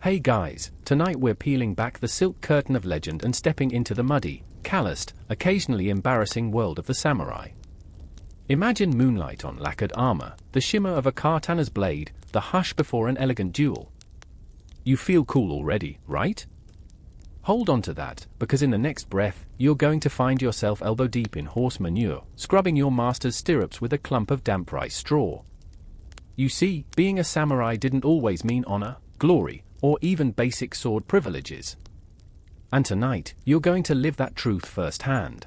Hey guys, tonight we're peeling back the silk curtain of legend and stepping into the muddy, calloused, occasionally embarrassing world of the samurai. Imagine moonlight on lacquered armor, the shimmer of a kataна's blade, the hush before an elegant duel. You feel cool already, right? Hold on to that, because in the next breath, you're going to find yourself elbow deep in horse manure, scrubbing your master's stirrups with a clump of damp rice straw. You see, being a samurai didn't always mean honor, glory, or even basic sword privileges. And tonight, you're going to live that truth firsthand.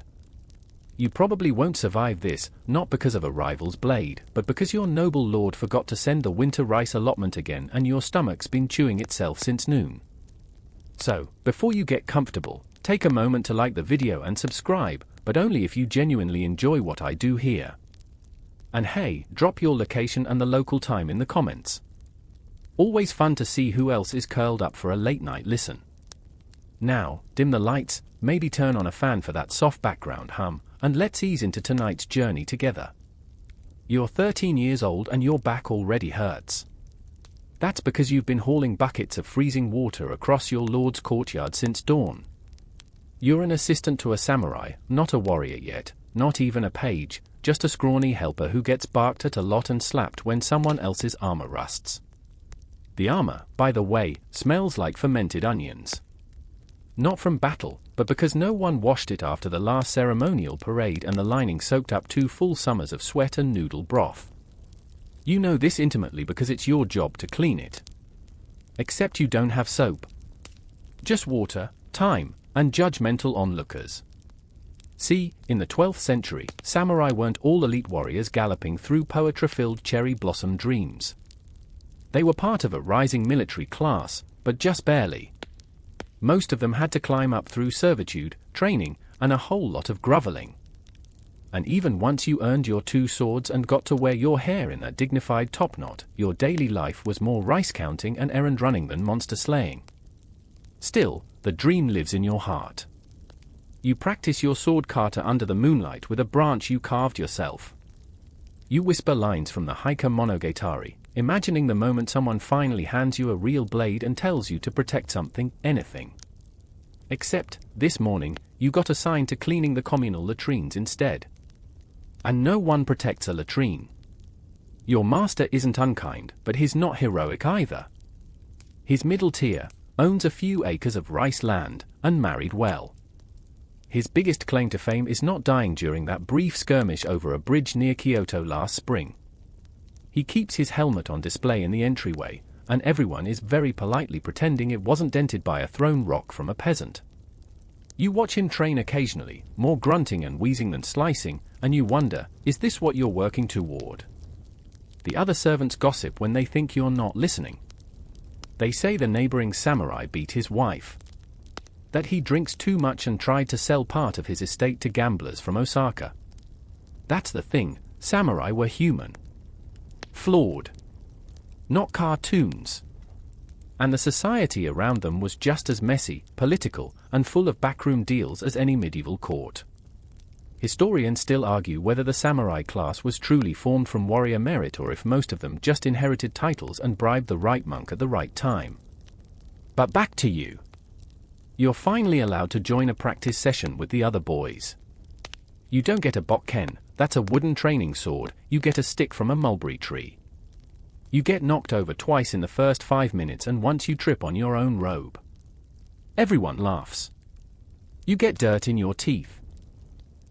You probably won't survive this, not because of a rival's blade, but because your noble lord forgot to send the winter rice allotment again and your stomach's been chewing itself since noon. So, before you get comfortable, take a moment to like the video and subscribe, but only if you genuinely enjoy what I do here. And hey, drop your location and the local time in the comments. Always fun to see who else is curled up for a late night listen. Now, dim the lights, maybe turn on a fan for that soft background hum, and let's ease into tonight's journey together. You're 13 years old and your back already hurts. That's because you've been hauling buckets of freezing water across your lord's courtyard since dawn. You're an assistant to a samurai, not a warrior yet, not even a page, just a scrawny helper who gets barked at a lot and slapped when someone else's armor rusts. The armor, by the way, smells like fermented onions. Not from battle, but because no one washed it after the last ceremonial parade and the lining soaked up 2 full summers of sweat and noodle broth. You know this intimately because it's your job to clean it. Except you don't have soap. Just water, time, and judgmental onlookers. See, in the 12th century, samurai weren't all elite warriors galloping through poetry-filled cherry blossom dreams. They were part of a rising military class, but just barely. Most of them had to climb up through servitude, training, and a whole lot of groveling. And even once you earned your 2 swords and got to wear your hair in a dignified topknot, your daily life was more rice counting and errand running than monster slaying. Still, the dream lives in your heart. You practice your sword kata under the moonlight with a branch you carved yourself. You whisper lines from the Heike Monogatari, imagining the moment someone finally hands you a real blade and tells you to protect something, anything. Except, this morning, you got assigned to cleaning the communal latrines instead. And no one protects a latrine. Your master isn't unkind, but he's not heroic either. His middle tier, owns a few acres of rice land, and married well. His biggest claim to fame is not dying during that brief skirmish over a bridge near Kyoto last spring. He keeps his helmet on display in the entryway, and everyone is very politely pretending it wasn't dented by a thrown rock from a peasant. You watch him train occasionally, more grunting and wheezing than slicing, and you wonder, is this what you're working toward? The other servants gossip when they think you're not listening. They say the neighboring samurai beat his wife. That he drinks too much and tried to sell part of his estate to gamblers from Osaka. That's the thing, samurai were human. Flawed. Not cartoons. And the society around them was just as messy, political, and full of backroom deals as any medieval court. Historians still argue whether the samurai class was truly formed from warrior merit or if most of them just inherited titles and bribed the right monk at the right time. But back to you. You're finally allowed to join a practice session with the other boys. You don't get a bokken, that's a wooden training sword, you get a stick from a mulberry tree. You get knocked over twice in the first 5 minutes and once you trip on your own robe. Everyone laughs. You get dirt in your teeth.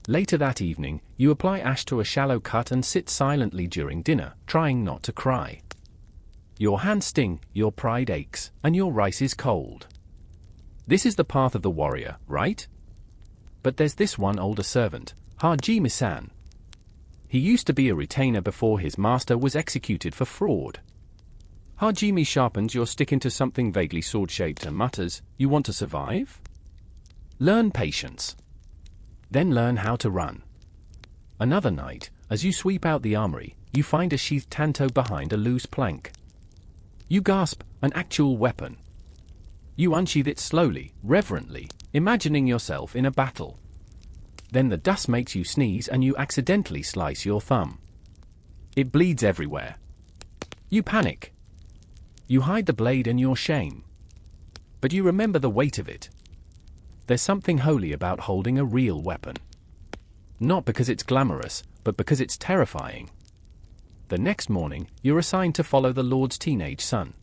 Later that evening, you apply ash to a shallow cut and sit silently during dinner, trying not to cry. Your hands sting, your pride aches, and your rice is cold. This is the path of the warrior, right? But there's this one older servant, Hajime-san. He used to be a retainer before his master was executed for fraud. Hajime sharpens your stick into something vaguely sword-shaped and mutters, "You want to survive? Learn patience. Then learn how to run." Another night, as you sweep out the armory, you find a sheathed tanto behind a loose plank. You gasp, an actual weapon. You unsheath it slowly, reverently, imagining yourself in a battle. Then the dust makes you sneeze and you accidentally slice your thumb. It bleeds everywhere. You panic. You hide the blade and your shame. But you remember the weight of it. There's something holy about holding a real weapon. Not because it's glamorous, but because it's terrifying. The next morning, you're assigned to follow the Lord's teenage son.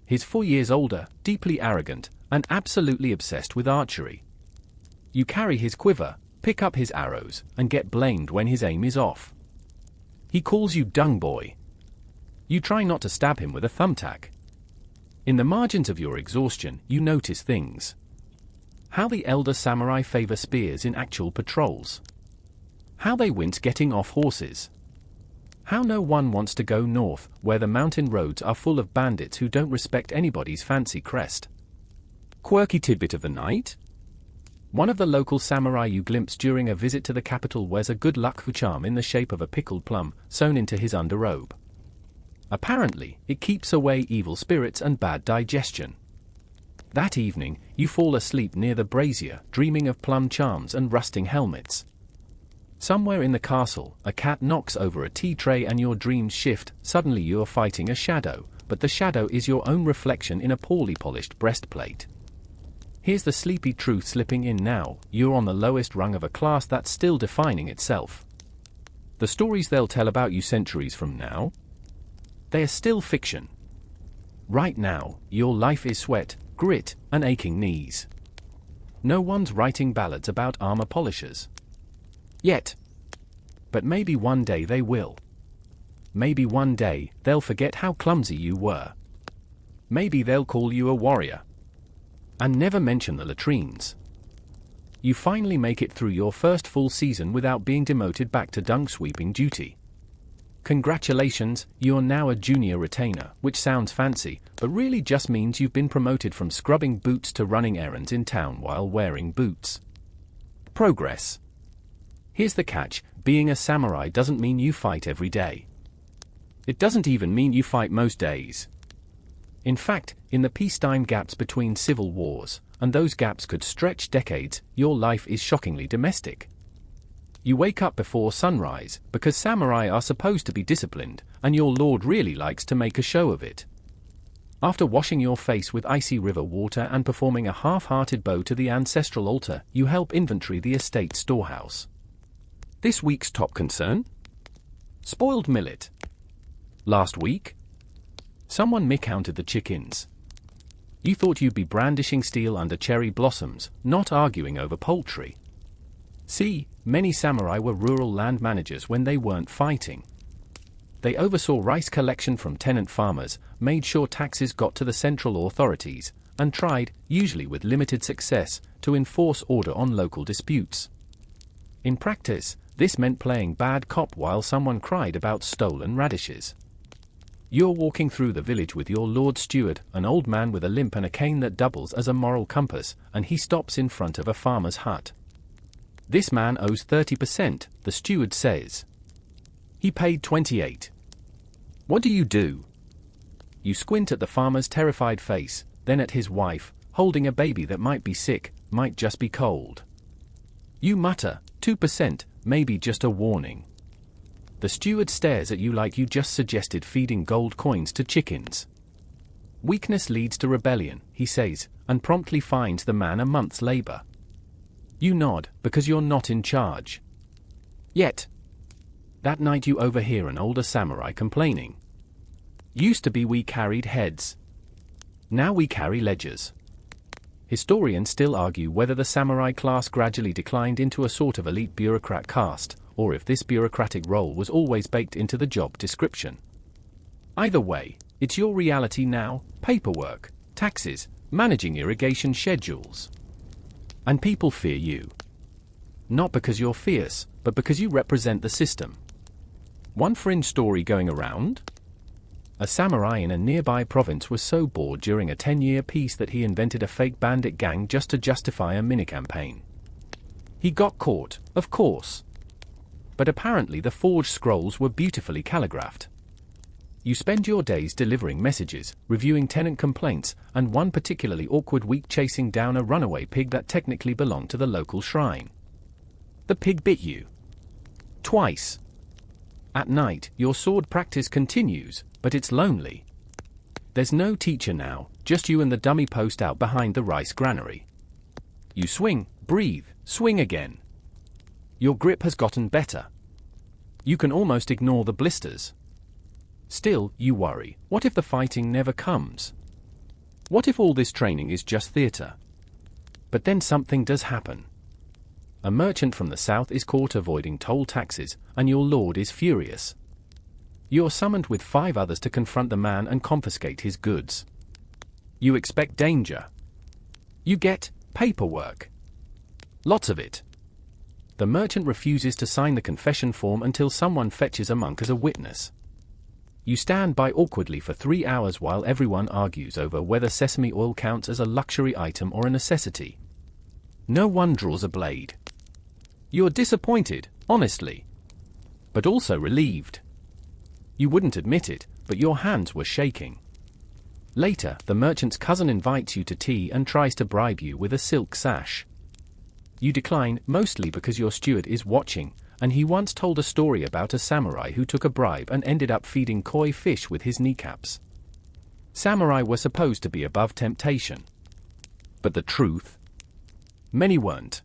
He's 4 years older, deeply arrogant, and absolutely obsessed with archery. You carry his quiver, pick up his arrows, and get blamed when his aim is off. He calls you dung boy. You try not to stab him with a thumbtack. In the margins of your exhaustion, you notice things. How the elder samurai favor spears in actual patrols. How they wince getting off horses. How no one wants to go north, where the mountain roads are full of bandits who don't respect anybody's fancy crest. Quirky tidbit of the night? One of the local samurai you glimpse during a visit to the capital wears a good luck charm in the shape of a pickled plum, sewn into his underrobe. Apparently, it keeps away evil spirits and bad digestion. That evening, you fall asleep near the brazier, dreaming of plum charms and rusting helmets. Somewhere in the castle, a cat knocks over a tea tray and your dreams shift. Suddenly you are fighting a shadow, but the shadow is your own reflection in a poorly polished breastplate. Here's the sleepy truth slipping in now: you're on the lowest rung of a class that's still defining itself. The stories they'll tell about you centuries from now? They are still fiction. Right now, your life is sweat, grit, and aching knees. No one's writing ballads about armor polishers. Yet. But maybe one day they will. Maybe one day they'll forget how clumsy you were. Maybe they'll call you a warrior. And never mention the latrines. You finally make it through your first full season without being demoted back to dung sweeping duty. Congratulations, you're now a junior retainer, which sounds fancy, but really just means you've been promoted from scrubbing boots to running errands in town while wearing boots. Progress. Here's the catch: being a samurai doesn't mean you fight every day. It doesn't even mean you fight most days. In fact, in the peacetime gaps between civil wars, and those gaps could stretch decades, your life is shockingly domestic. You wake up before sunrise, because samurai are supposed to be disciplined, and your lord really likes to make a show of it. After washing your face with icy river water and performing a half-hearted bow to the ancestral altar, you help inventory the estate storehouse. This week's top concern? Spoiled millet. Last week? Someone miscounted the chickens. You thought you'd be brandishing steel under cherry blossoms, not arguing over poultry. See, many samurai were rural land managers when they weren't fighting. They oversaw rice collection from tenant farmers, made sure taxes got to the central authorities, and tried, usually with limited success, to enforce order on local disputes. In practice, this meant playing bad cop while someone cried about stolen radishes. You're walking through the village with your lord steward, an old man with a limp and a cane that doubles as a moral compass, and he stops in front of a farmer's hut. This man owes 30%, the steward says. He paid 28. What do? You squint at the farmer's terrified face, then at his wife, holding a baby that might be sick, might just be cold. You mutter, 2%, maybe just a warning. The steward stares at you like you just suggested feeding gold coins to chickens. Weakness leads to rebellion, he says, and promptly fines the man a month's labor. You nod, because you're not in charge. Yet. That night you overhear an older samurai complaining. Used to be we carried heads. Now we carry ledgers. Historians still argue whether the samurai class gradually declined into a sort of elite bureaucrat caste, or if this bureaucratic role was always baked into the job description. Either way, it's your reality now: paperwork, taxes, managing irrigation schedules. And people fear you. Not because you're fierce, but because you represent the system. One fringe story going around? A samurai in a nearby province was so bored during a 10-year peace that he invented a fake bandit gang just to justify a mini-campaign. He got caught, of course. But apparently the forged scrolls were beautifully calligraphed. You spend your days delivering messages, reviewing tenant complaints, and one particularly awkward week chasing down a runaway pig that technically belonged to the local shrine. The pig bit you. Twice. At night, your sword practice continues, but it's lonely. There's no teacher now, just you and the dummy post out behind the rice granary. You swing, breathe, swing again. Your grip has gotten better. You can almost ignore the blisters. Still, you worry, what if the fighting never comes? What if all this training is just theater? But then something does happen. A merchant from the south is caught avoiding toll taxes, and your lord is furious. You're summoned with 5 others to confront the man and confiscate his goods. You expect danger. You get paperwork. Lots of it. The merchant refuses to sign the confession form until someone fetches a monk as a witness. You stand by awkwardly for 3 hours while everyone argues over whether sesame oil counts as a luxury item or a necessity. No one draws a blade. You're disappointed, honestly, but also relieved. You wouldn't admit it, but your hands were shaking. Later, the merchant's cousin invites you to tea and tries to bribe you with a silk sash. You decline, mostly because your steward is watching, and he once told a story about a samurai who took a bribe and ended up feeding koi fish with his kneecaps. Samurai were supposed to be above temptation. But the truth? Many weren't.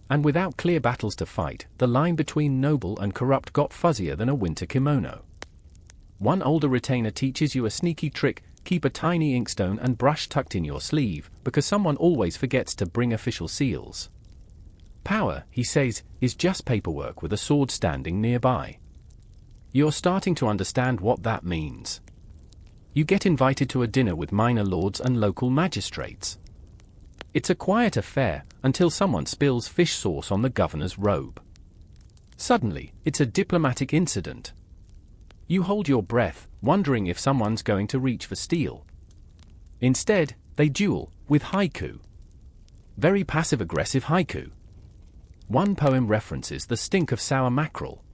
And without clear battles to fight, the line between noble and corrupt got fuzzier than a winter kimono. One older retainer teaches you a sneaky trick: keep a tiny inkstone and brush tucked in your sleeve, because someone always forgets to bring official seals. Power, he says, is just paperwork with a sword standing nearby. You're starting to understand what that means. You get invited to a dinner with minor lords and local magistrates. It's a quiet affair, until someone spills fish sauce on the governor's robe. Suddenly, it's a diplomatic incident. You hold your breath, wondering if someone's going to reach for steel. Instead, they duel, with haiku. Very passive-aggressive haiku. One poem references the stink of sour mackerel.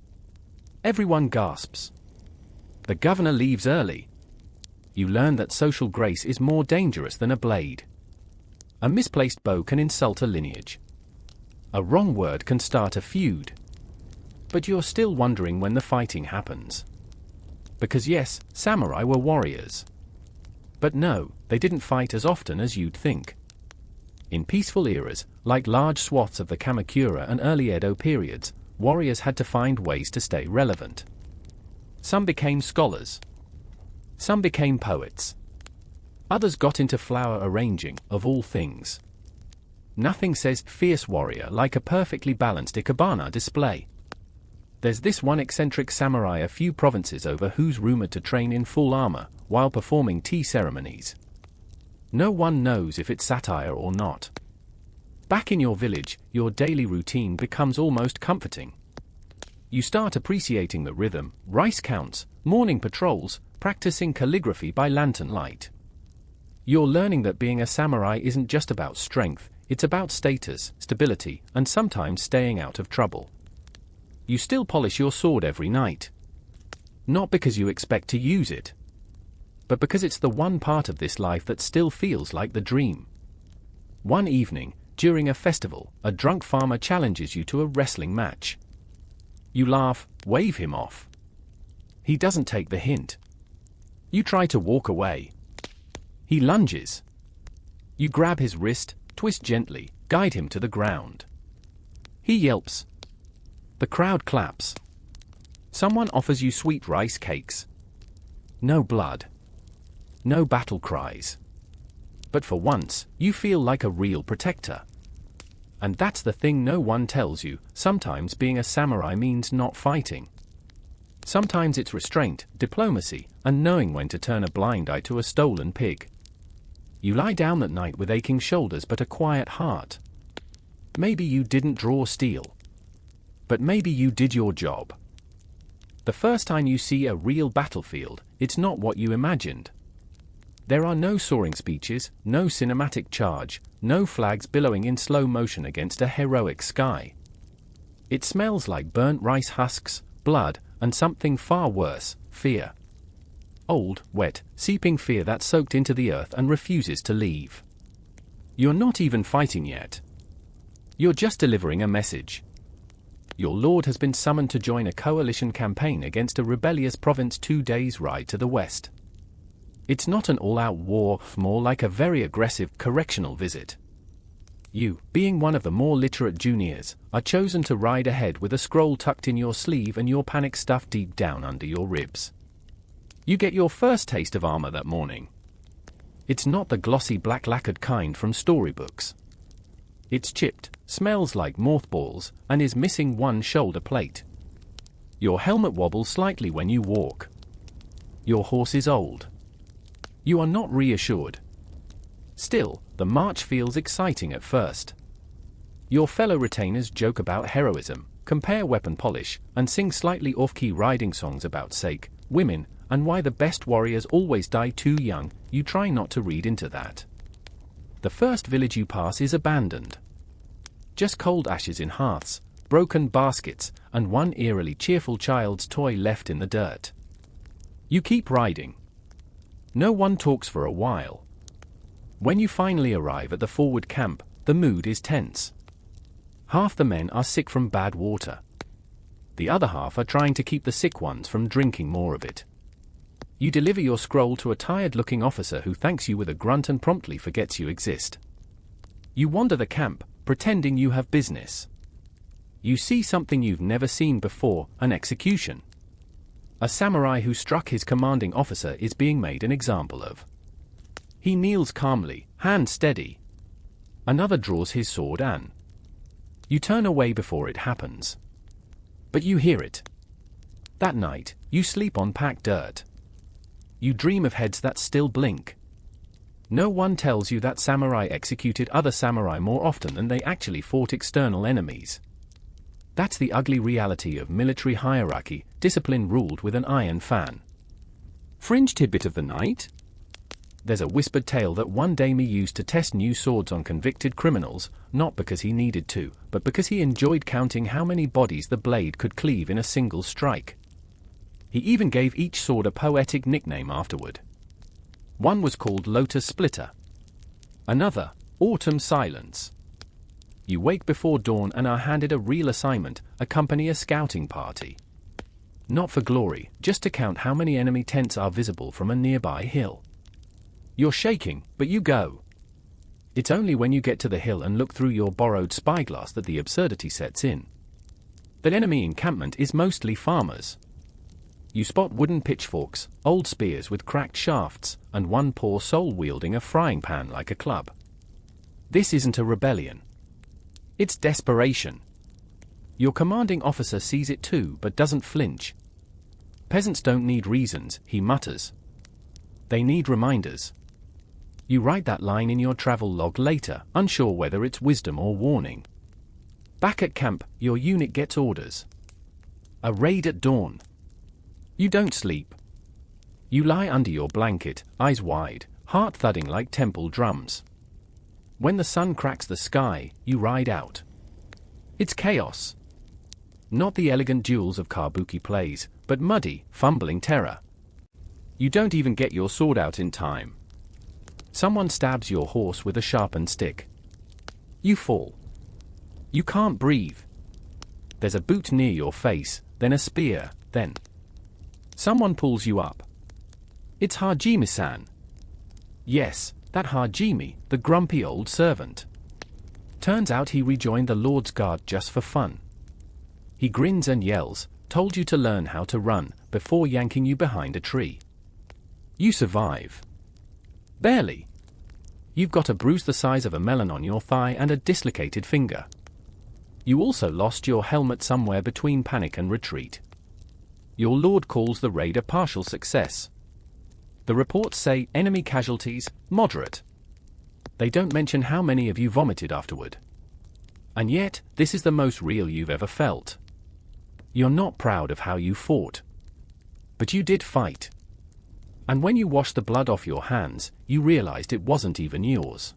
Everyone gasps. The governor leaves early. You learn that social grace is more dangerous than a blade. A misplaced bow can insult a lineage. A wrong word can start a feud. But you're still wondering when the fighting happens. Because yes, samurai were warriors. But no, they didn't fight as often as you'd think. In peaceful eras, like large swaths of the Kamakura and early Edo periods, warriors had to find ways to stay relevant. Some became scholars. Some became poets. Others got into flower arranging, of all things. Nothing says fierce warrior like a perfectly balanced ikebana display. There's this one eccentric samurai a few provinces over who's rumored to train in full armor, while performing tea ceremonies. No one knows if it's satire or not. Back in your village, your daily routine becomes almost comforting. You start appreciating the rhythm, rice counts, morning patrols, practicing calligraphy by lantern light. You're learning that being a samurai isn't just about strength, it's about status, stability, and sometimes staying out of trouble. You still polish your sword every night. Not because you expect to use it, but because it's the one part of this life that still feels like the dream. One evening, during a festival, a drunk farmer challenges you to a wrestling match. You laugh, wave him off. He doesn't take the hint. You try to walk away. He lunges. You grab his wrist, twist gently, guide him to the ground. He yelps. The crowd claps. Someone offers you sweet rice cakes. No blood. No battle cries. But for once, you feel like a real protector. And that's the thing no one tells you: sometimes being a samurai means not fighting. Sometimes it's restraint, diplomacy, and knowing when to turn a blind eye to a stolen pig. You lie down at night with aching shoulders but a quiet heart. Maybe you didn't draw steel. But maybe you did your job. The first time you see a real battlefield, it's not what you imagined. There are no soaring speeches, no cinematic charge, no flags billowing in slow motion against a heroic sky. It smells like burnt rice husks, blood, and something far worse: fear. Old, wet, seeping fear that's soaked into the earth and refuses to leave. You're not even fighting yet. You're just delivering a message. Your lord has been summoned to join a coalition campaign against a rebellious province 2 days' ride to the west. It's not an all-out war, more like a very aggressive correctional visit. You, being one of the more literate juniors, are chosen to ride ahead with a scroll tucked in your sleeve and your panic stuffed deep down under your ribs. You get your first taste of armor that morning. It's not the glossy black lacquered kind from storybooks. It's chipped, smells like mothballs, and is missing one shoulder plate. Your helmet wobbles slightly when you walk. Your horse is old. You are not reassured. Still, the march feels exciting at first. Your fellow retainers joke about heroism, compare weapon polish, and sing slightly off-key riding songs about sake, women, and why the best warriors always die too young. You try not to read into that. The first village you pass is abandoned. Just cold ashes in hearths, broken baskets, and one eerily cheerful child's toy left in the dirt. You keep riding. No one talks for a while. When you finally arrive at the forward camp, the mood is tense. Half the men are sick from bad water. The other half are trying to keep the sick ones from drinking more of it. You deliver your scroll to a tired-looking officer who thanks you with a grunt and promptly forgets you exist. You wander the camp, pretending you have business. You see something you've never seen before, an execution. A samurai who struck his commanding officer is being made an example of. He kneels calmly, hand steady. Another draws his sword and you turn away before it happens. But you hear it. That night, you sleep on packed dirt. You dream of heads that still blink. No one tells you that samurai executed other samurai more often than they actually fought external enemies. That's the ugly reality of military hierarchy, discipline ruled with an iron fan. Fringe tidbit of the night? There's a whispered tale that one daimyo used to test new swords on convicted criminals, not because he needed to, but because he enjoyed counting how many bodies the blade could cleave in a single strike. He even gave each sword a poetic nickname afterward. One was called Lotus Splitter. Another, Autumn Silence. You wake before dawn and are handed a real assignment, accompany a scouting party. Not for glory, just to count how many enemy tents are visible from a nearby hill. You're shaking, but you go. It's only when you get to the hill and look through your borrowed spyglass that the absurdity sets in. The enemy encampment is mostly farmers. You spot wooden pitchforks, old spears with cracked shafts, and one poor soul wielding a frying pan like a club. This isn't a rebellion. It's desperation. Your commanding officer sees it too but doesn't flinch. Peasants don't need reasons, he mutters. They need reminders. You write that line in your travel log later, unsure whether it's wisdom or warning. Back at camp, your unit gets orders. A raid at dawn. You don't sleep. You lie under your blanket, eyes wide, heart thudding like temple drums. When the sun cracks the sky, you ride out. It's chaos. Not the elegant duels of kabuki plays, but muddy, fumbling terror. You don't even get your sword out in time. Someone stabs your horse with a sharpened stick. You fall. You can't breathe. There's a boot near your face, then a spear, then someone pulls you up. It's Hajime-san. Yes, that Hajime, the grumpy old servant. Turns out he rejoined the Lord's Guard just for fun. He grins and yells, told you to learn how to run, before yanking you behind a tree. You survive. Barely. You've got a bruise the size of a melon on your thigh and a dislocated finger. You also lost your helmet somewhere between panic and retreat. Your lord calls the raid a partial success. The reports say enemy casualties, moderate. They don't mention how many of you vomited afterward. And yet, this is the most real you've ever felt. You're not proud of how you fought. But you did fight. And when you washed the blood off your hands, you realized it wasn't even yours.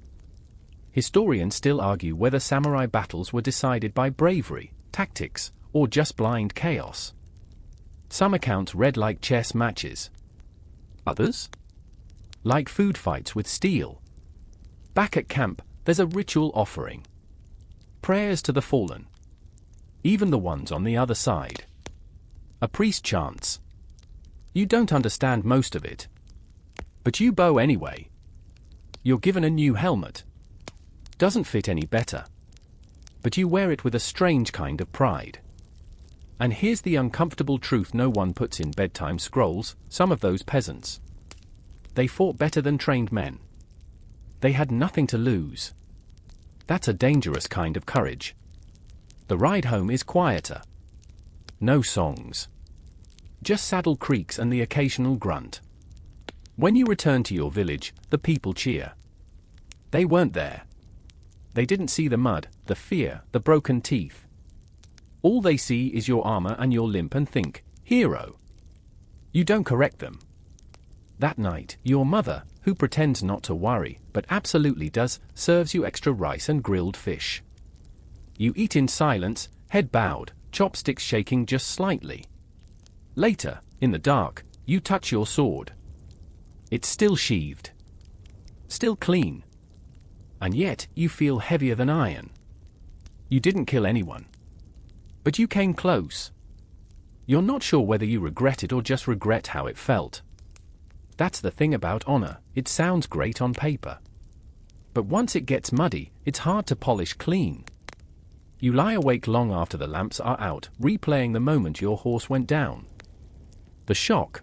Historians still argue whether samurai battles were decided by bravery, tactics, or just blind chaos. Some accounts read like chess matches. Others? Like food fights with steel. Back at camp, there's a ritual offering. Prayers to the fallen. Even the ones on the other side. A priest chants. You don't understand most of it. But you bow anyway. You're given a new helmet. Doesn't fit any better. But you wear it with a strange kind of pride. And here's the uncomfortable truth no one puts in bedtime scrolls: some of those peasants, they fought better than trained men. They had nothing to lose. That's a dangerous kind of courage. The ride home is quieter. No songs. Just saddle creaks and the occasional grunt. When you return to your village, the people cheer. They weren't there. They didn't see the mud, the fear, the broken teeth. All they see is your armor and your limp and think, hero. You don't correct them. That night, your mother, who pretends not to worry, but absolutely does, serves you extra rice and grilled fish. You eat in silence, head bowed, chopsticks shaking just slightly. Later, in the dark, you touch your sword. It's still sheathed. Still clean. And yet, you feel heavier than iron. You didn't kill anyone. But you came close. You're not sure whether you regret it or just regret how it felt. That's the thing about honor: it sounds great on paper. But once it gets muddy, it's hard to polish clean. You lie awake long after the lamps are out, replaying the moment your horse went down. The shock.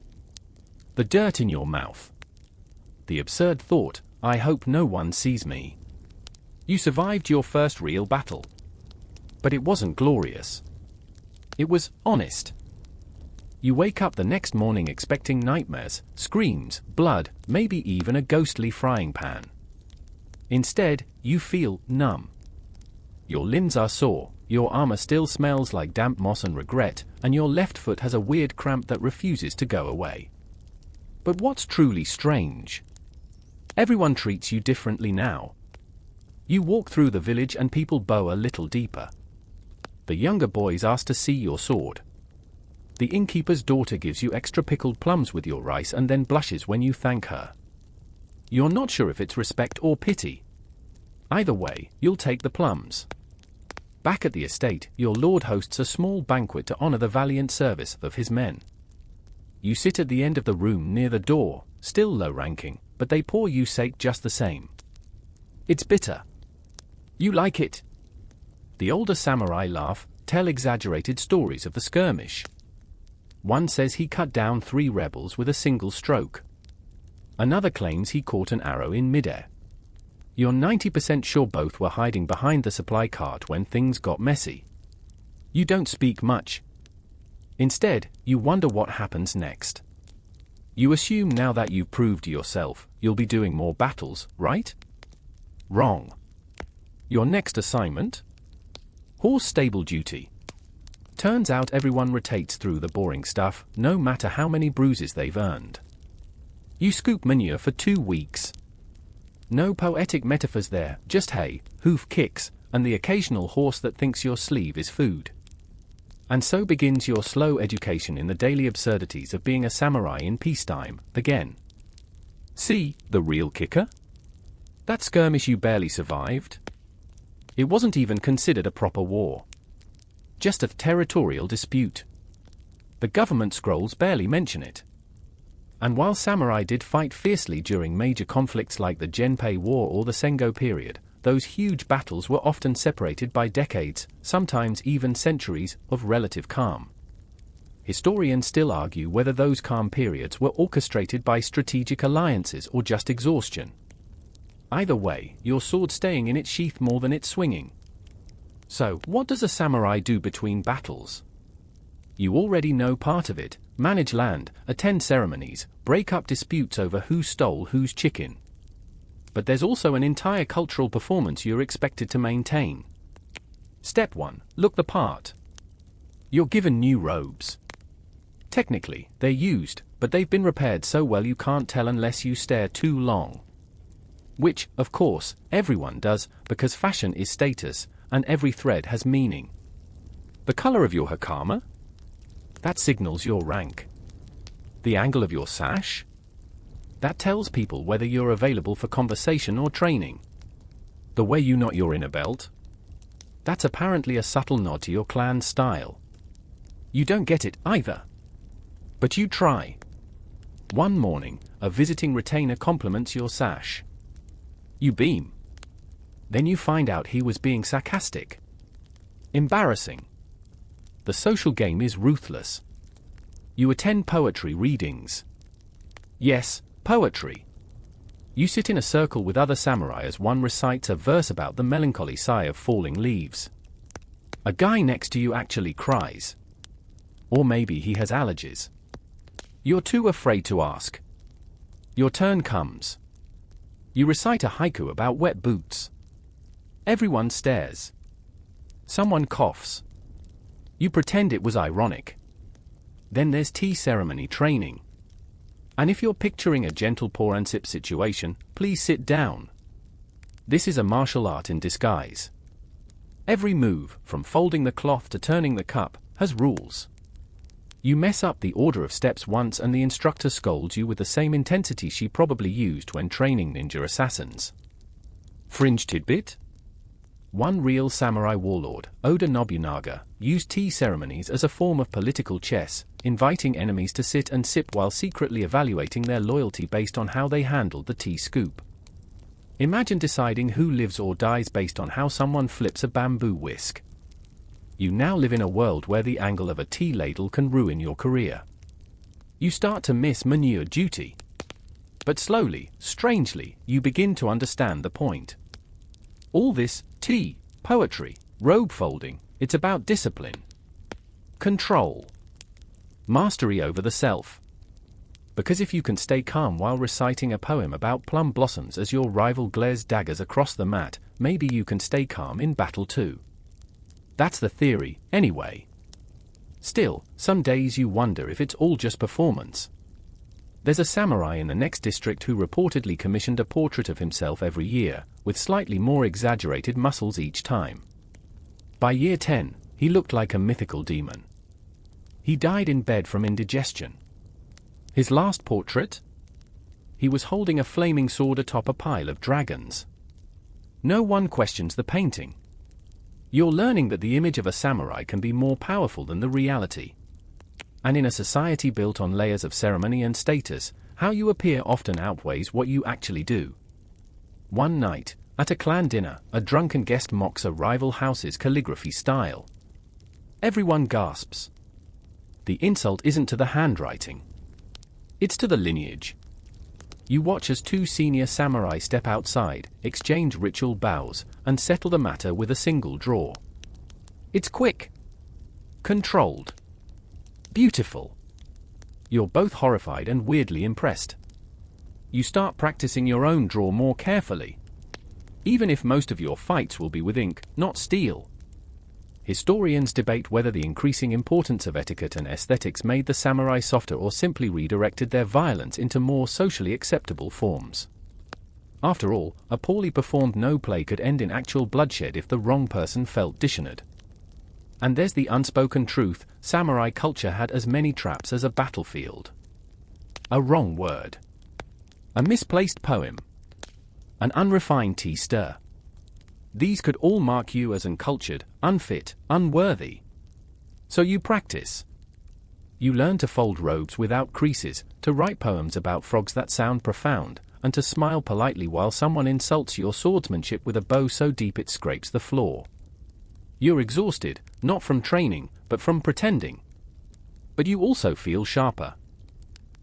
The dirt in your mouth. The absurd thought, I hope no one sees me. You survived your first real battle. But it wasn't glorious. It was honest. You wake up the next morning expecting nightmares, screams, blood, maybe even a ghostly frying pan. Instead, you feel numb. Your limbs are sore, your armor still smells like damp moss and regret, and your left foot has a weird cramp that refuses to go away. But what's truly strange? Everyone treats you differently now. You walk through the village and people bow a little deeper. The younger boys ask to see your sword. The innkeeper's daughter gives you extra pickled plums with your rice and then blushes when you thank her. You're not sure if it's respect or pity. Either way, you'll take the plums. Back at the estate, your lord hosts a small banquet to honor the valiant service of his men. You sit at the end of the room near the door, still low-ranking, but they pour you sake just the same. It's bitter. You like it. The older samurai laugh, tell exaggerated stories of the skirmish. One says he cut down 3 rebels with a single stroke. Another claims he caught an arrow in midair. You're 90% sure both were hiding behind the supply cart when things got messy. You don't speak much. Instead, you wonder what happens next. You assume now that you've proved yourself, you'll be doing more battles, right? Wrong. Your next assignment? Horse stable duty. Turns out everyone rotates through the boring stuff, no matter how many bruises they've earned. You scoop manure for 2 weeks. No poetic metaphors there, just hay, hoof kicks, and the occasional horse that thinks your sleeve is food. And so begins your slow education in the daily absurdities of being a samurai in peacetime, again. See, the real kicker? That skirmish you barely survived? It wasn't even considered a proper war. Just a territorial dispute. The government scrolls barely mention it. And while samurai did fight fiercely during major conflicts like the Genpei War or the Sengo period, those huge battles were often separated by decades, sometimes even centuries, of relative calm. Historians still argue whether those calm periods were orchestrated by strategic alliances or just exhaustion. Either way, your sword staying in its sheath more than it's swinging. So, what does a samurai do between battles? You already know part of it: manage land, attend ceremonies, break up disputes over who stole whose chicken. But there's also an entire cultural performance you're expected to maintain. Step 1. Look the part. You're given new robes. Technically, they're used, but they've been repaired so well you can't tell unless you stare too long. Which, of course, everyone does, because fashion is status, and every thread has meaning. The color of your hakama? That signals your rank. The angle of your sash? That tells people whether you're available for conversation or training. The way you knot your inner belt? That's apparently a subtle nod to your clan's style. You don't get it, either. But you try. One morning, a visiting retainer compliments your sash. You beam. Then you find out he was being sarcastic. Embarrassing. The social game is ruthless. You attend poetry readings. Yes, poetry. You sit in a circle with other samurai as one recites a verse about the melancholy sigh of falling leaves. A guy next to you actually cries. Or maybe he has allergies. You're too afraid to ask. Your turn comes. You recite a haiku about wet boots. Everyone stares. Someone coughs. You pretend it was ironic. Then there's tea ceremony training. And if you're picturing a gentle pour and sip situation, please sit down. This is a martial art in disguise. Every move, from folding the cloth to turning the cup, has rules. You mess up the order of steps once and the instructor scolds you with the same intensity she probably used when training ninja assassins. Fringe tidbit? One real samurai warlord, Oda Nobunaga, used tea ceremonies as a form of political chess, inviting enemies to sit and sip while secretly evaluating their loyalty based on how they handled the tea scoop. Imagine deciding who lives or dies based on how someone flips a bamboo whisk. You now live in a world where the angle of a tea ladle can ruin your career. You start to miss manure duty. But slowly, strangely, you begin to understand the point. All this, tea, poetry, robe folding, it's about discipline. Control. Mastery over the self. Because if you can stay calm while reciting a poem about plum blossoms as your rival glares daggers across the mat, maybe you can stay calm in battle too. That's the theory, anyway. Still, some days you wonder if it's all just performance. There's a samurai in the next district who reportedly commissioned a portrait of himself every year, with slightly more exaggerated muscles each time. By year 10, he looked like a mythical demon. He died in bed from indigestion. His last portrait? He was holding a flaming sword atop a pile of dragons. No one questions the painting. You're learning that the image of a samurai can be more powerful than the reality. And in a society built on layers of ceremony and status, how you appear often outweighs what you actually do. One night, at a clan dinner, a drunken guest mocks a rival house's calligraphy style. Everyone gasps. The insult isn't to the handwriting. It's to the lineage. You watch as two senior samurai step outside, exchange ritual bows, and settle the matter with a single draw. It's quick. Controlled. Beautiful. You're both horrified and weirdly impressed. You start practicing your own draw more carefully. Even if most of your fights will be with ink, not steel. Historians debate whether the increasing importance of etiquette and aesthetics made the samurai softer or simply redirected their violence into more socially acceptable forms. After all, a poorly performed no play could end in actual bloodshed if the wrong person felt dishonored. And there's the unspoken truth: samurai culture had as many traps as a battlefield. A wrong word. A misplaced poem. An unrefined tea stir. These could all mark you as uncultured, unfit, unworthy. So you practice. You learn to fold robes without creases, to write poems about frogs that sound profound, and to smile politely while someone insults your swordsmanship with a bow so deep it scrapes the floor. You're exhausted, not from training, but from pretending. But you also feel sharper.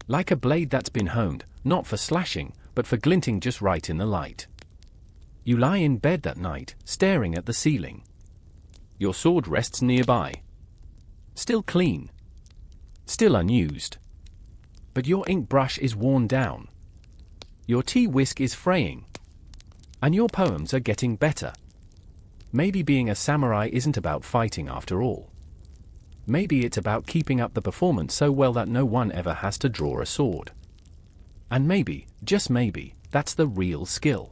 Like a blade that's been honed, not for slashing, but for glinting just right in the light. You lie in bed that night, staring at the ceiling. Your sword rests nearby. Still clean. Still unused. But your ink brush is worn down. Your tea whisk is fraying. And your poems are getting better. Maybe being a samurai isn't about fighting after all. Maybe it's about keeping up the performance so well that no one ever has to draw a sword. And maybe, just maybe, that's the real skill.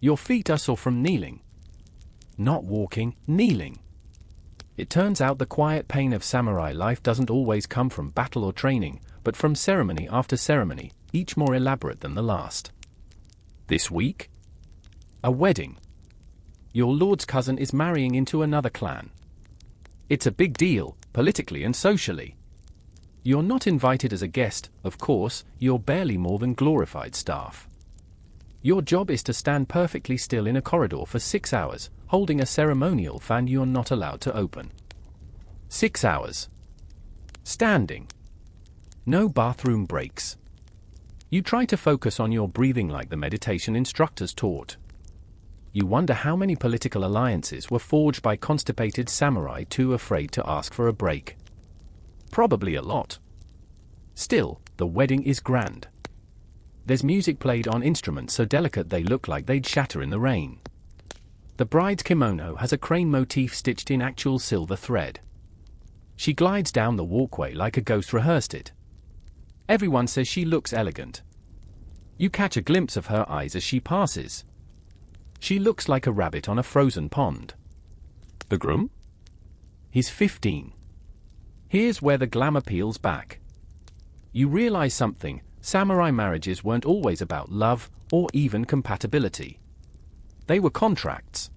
Your feet are sore from kneeling. Not walking, kneeling. It turns out the quiet pain of samurai life doesn't always come from battle or training, but from ceremony after ceremony, each more elaborate than the last. This week? A wedding. Your lord's cousin is marrying into another clan. It's a big deal, politically and socially. You're not invited as a guest, of course, you're barely more than glorified staff. Your job is to stand perfectly still in a corridor for 6 hours, holding a ceremonial fan you're not allowed to open. 6 hours. Standing. No bathroom breaks. You try to focus on your breathing like the meditation instructors taught. You wonder how many political alliances were forged by constipated samurai too afraid to ask for a break. Probably a lot. Still, the wedding is grand. There's music played on instruments so delicate they look like they'd shatter in the rain. The bride's kimono has a crane motif stitched in actual silver thread. She glides down the walkway like a ghost rehearsed it. Everyone says she looks elegant. You catch a glimpse of her eyes as she passes. She looks like a rabbit on a frozen pond. The groom? He's 15. Here's where the glamour peels back. You realize something: samurai marriages weren't always about love, or even compatibility. They were contracts.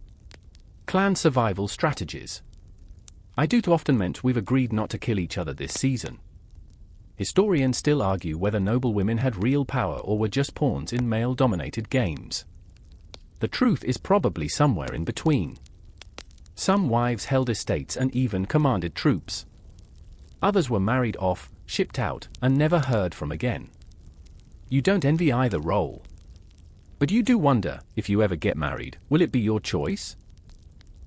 Clan survival strategies. I do too often meant we've agreed not to kill each other this season. Historians still argue whether noble women had real power or were just pawns in male-dominated games. The truth is probably somewhere in between. Some wives held estates and even commanded troops. Others were married off, shipped out, and never heard from again. You don't envy either role. But you do wonder, if you ever get married, will it be your choice?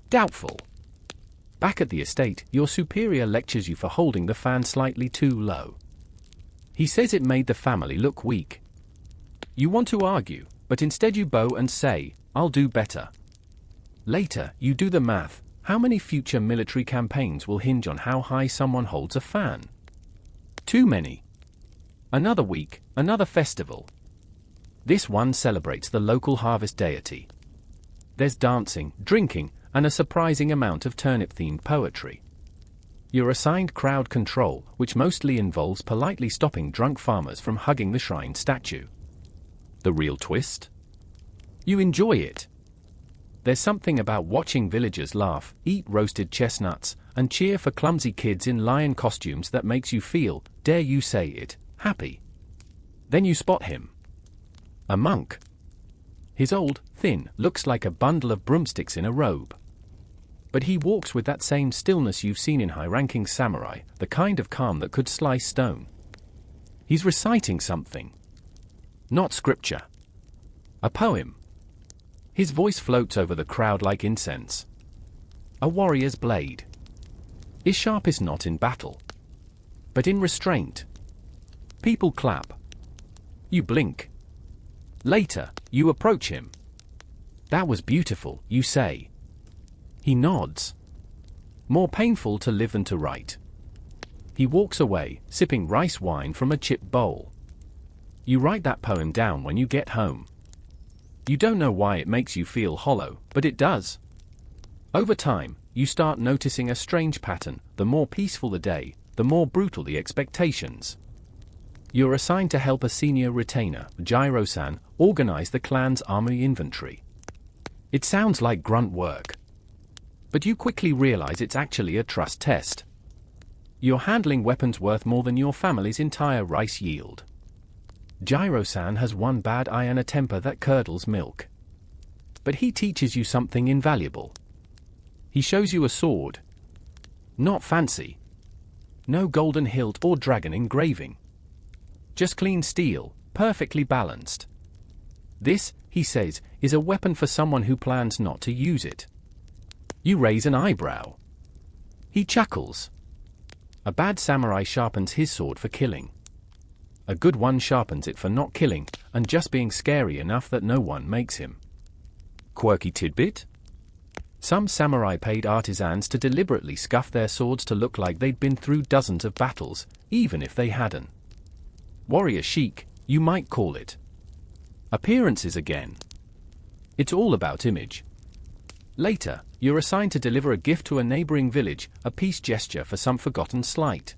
Doubtful. Back at the estate, your superior lectures you for holding the fan slightly too low. He says it made the family look weak. You want to argue, but instead you bow and say, "I'll do better." Later, you do the math. How many future military campaigns will hinge on how high someone holds a fan? Too many. Another week, another festival. This one celebrates the local harvest deity. There's dancing, drinking, and a surprising amount of turnip-themed poetry. You're assigned crowd control, which mostly involves politely stopping drunk farmers from hugging the shrine statue. The real twist? You enjoy it. There's something about watching villagers laugh, eat roasted chestnuts, and cheer for clumsy kids in lion costumes that makes you feel, dare you say it, happy. Then you spot him. A monk. His old, thin, looks like a bundle of broomsticks in a robe. But he walks with that same stillness you've seen in high-ranking samurai, the kind of calm that could slice stone. He's reciting something. Not scripture. A poem. His voice floats over the crowd like incense. A warrior's blade. Is sharpest not in battle, but in restraint. People clap. You blink. Later, you approach him. "That was beautiful," you say. He nods. More painful to live than to write. He walks away, sipping rice wine from a chipped bowl. You write that poem down when you get home. You don't know why it makes you feel hollow, but it does. Over time, you start noticing a strange pattern. The more peaceful the day, the more brutal the expectations. You're assigned to help a senior retainer, Jiro-san, organize the clan's army inventory. It sounds like grunt work. But you quickly realize it's actually a trust test. You're handling weapons worth more than your family's entire rice yield. Jiro-san has one bad eye and a temper that curdles milk. But he teaches you something invaluable. He shows you a sword. Not fancy. No golden hilt or dragon engraving. Just clean steel, perfectly balanced. This, he says, is a weapon for someone who plans not to use it. You raise an eyebrow. He chuckles. A bad samurai sharpens his sword for killing. A good one sharpens it for not killing, and just being scary enough that no one makes him. Quirky tidbit? Some samurai paid artisans to deliberately scuff their swords to look like they'd been through dozens of battles, even if they hadn't. Warrior chic, you might call it. Appearances again. It's all about image. Later, you're assigned to deliver a gift to a neighboring village, a peace gesture for some forgotten slight.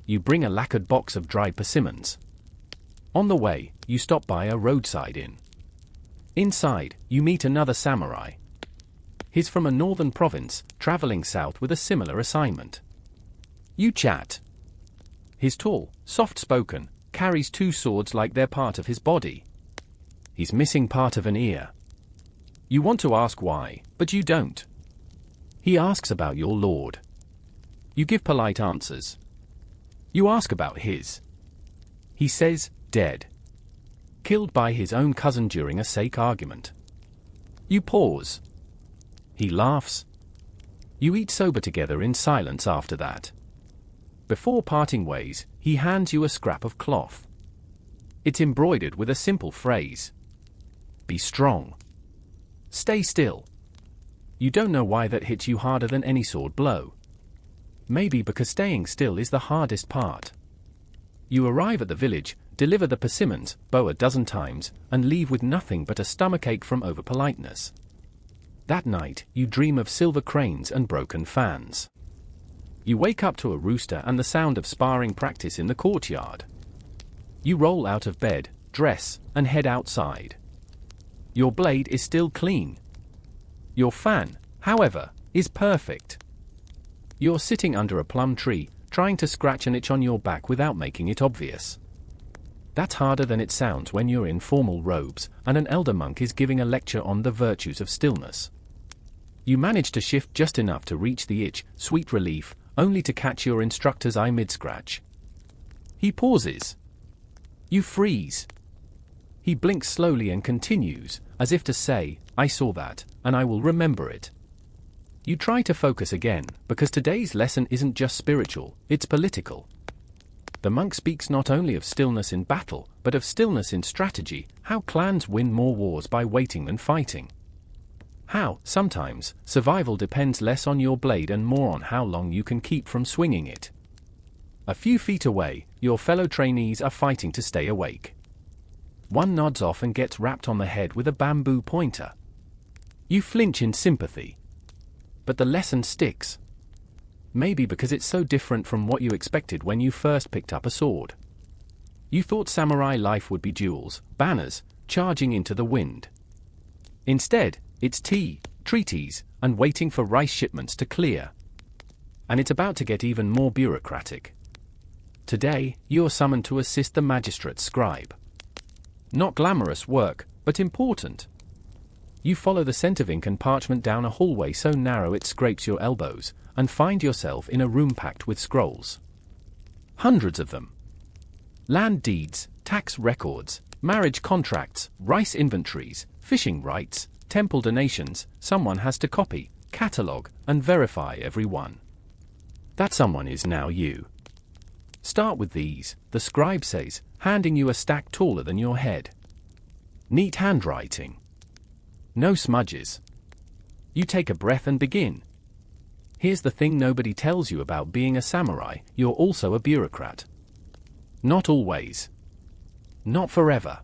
You bring a lacquered box of dried persimmons. On the way, you stop by a roadside inn. Inside, you meet another samurai. He's from a northern province, traveling south with a similar assignment. You chat. He's tall, soft-spoken, carries two swords like they're part of his body. He's missing part of an ear. You want to ask why, but you don't. He asks about your lord. You give polite answers. You ask about his. He says, dead. Killed by his own cousin during a sake argument. You pause. He laughs. You eat sober together in silence after that. Before parting ways, he hands you a scrap of cloth. It's embroidered with a simple phrase. Be strong. Stay still. You don't know why that hits you harder than any sword blow. Maybe because staying still is the hardest part. You arrive at the village, deliver the persimmons, bow a dozen times, and leave with nothing but a stomachache from over-politeness. That night, you dream of silver cranes and broken fans. You wake up to a rooster and the sound of sparring practice in the courtyard. You roll out of bed, dress, and head outside. Your blade is still clean. Your fan, however, is perfect. You're sitting under a plum tree, trying to scratch an itch on your back without making it obvious. That's harder than it sounds when you're in formal robes, and an elder monk is giving a lecture on the virtues of stillness. You manage to shift just enough to reach the itch, sweet relief, only to catch your instructor's eye mid-scratch. He pauses. You freeze. He blinks slowly and continues, as if to say, I saw that, and I will remember it. You try to focus again, because today's lesson isn't just spiritual, it's political. The monk speaks not only of stillness in battle, but of stillness in strategy, how clans win more wars by waiting than fighting. How, sometimes, survival depends less on your blade and more on how long you can keep from swinging it. A few feet away, your fellow trainees are fighting to stay awake. One nods off and gets rapped on the head with a bamboo pointer. You flinch in sympathy. But the lesson sticks. Maybe because it's so different from what you expected when you first picked up a sword. You thought samurai life would be duels, banners, charging into the wind. Instead, it's tea, treaties, and waiting for rice shipments to clear. And it's about to get even more bureaucratic. Today, you're summoned to assist the magistrate's scribe. Not glamorous work, but important. You follow the scent of ink and parchment down a hallway so narrow it scrapes your elbows, and find yourself in a room packed with scrolls. Hundreds of them. Land deeds, tax records, marriage contracts, rice inventories, fishing rights, temple donations. Someone has to copy, catalogue, and verify every one. That someone is now you. Start with these, the scribe says, handing you a stack taller than your head. Neat handwriting. No smudges. You take a breath and begin. Here's the thing nobody tells you about being a samurai, you're also a bureaucrat. Not always. Not forever.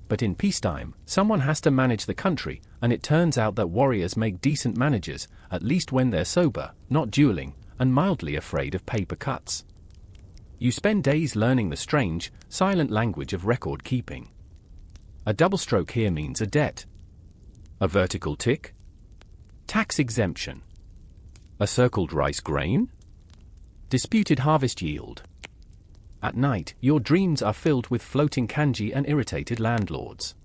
But in peacetime, someone has to manage the country, and it turns out that warriors make decent managers, at least when they're sober, not dueling, and mildly afraid of paper cuts. You spend days learning the strange, silent language of record keeping. A double stroke here means a debt. A vertical tick? Tax exemption. A circled rice grain? Disputed harvest yield. At night, your dreams are filled with floating kanji and irritated landlords.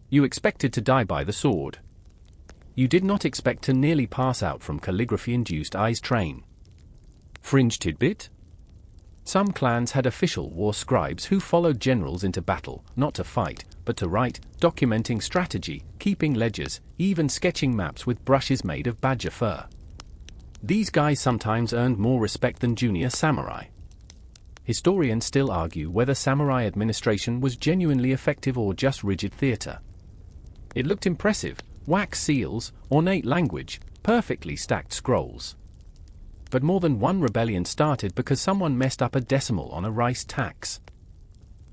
You expected to die by the sword. You did not expect to nearly pass out from calligraphy-induced eye strain. Fringe tidbit? Some clans had official war scribes who followed generals into battle, not to fight, but to write, documenting strategy, keeping ledgers, even sketching maps with brushes made of badger fur. These guys sometimes earned more respect than junior samurai. Historians still argue whether samurai administration was genuinely effective or just rigid theater. It looked impressive, wax seals, ornate language, perfectly stacked scrolls. But more than one rebellion started because someone messed up a decimal on a rice tax.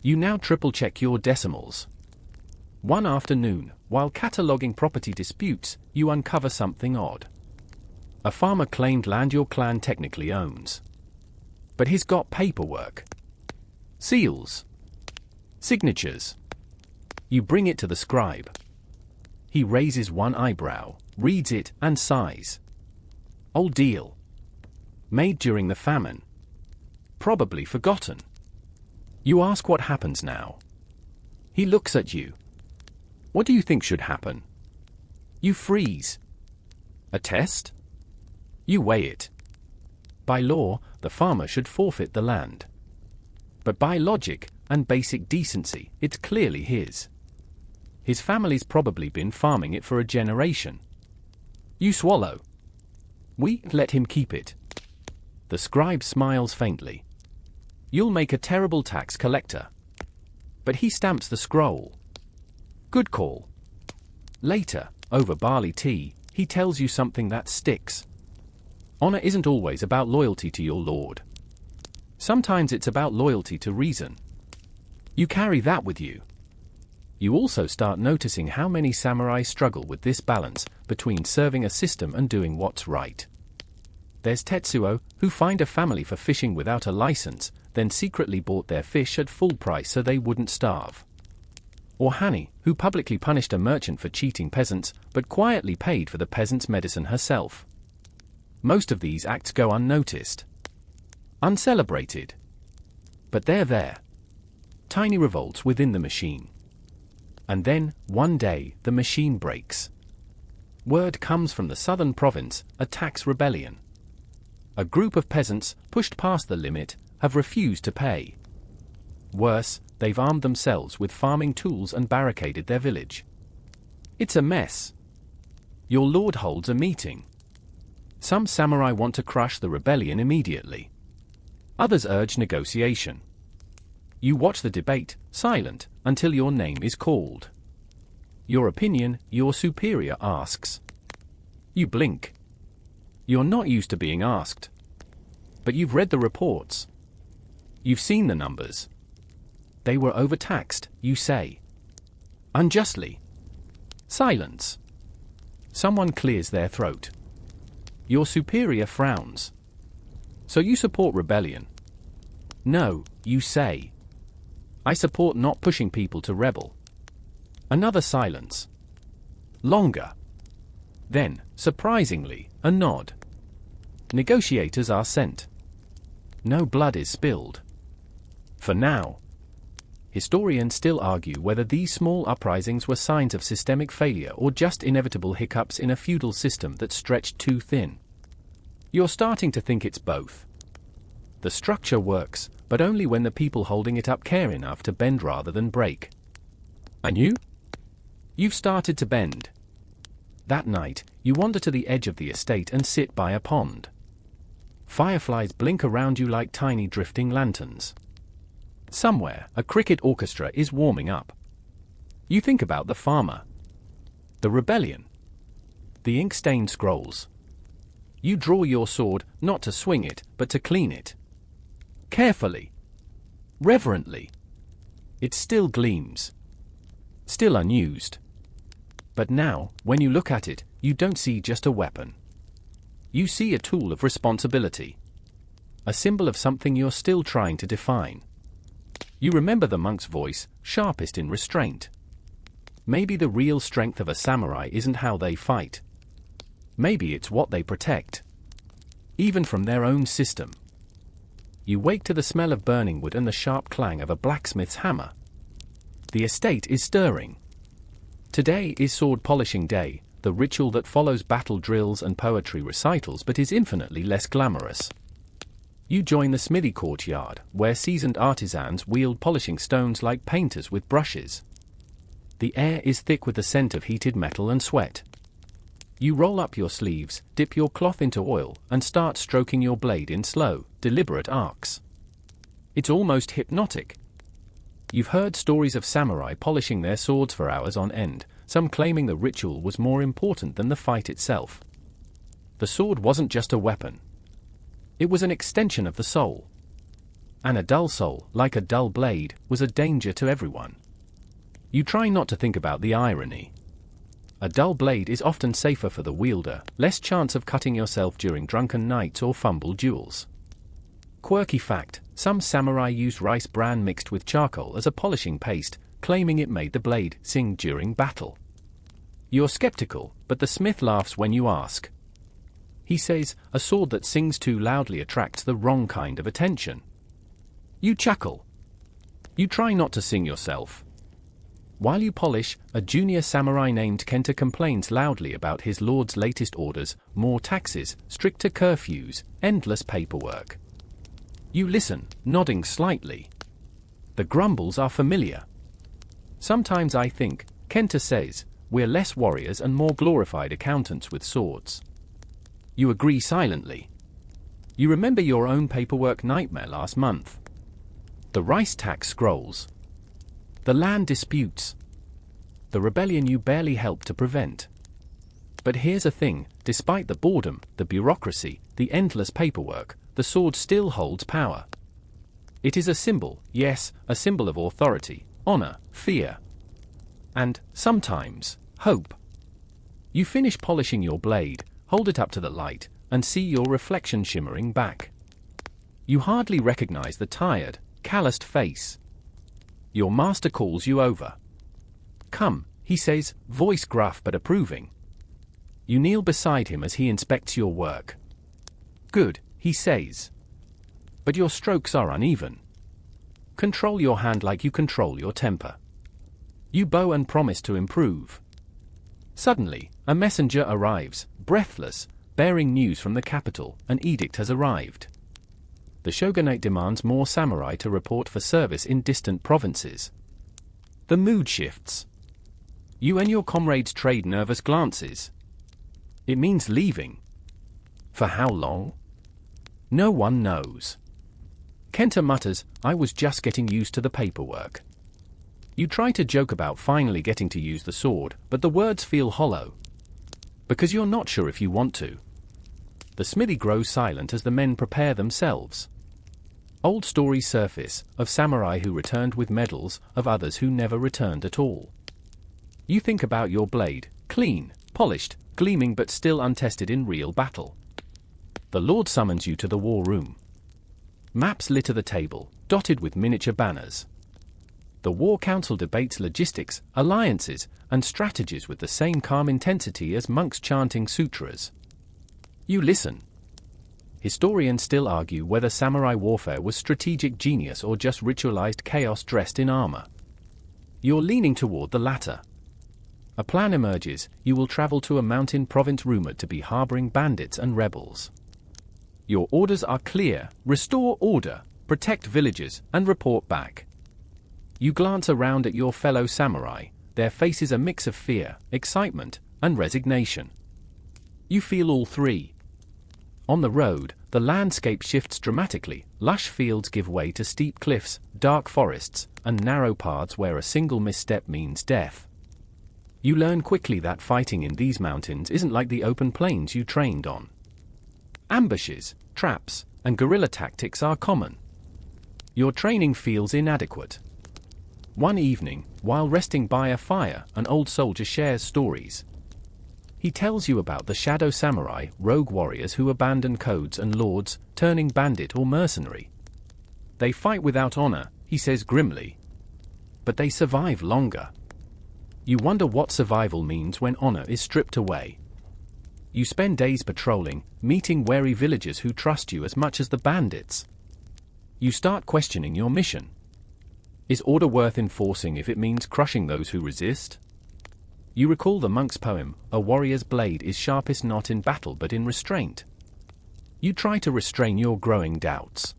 You now triple-check your decimals. One afternoon, while cataloguing property disputes, you uncover something odd. A farmer claimed land your clan technically owns. But he's got paperwork. Seals. Signatures. You bring it to the scribe. He raises one eyebrow, reads it, and sighs. Old deal. Made during the famine. probably forgotten. You ask what happens now. He looks at you. What do you think should happen? You freeze. A test? You weigh it. By law, the farmer should forfeit the land. But by logic and basic decency, it's clearly his. His family's probably been farming it for a generation. You swallow. We let him keep it. The scribe smiles faintly. You'll make a terrible tax collector. But he stamps the scroll. Good call. Later, over barley tea, he tells you something that sticks. Honor isn't always about loyalty to your lord. Sometimes it's about loyalty to reason. You carry that with you. You also start noticing how many samurai struggle with this balance between serving a system and doing what's right. There's Tetsuo, who fined a family for fishing without a license, then secretly bought their fish at full price so they wouldn't starve. Or Hani, who publicly punished a merchant for cheating peasants, but quietly paid for the peasant's medicine herself. Most of these acts go unnoticed. Uncelebrated. But they're there. Tiny revolts within the machine. And then, one day, the machine breaks. Word comes from the southern province, a tax rebellion. A group of peasants, pushed past the limit, have refused to pay. Worse, they've armed themselves with farming tools and barricaded their village. It's a mess. Your lord holds a meeting. Some samurai want to crush the rebellion immediately. Others urge negotiation. You watch the debate, silent, until your name is called. Your opinion, your superior asks. You blink. You're not used to being asked. But you've read the reports. You've seen the numbers. They were overtaxed, you say. Unjustly. Silence. Someone clears their throat. Your superior frowns. So you support rebellion? No, you say. I support not pushing people to rebel. Another silence. Longer. Then, surprisingly, a nod. Negotiators are sent. No blood is spilled. For now. Historians still argue whether these small uprisings were signs of systemic failure or just inevitable hiccups in a feudal system that stretched too thin. You're starting to think it's both. The structure works, but only when the people holding it up care enough to bend rather than break. And you? You've started to bend. That night, you wander to the edge of the estate and sit by a pond. Fireflies blink around you like tiny drifting lanterns. Somewhere, a cricket orchestra is warming up. You think about the farmer. The rebellion. The ink-stained scrolls. You draw your sword, not to swing it, but to clean it. Carefully. Reverently. It still gleams. Still unused. But now, when you look at it, you don't see just a weapon. You see a tool of responsibility. A symbol of something you're still trying to define. You remember the monk's voice, sharpest in restraint. Maybe the real strength of a samurai isn't how they fight. Maybe it's what they protect. Even from their own system. You wake to the smell of burning wood and the sharp clang of a blacksmith's hammer. The estate is stirring. Today is sword polishing day, the ritual that follows battle drills and poetry recitals but is infinitely less glamorous. You join the smithy courtyard, where seasoned artisans wield polishing stones like painters with brushes. The air is thick with the scent of heated metal and sweat. You roll up your sleeves, dip your cloth into oil, and start stroking your blade in slow, deliberate arcs. It's almost hypnotic. You've heard stories of samurai polishing their swords for hours on end, some claiming the ritual was more important than the fight itself. The sword wasn't just a weapon. It was an extension of the soul. And a dull soul, like a dull blade, was a danger to everyone. You try not to think about the irony. A dull blade is often safer for the wielder, less chance of cutting yourself during drunken nights or fumble duels. Quirky fact, some samurai used rice bran mixed with charcoal as a polishing paste, claiming it made the blade sing during battle. You're skeptical, but the smith laughs when you ask. He says, a sword that sings too loudly attracts the wrong kind of attention. You chuckle. You try not to sing yourself. While you polish, a junior samurai named Kenta complains loudly about his lord's latest orders: more taxes, stricter curfews, endless paperwork. You listen, nodding slightly. The grumbles are familiar. Sometimes I think, Kenta says, we're less warriors and more glorified accountants with swords. You agree silently. You remember your own paperwork nightmare last month. The rice tax scrolls. The land disputes. The rebellion you barely helped to prevent. But here's a thing, despite the boredom, the bureaucracy, the endless paperwork, the sword still holds power. It is a symbol, yes, a symbol of authority, honor, fear. And, sometimes, hope. You finish polishing your blade, hold it up to the light, and see your reflection shimmering back. You hardly recognize the tired, calloused face. Your master calls you over. Come, he says, voice gruff but approving. You kneel beside him as he inspects your work. Good, he says. But your strokes are uneven. Control your hand like you control your temper. You bow and promise to improve. Suddenly, a messenger arrives, breathless, bearing news from the capital. An edict has arrived. The shogunate demands more samurai to report for service in distant provinces. The mood shifts. You and your comrades trade nervous glances. It means leaving. For how long? No one knows. Kenta mutters, I was just getting used to the paperwork. You try to joke about finally getting to use the sword, but the words feel hollow. Because you're not sure if you want to. The smithy grows silent as the men prepare themselves. Old stories surface, of samurai who returned with medals, of others who never returned at all. You think about your blade, clean, polished, gleaming but still untested in real battle. The Lord summons you to the war room. Maps litter the table, dotted with miniature banners. The War Council debates logistics, alliances, and strategies with the same calm intensity as monks chanting sutras. You listen. Historians still argue whether samurai warfare was strategic genius or just ritualized chaos dressed in armor. You're leaning toward the latter. A plan emerges: you will travel to a mountain province rumored to be harboring bandits and rebels. Your orders are clear: restore order, protect villages, and report back. You glance around at your fellow samurai, their faces a mix of fear, excitement, and resignation. You feel all three. On the road, the landscape shifts dramatically. Lush fields give way to steep cliffs, dark forests, and narrow paths where a single misstep means death. You learn quickly that fighting in these mountains isn't like the open plains you trained on. Ambushes, traps, and guerrilla tactics are common. Your training feels inadequate. One evening, while resting by a fire, an old soldier shares stories. He tells you about the shadow samurai, rogue warriors who abandon codes and lords, turning bandit or mercenary. They fight without honor, he says grimly. But they survive longer. You wonder what survival means when honor is stripped away. You spend days patrolling, meeting wary villagers who trust you as much as the bandits. You start questioning your mission. Is order worth enforcing if it means crushing those who resist? You recall the monk's poem, a warrior's blade is sharpest not in battle but in restraint. You try to restrain your growing doubts.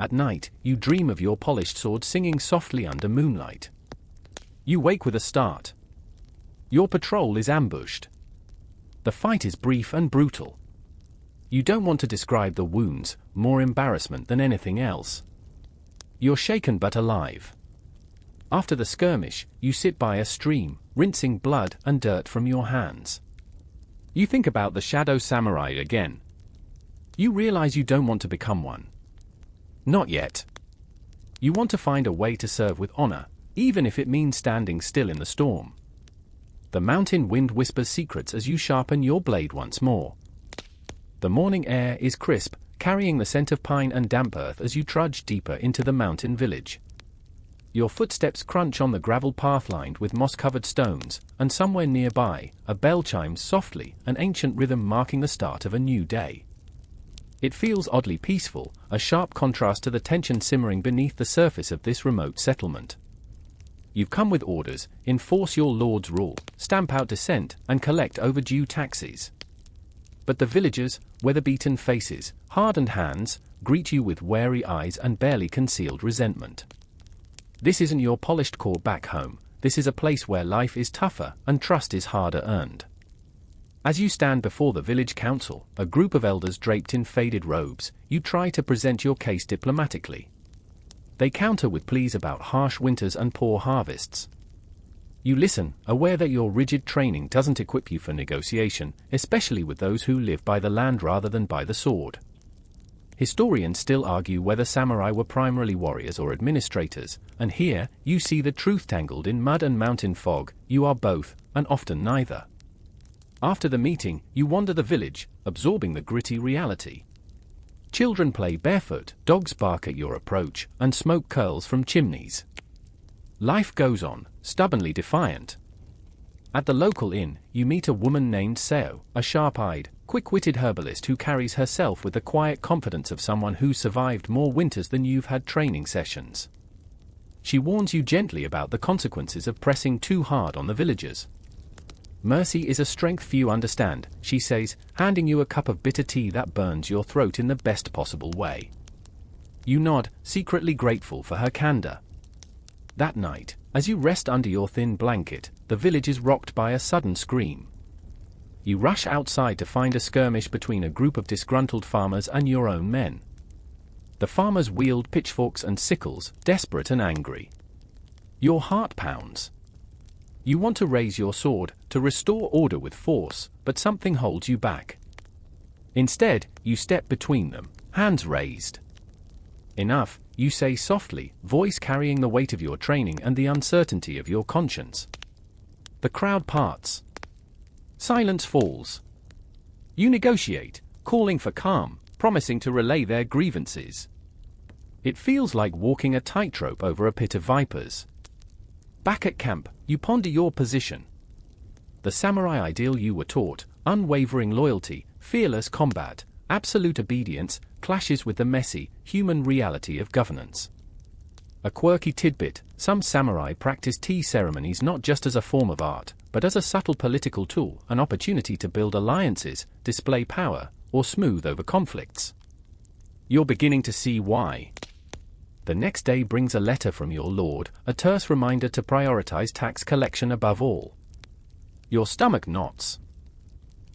At night, you dream of your polished sword singing softly under moonlight. You wake with a start. Your patrol is ambushed. The fight is brief and brutal. You don't want to describe the wounds, more embarrassment than anything else. You're shaken but alive. After the skirmish, you sit by a stream, rinsing blood and dirt from your hands. You think about the shadow samurai again. You realize you don't want to become one. Not yet. You want to find a way to serve with honor, even if it means standing still in the storm. The mountain wind whispers secrets as you sharpen your blade once more. The morning air is crisp, carrying the scent of pine and damp earth as you trudge deeper into the mountain village. Your footsteps crunch on the gravel path lined with moss-covered stones, and somewhere nearby, a bell chimes softly, an ancient rhythm marking the start of a new day. It feels oddly peaceful, a sharp contrast to the tension simmering beneath the surface of this remote settlement. You've come with orders: enforce your lord's rule, stamp out dissent, and collect overdue taxes. But the villagers, weather-beaten faces, hardened hands, greet you with wary eyes and barely concealed resentment. This isn't your polished court back home. This is a place where life is tougher and trust is harder earned. As you stand before the village council, a group of elders draped in faded robes, you try to present your case diplomatically. They counter with pleas about harsh winters and poor harvests. You listen, aware that your rigid training doesn't equip you for negotiation, especially with those who live by the land rather than by the sword. Historians still argue whether samurai were primarily warriors or administrators, and here, you see the truth tangled in mud and mountain fog. You are both, and often neither. After the meeting, you wander the village, absorbing the gritty reality. Children play barefoot, dogs bark at your approach, and smoke curls from chimneys. Life goes on, stubbornly defiant. At the local inn, you meet a woman named Seo, a sharp-eyed, quick-witted herbalist who carries herself with the quiet confidence of someone who survived more winters than you've had training sessions. She warns you gently about the consequences of pressing too hard on the villagers. Mercy is a strength few understand, she says, handing you a cup of bitter tea that burns your throat in the best possible way. You nod, secretly grateful for her candor. That night, as you rest under your thin blanket, the village is rocked by a sudden scream. You rush outside to find a skirmish between a group of disgruntled farmers and your own men. The farmers wield pitchforks and sickles, desperate and angry. Your heart pounds. You want to raise your sword, to restore order with force, but something holds you back. Instead, you step between them, hands raised. Enough, you say softly, voice carrying the weight of your training and the uncertainty of your conscience. The crowd parts. Silence falls. You negotiate, calling for calm, promising to relay their grievances. It feels like walking a tightrope over a pit of vipers. Back at camp, you ponder your position. The samurai ideal you were taught, unwavering loyalty, fearless combat, absolute obedience, clashes with the messy, human reality of governance. A quirky tidbit: some samurai practice tea ceremonies not just as a form of art, but as a subtle political tool, an opportunity to build alliances, display power, or smooth over conflicts. You're beginning to see why. The next day brings a letter from your lord, a terse reminder to prioritize tax collection above all. Your stomach knots.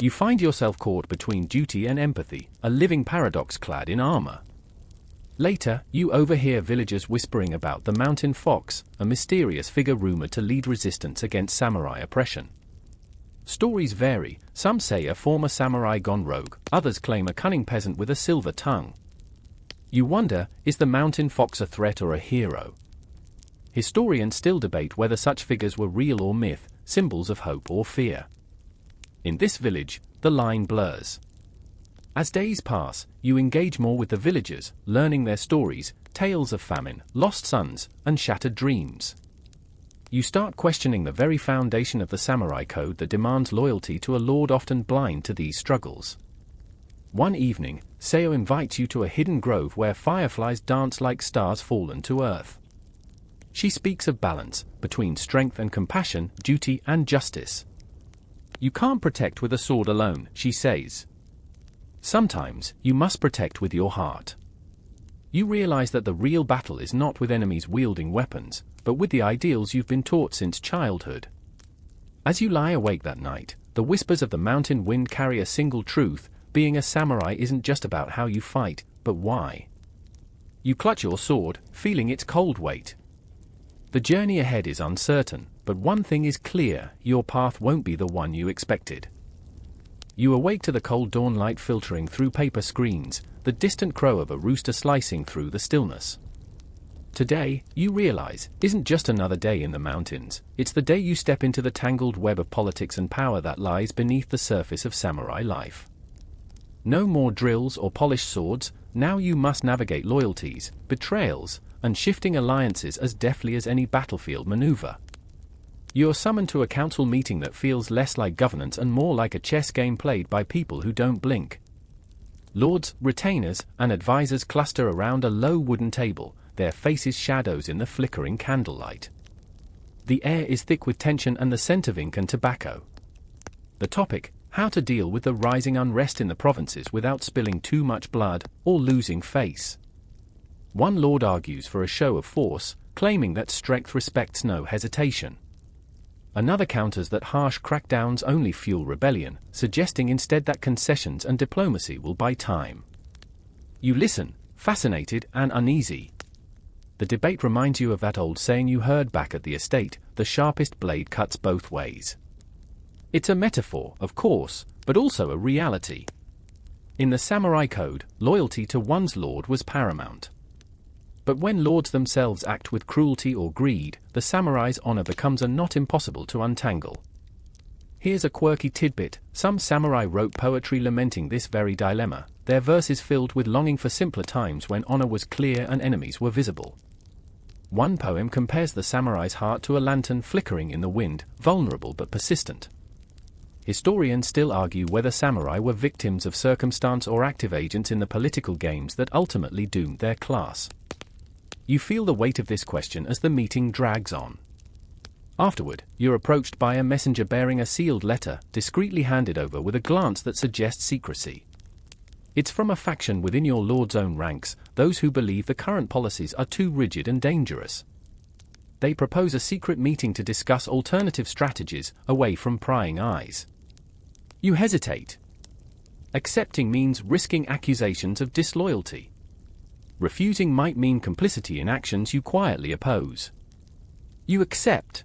You find yourself caught between duty and empathy, a living paradox clad in armor. Later, you overhear villagers whispering about the mountain fox, a mysterious figure rumored to lead resistance against samurai oppression. Stories vary: some say a former samurai gone rogue, others claim a cunning peasant with a silver tongue. You wonder, is the mountain fox a threat or a hero? Historians still debate whether such figures were real or myth, symbols of hope or fear. In this village, the line blurs. As days pass, you engage more with the villagers, learning their stories, tales of famine, lost sons, and shattered dreams. You start questioning the very foundation of the samurai code that demands loyalty to a lord often blind to these struggles. One evening, Seo invites you to a hidden grove where fireflies dance like stars fallen to earth. She speaks of balance, between strength and compassion, duty and justice. You can't protect with a sword alone, she says. Sometimes, you must protect with your heart. You realize that the real battle is not with enemies wielding weapons, but with the ideals you've been taught since childhood. As you lie awake that night, the whispers of the mountain wind carry a single truth: being a samurai isn't just about how you fight, but why. You clutch your sword, feeling its cold weight. The journey ahead is uncertain, but one thing is clear: your path won't be the one you expected. You awake to the cold dawn light filtering through paper screens, the distant crow of a rooster slicing through the stillness. Today, you realize, isn't just another day in the mountains, it's the day you step into the tangled web of politics and power that lies beneath the surface of samurai life. No more drills or polished swords, now you must navigate loyalties, betrayals, and shifting alliances as deftly as any battlefield maneuver. You're summoned to a council meeting that feels less like governance and more like a chess game played by people who don't blink. Lords, retainers, and advisors cluster around a low wooden table, their faces shadows in the flickering candlelight. The air is thick with tension and the scent of ink and tobacco. The topic: how to deal with the rising unrest in the provinces without spilling too much blood or losing face. One lord argues for a show of force, claiming that strength respects no hesitation. Another counters that harsh crackdowns only fuel rebellion, suggesting instead that concessions and diplomacy will buy time. You listen, fascinated and uneasy. The debate reminds you of that old saying you heard back at the estate: the sharpest blade cuts both ways. It's a metaphor, of course, but also a reality. In the samurai code, loyalty to one's lord was paramount. But when lords themselves act with cruelty or greed, the samurai's honor becomes a knot impossible to untangle. Here's a quirky tidbit: some samurai wrote poetry lamenting this very dilemma, their verses filled with longing for simpler times when honor was clear and enemies were visible. One poem compares the samurai's heart to a lantern flickering in the wind, vulnerable but persistent. Historians still argue whether samurai were victims of circumstance or active agents in the political games that ultimately doomed their class. You feel the weight of this question as the meeting drags on. Afterward, you're approached by a messenger bearing a sealed letter, discreetly handed over with a glance that suggests secrecy. It's from a faction within your lord's own ranks, those who believe the current policies are too rigid and dangerous. They propose a secret meeting to discuss alternative strategies, away from prying eyes. You hesitate. Accepting means risking accusations of disloyalty. Refusing might mean complicity in actions you quietly oppose. You accept.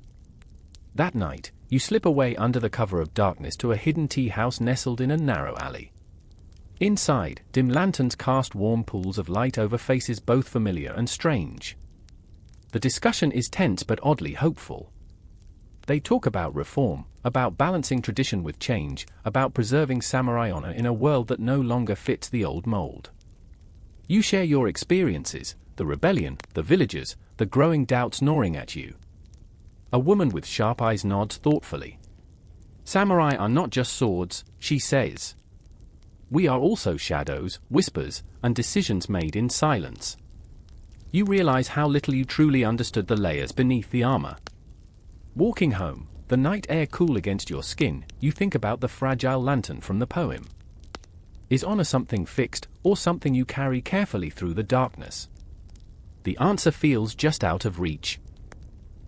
That night, you slip away under the cover of darkness to a hidden tea house nestled in a narrow alley. Inside, dim lanterns cast warm pools of light over faces both familiar and strange. The discussion is tense but oddly hopeful. They talk about reform, about balancing tradition with change, about preserving samurai honor in a world that no longer fits the old mold. You share your experiences, the rebellion, the villagers, the growing doubts gnawing at you. A woman with sharp eyes nods thoughtfully. Samurai are not just swords, she says. We are also shadows, whispers, and decisions made in silence. You realize how little you truly understood the layers beneath the armor. Walking home, the night air cool against your skin, you think about the fragile lantern from the poem. Is honor something fixed, or something you carry carefully through the darkness? The answer feels just out of reach.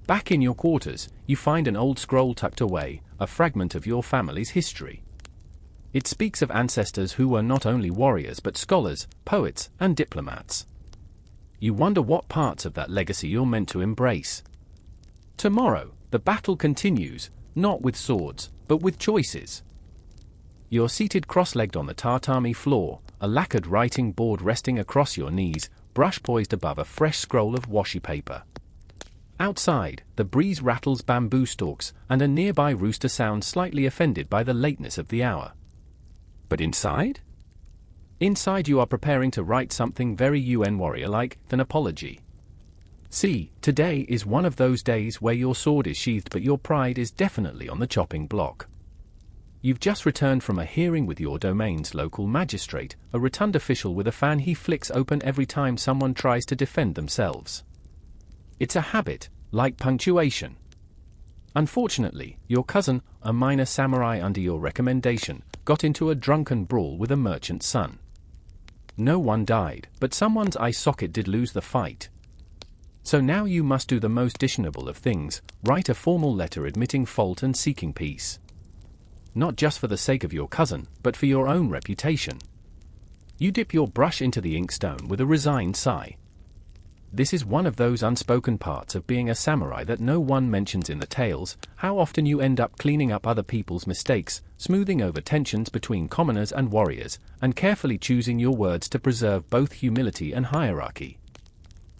Back in your quarters, you find an old scroll tucked away, a fragment of your family's history. It speaks of ancestors who were not only warriors but scholars, poets, and diplomats. You wonder what parts of that legacy you're meant to embrace. Tomorrow, the battle continues, not with swords, but with choices. You're seated cross-legged on the tatami floor, a lacquered writing board resting across your knees, brush poised above a fresh scroll of washi paper. Outside, the breeze rattles bamboo stalks, and a nearby rooster sounds slightly offended by the lateness of the hour. But inside? Inside you are preparing to write something very UN warrior-like, an apology. See, today is one of those days where your sword is sheathed but your pride is definitely on the chopping block. You've just returned from a hearing with your domain's local magistrate, a rotund official with a fan he flicks open every time someone tries to defend themselves. It's a habit, like punctuation. Unfortunately, your cousin, a minor samurai under your recommendation, got into a drunken brawl with a merchant's son. No one died, but someone's eye socket did lose the fight. So now you must do the most dishonorable of things, write a formal letter admitting fault and seeking peace. Not just for the sake of your cousin, but for your own reputation. You dip your brush into the inkstone with a resigned sigh. This is one of those unspoken parts of being a samurai that no one mentions in the tales, how often you end up cleaning up other people's mistakes, smoothing over tensions between commoners and warriors, and carefully choosing your words to preserve both humility and hierarchy.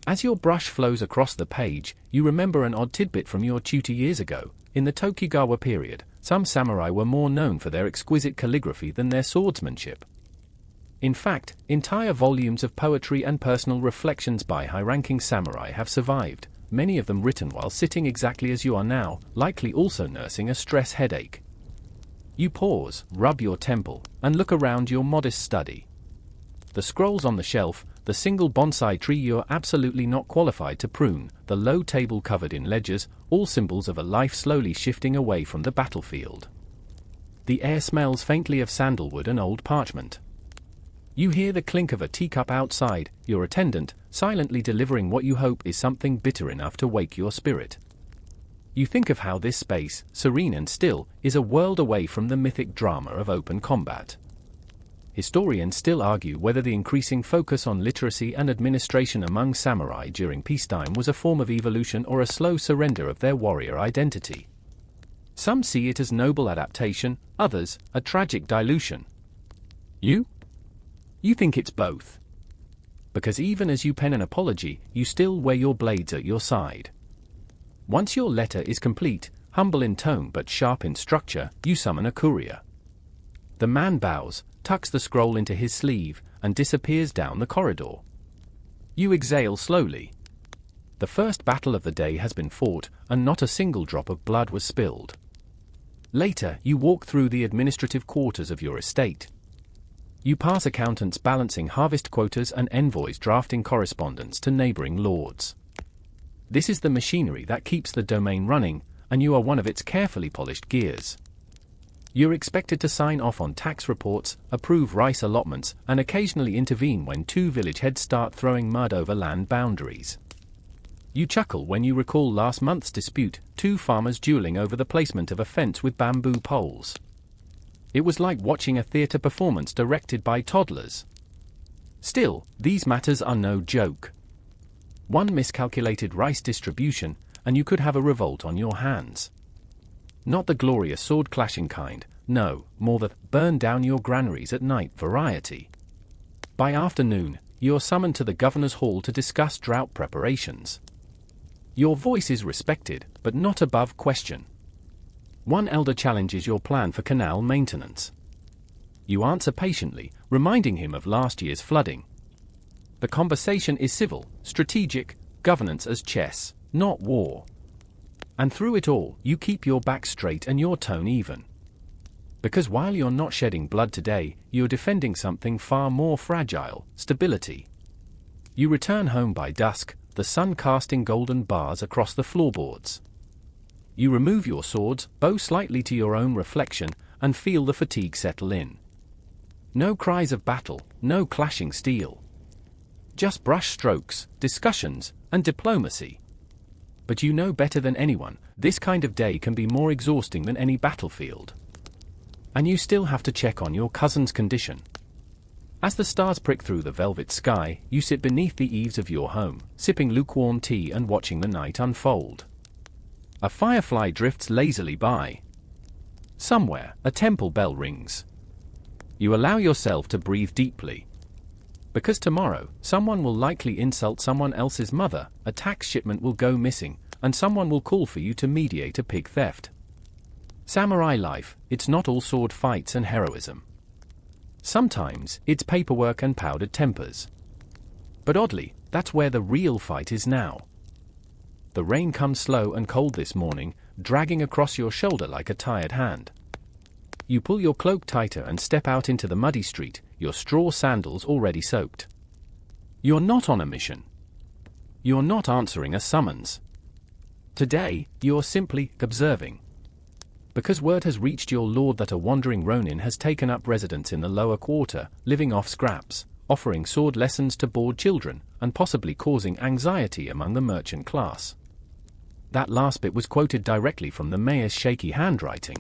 As your brush flows across the page, you remember an odd tidbit from your tutor years ago. In the Tokugawa period, some samurai were more known for their exquisite calligraphy than their swordsmanship. In fact, entire volumes of poetry and personal reflections by high-ranking samurai have survived, many of them written while sitting exactly as you are now, likely also nursing a stress headache. You pause, rub your temple, and look around your modest study. the scrolls on the shelf, the single bonsai tree you're absolutely not qualified to prune, the low table covered in ledgers, all symbols of a life slowly shifting away from the battlefield. The air smells faintly of sandalwood and old parchment. You hear the clink of a teacup outside, your attendant, silently delivering what you hope is something bitter enough to wake your spirit. You think of how this space, serene and still, is a world away from the mythic drama of open combat. Historians still argue whether the increasing focus on literacy and administration among samurai during peacetime was a form of evolution or a slow surrender of their warrior identity. Some see it as noble adaptation, others, a tragic dilution. You? You think it's both. Because even as you pen an apology, you still wear your blades at your side. Once your letter is complete, humble in tone but sharp in structure, you summon a courier. The man bows, tucks the scroll into his sleeve, and disappears down the corridor. You exhale slowly. The first battle of the day has been fought, and not a single drop of blood was spilled. Later, you walk through the administrative quarters of your estate. You pass accountants balancing harvest quotas and envoys drafting correspondence to neighboring lords. This is the machinery that keeps the domain running, and you are one of its carefully polished gears. You're expected to sign off on tax reports, approve rice allotments, and occasionally intervene when two village heads start throwing mud over land boundaries. You chuckle when you recall last month's dispute, two farmers dueling over the placement of a fence with bamboo poles. It was like watching a theater performance directed by toddlers. Still, these matters are no joke. One miscalculated rice distribution, and you could have a revolt on your hands. Not the glorious sword-clashing kind, no, more the burn down your granaries at night variety. By afternoon, you're summoned to the governor's hall to discuss drought preparations. Your voice is respected, but not above question. One elder challenges your plan for canal maintenance. You answer patiently, reminding him of last year's flooding. The conversation is civil, strategic, governance as chess, not war. And through it all, you keep your back straight and your tone even. Because while you're not shedding blood today, you're defending something far more fragile, stability. You return home by dusk, the sun casting golden bars across the floorboards. You remove your swords, bow slightly to your own reflection, and feel the fatigue settle in. No cries of battle, no clashing steel. Just brush strokes, discussions, and diplomacy. But you know better than anyone, this kind of day can be more exhausting than any battlefield. And you still have to check on your cousin's condition. As the stars prick through the velvet sky, you sit beneath the eaves of your home, sipping lukewarm tea and watching the night unfold. A firefly drifts lazily by. Somewhere, a temple bell rings. You allow yourself to breathe deeply. Because tomorrow, someone will likely insult someone else's mother, a tax shipment will go missing, and someone will call for you to mediate a pig theft. Samurai life, it's not all sword fights and heroism. Sometimes, it's paperwork and powdered tempers. But oddly, that's where the real fight is now. The rain comes slow and cold this morning, dragging across your shoulder like a tired hand. You pull your cloak tighter and step out into the muddy street, your straw sandals already soaked. You're not on a mission. You're not answering a summons. Today, you're simply observing. Because word has reached your lord that a wandering ronin has taken up residence in the lower quarter, living off scraps, offering sword lessons to bored children, and possibly causing anxiety among the merchant class. That last bit was quoted directly from the mayor's shaky handwriting.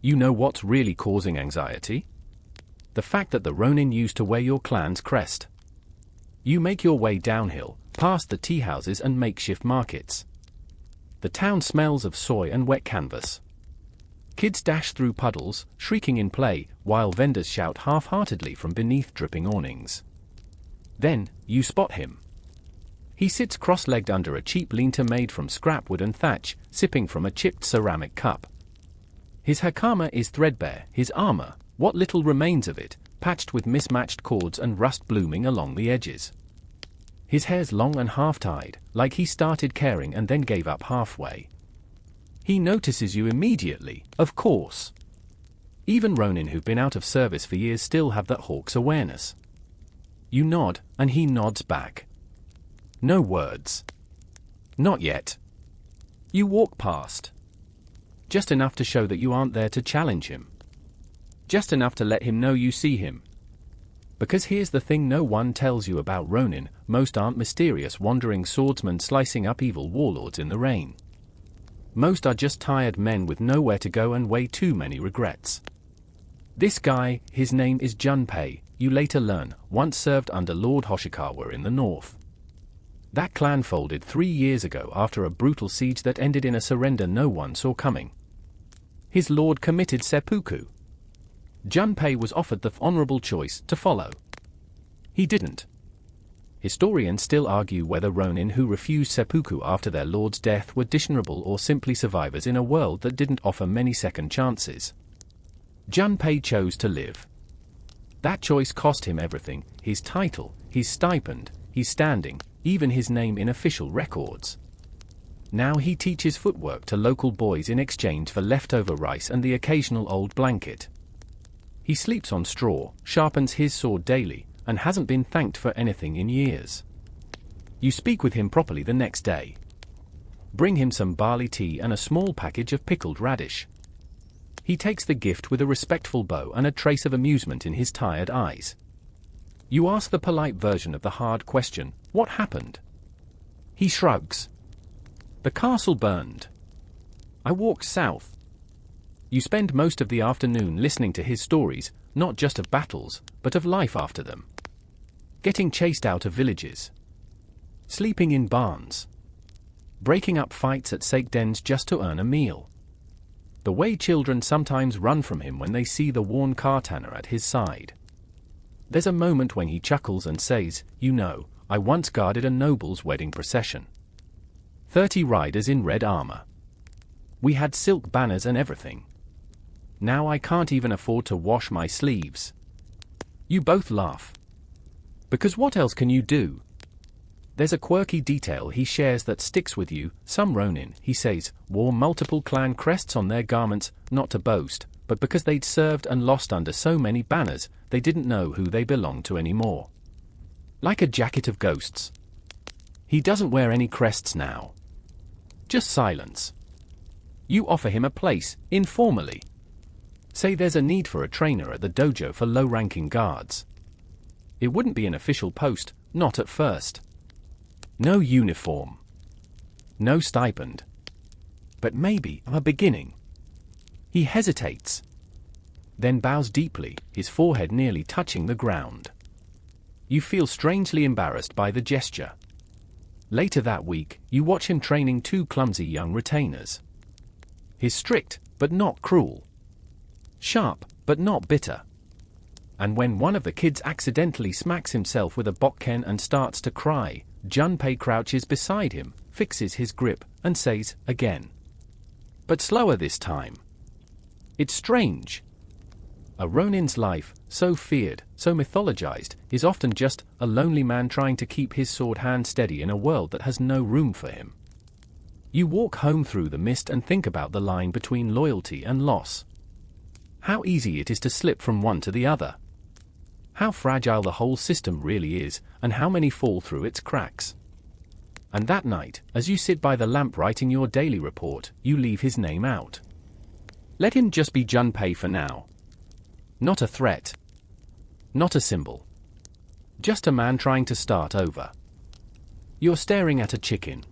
You know what's really causing anxiety? The fact that the ronin used to wear your clan's crest. You make your way downhill, past the tea houses and makeshift markets. The town smells of soy and wet canvas. Kids dash through puddles, shrieking in play, while vendors shout half-heartedly from beneath dripping awnings. Then, you spot him. He sits cross-legged under a cheap lean-to made from scrap wood and thatch, sipping from a chipped ceramic cup. His hakama is threadbare, his armor, what little remains of it, patched with mismatched cords and rust blooming along the edges. His hair's long and half-tied, like he started caring and then gave up halfway. He notices you immediately, of course. Even ronin who've been out of service for years still have that hawk's awareness. You nod, and he nods back. No words. Not yet. You walk past. Just enough to show that you aren't there to challenge him. Just enough to let him know you see him. Because here's the thing no one tells you about Ronin: most aren't mysterious wandering swordsmen slicing up evil warlords in the rain. Most are just tired men with nowhere to go and way too many regrets. This guy, his name is Junpei, you later learn, once served under Lord Hoshikawa in the north. That clan folded 3 years ago after a brutal siege that ended in a surrender no one saw coming. His lord committed seppuku. Junpei was offered the honorable choice to follow. He didn't. Historians still argue whether Ronin who refused seppuku after their lord's death were dishonorable or simply survivors in a world that didn't offer many second chances. Junpei chose to live. That choice cost him everything: his title, his stipend, his standing, even his name in official records. Now he teaches footwork to local boys in exchange for leftover rice and the occasional old blanket. He sleeps on straw, sharpens his sword daily, and hasn't been thanked for anything in years. You speak with him properly the next day. Bring him some barley tea and a small package of pickled radish. He takes the gift with a respectful bow and a trace of amusement in his tired eyes. You ask the polite version of the hard question: what happened? He shrugs. The castle burned. I walked south. You spend most of the afternoon listening to his stories, not just of battles, but of life after them. Getting chased out of villages. Sleeping in barns. Breaking up fights at sake dens just to earn a meal. The way children sometimes run from him when they see the worn Kartana at his side. There's a moment when he chuckles and says, "You know, I once guarded a noble's wedding procession. 30 riders in red armor. We had silk banners and everything. Now I can't even afford to wash my sleeves." You both laugh. Because what else can you do? There's a quirky detail he shares that sticks with you. Some Ronin, he says, wore multiple clan crests on their garments, not to boast, but because they'd served and lost under so many banners, they didn't know who they belonged to anymore. Like a jacket of ghosts. He doesn't wear any crests now. Just silence. You offer him a place, informally. Say there's a need for a trainer at the dojo for low-ranking guards. It wouldn't be an official post, not at first. No uniform. No stipend. But maybe a beginning. He hesitates. Then bows deeply, his forehead nearly touching the ground. You feel strangely embarrassed by the gesture. Later that week, you watch him training 2 clumsy young retainers. He's strict, but not cruel. Sharp, but not bitter. And when one of the kids accidentally smacks himself with a bokken and starts to cry, Junpei crouches beside him, fixes his grip, and says, again. But slower this time. It's strange. A Ronin's life, so feared, so mythologized, is often just a lonely man trying to keep his sword hand steady in a world that has no room for him. You walk home through the mist and think about the line between loyalty and loss. How easy it is to slip from one to the other. How fragile the whole system really is, and how many fall through its cracks. And that night, as you sit by the lamp writing your daily report, you leave his name out. Let him just be Junpei for now. Not a threat. Not a symbol. Just a man trying to start over. You're staring at a chicken.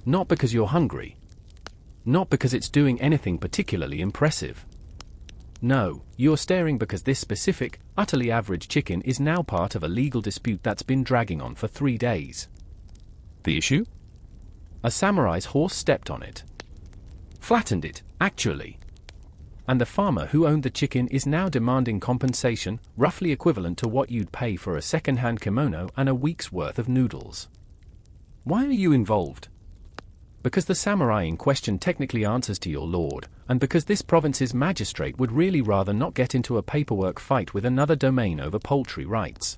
Not because you're hungry. Not because it's doing anything particularly impressive. No, you're staring because this specific, utterly average chicken is now part of a legal dispute that's been dragging on for 3 days. The issue? A samurai's horse stepped on it. Flattened it, actually. And the farmer who owned the chicken is now demanding compensation, roughly equivalent to what you'd pay for a second-hand kimono and a week's worth of noodles. Why are you involved? Because the samurai in question technically answers to your lord, and because this province's magistrate would really rather not get into a paperwork fight with another domain over poultry rights.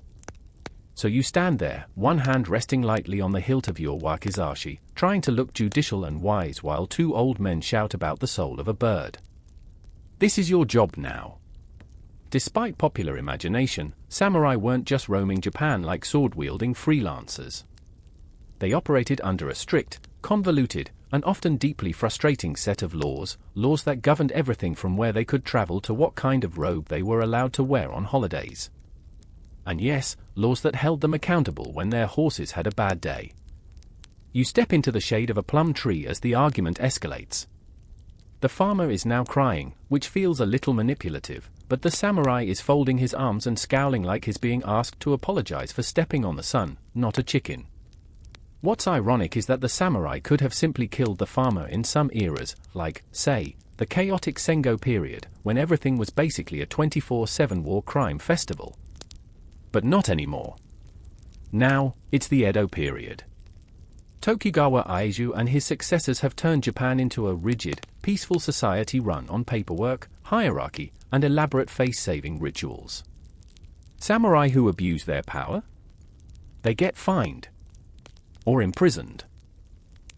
So you stand there, one hand resting lightly on the hilt of your wakizashi, trying to look judicial and wise while 2 old men shout about the soul of a bird. This is your job now. Despite popular imagination, samurai weren't just roaming Japan like sword-wielding freelancers. They operated under a strict, convoluted, and often deeply frustrating set of laws that governed everything from where they could travel to what kind of robe they were allowed to wear on holidays. And yes, laws that held them accountable when their horses had a bad day. You step into the shade of a plum tree as the argument escalates. The farmer is now crying, which feels a little manipulative, but the samurai is folding his arms and scowling like he's being asked to apologize for stepping on the sun, not a chicken. What's ironic is that the samurai could have simply killed the farmer in some eras, like, say, the chaotic Sengo period, when everything was basically a 24/7 war crime festival. But not anymore. Now, it's the Edo period. Tokugawa Ieyasu and his successors have turned Japan into a rigid, peaceful society run on paperwork, hierarchy, and elaborate face-saving rituals. Samurai who abuse their power? They get fined. Or imprisoned.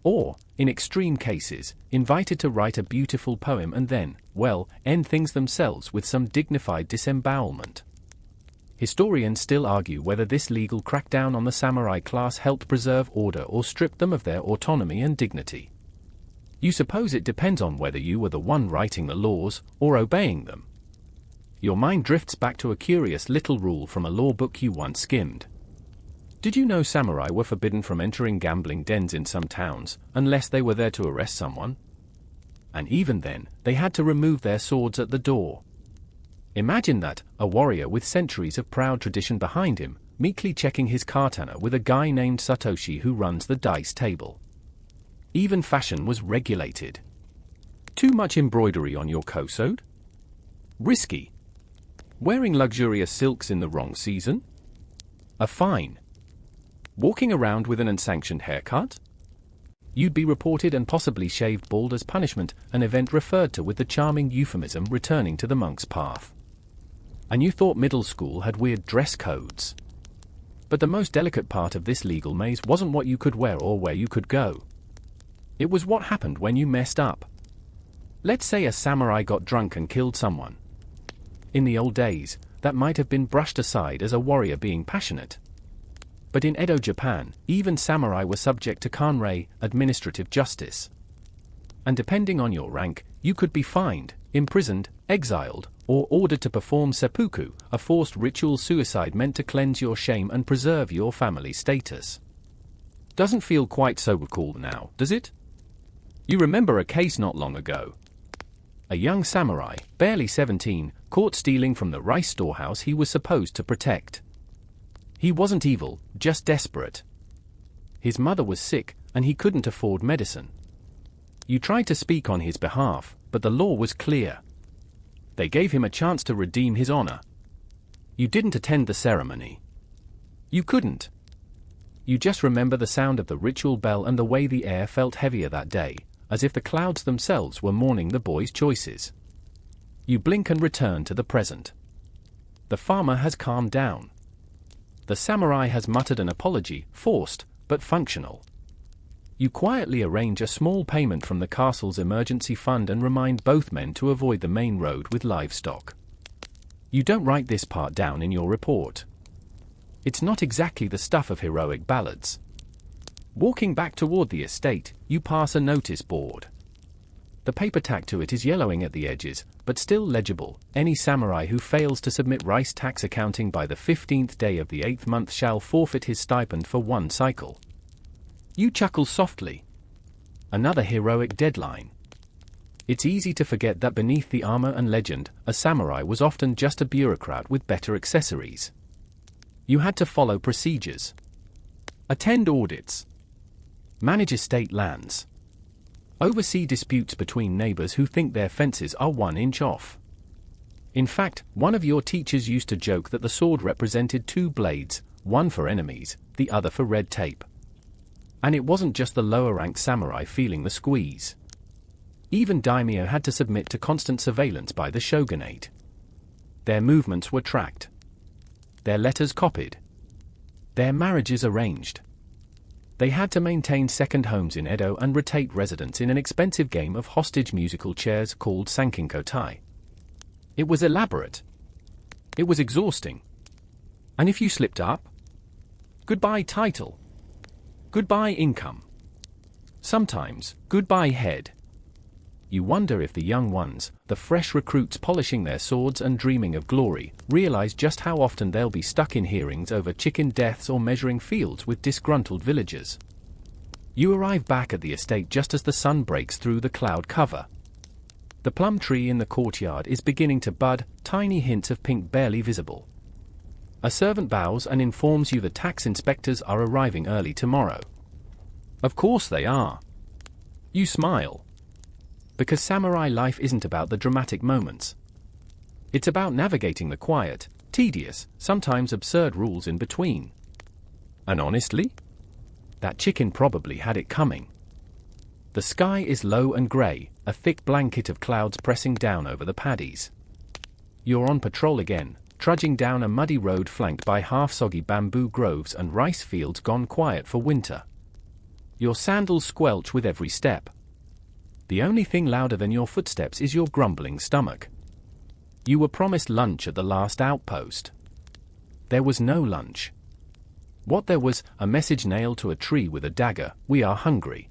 Or, in extreme cases, invited to write a beautiful poem and then, well, end things themselves with some dignified disembowelment. Historians still argue whether this legal crackdown on the samurai class helped preserve order or stripped them of their autonomy and dignity. You suppose it depends on whether you were the one writing the laws or obeying them. Your mind drifts back to a curious little rule from a law book you once skimmed. Did you know samurai were forbidden from entering gambling dens in some towns, unless they were there to arrest someone? And even then, they had to remove their swords at the door. Imagine that, a warrior with centuries of proud tradition behind him, meekly checking his katana with a guy named Satoshi who runs the dice table. Even fashion was regulated. Too much embroidery on your kosode? Risky. Wearing luxurious silks in the wrong season? A fine. Walking around with an unsanctioned haircut? You'd be reported and possibly shaved bald as punishment, an event referred to with the charming euphemism returning to the monk's path. And you thought middle school had weird dress codes. But the most delicate part of this legal maze wasn't what you could wear or where you could go. It was what happened when you messed up. Let's say a samurai got drunk and killed someone. In the old days, that might have been brushed aside as a warrior being passionate. But in Edo, Japan, even samurai were subject to kanrei, administrative justice. And depending on your rank, you could be fined, imprisoned, exiled, or ordered to perform seppuku, a forced ritual suicide meant to cleanse your shame and preserve your family status. Doesn't feel quite so cool now, does it? You remember a case not long ago. A young samurai, barely 17, caught stealing from the rice storehouse he was supposed to protect. He wasn't evil, just desperate. His mother was sick, and he couldn't afford medicine. You tried to speak on his behalf, but the law was clear. They gave him a chance to redeem his honor. You didn't attend the ceremony. You couldn't. You just remember the sound of the ritual bell and the way the air felt heavier that day, as if the clouds themselves were mourning the boy's choices. You blink and return to the present. The farmer has calmed down. The samurai has muttered an apology, forced, but functional. You quietly arrange a small payment from the castle's emergency fund and remind both men to avoid the main road with livestock. You don't write this part down in your report. It's not exactly the stuff of heroic ballads. Walking back toward the estate, you pass a notice board. The paper tacked to it is yellowing at the edges, but still legible. Any samurai who fails to submit rice tax accounting by the 15th day of the 8th month shall forfeit his stipend for one cycle. You chuckle softly. Another heroic deadline. It's easy to forget that beneath the armor and legend, a samurai was often just a bureaucrat with better accessories. You had to follow procedures. Attend audits. Manage estate lands. Oversee disputes between neighbors who think their fences are 1 inch off. In fact, one of your teachers used to joke that the sword represented 2 blades, one for enemies, the other for red tape. And it wasn't just the lower-ranked samurai feeling the squeeze. Even daimyo had to submit to constant surveillance by the shogunate. Their movements were tracked. Their letters copied. Their marriages arranged. They had to maintain second homes in Edo and rotate residents in an expensive game of hostage musical chairs called Sankinkotai. It was elaborate. It was exhausting. And if you slipped up? Goodbye title. Goodbye income. Sometimes, goodbye head. You wonder if the young ones, the fresh recruits polishing their swords and dreaming of glory, realize just how often they'll be stuck in hearings over chicken deaths or measuring fields with disgruntled villagers. You arrive back at the estate just as the sun breaks through the cloud cover. The plum tree in the courtyard is beginning to bud, tiny hints of pink barely visible. A servant bows and informs you the tax inspectors are arriving early tomorrow. Of course they are. You smile. Because samurai life isn't about the dramatic moments. It's about navigating the quiet, tedious, sometimes absurd rules in between. And honestly, that chicken probably had it coming. The sky is low and grey, a thick blanket of clouds pressing down over the paddies. You're on patrol again, trudging down a muddy road flanked by half-soggy bamboo groves and rice fields gone quiet for winter. Your sandals squelch with every step. The only thing louder than your footsteps is your grumbling stomach. You were promised lunch at the last outpost. There was no lunch. What there was, a message nailed to a tree with a dagger: "We are hungry.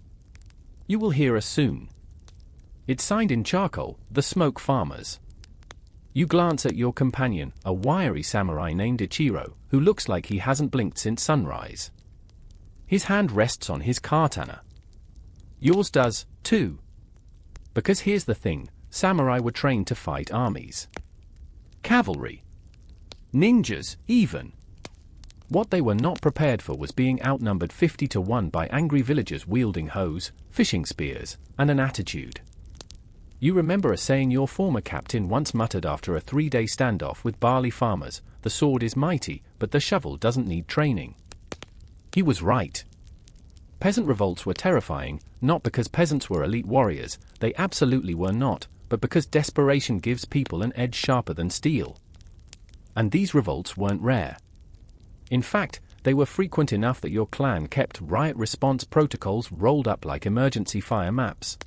You will hear us soon." It's signed in charcoal, "The Smoke Farmers." You glance at your companion, a wiry samurai named Ichiro, who looks like he hasn't blinked since sunrise. His hand rests on his katana. Yours does, too. Because here's the thing, samurai were trained to fight armies. Cavalry. Ninjas, even. What they were not prepared for was being outnumbered 50-1 by angry villagers wielding hoes, fishing spears, and an attitude. You remember a saying your former captain once muttered after a 3-day standoff with barley farmers: "The sword is mighty, but the shovel doesn't need training." He was right. Peasant revolts were terrifying, not because peasants were elite warriors, they absolutely were not, but because desperation gives people an edge sharper than steel. And these revolts weren't rare. In fact, they were frequent enough that your clan kept riot response protocols rolled up like emergency fire maps.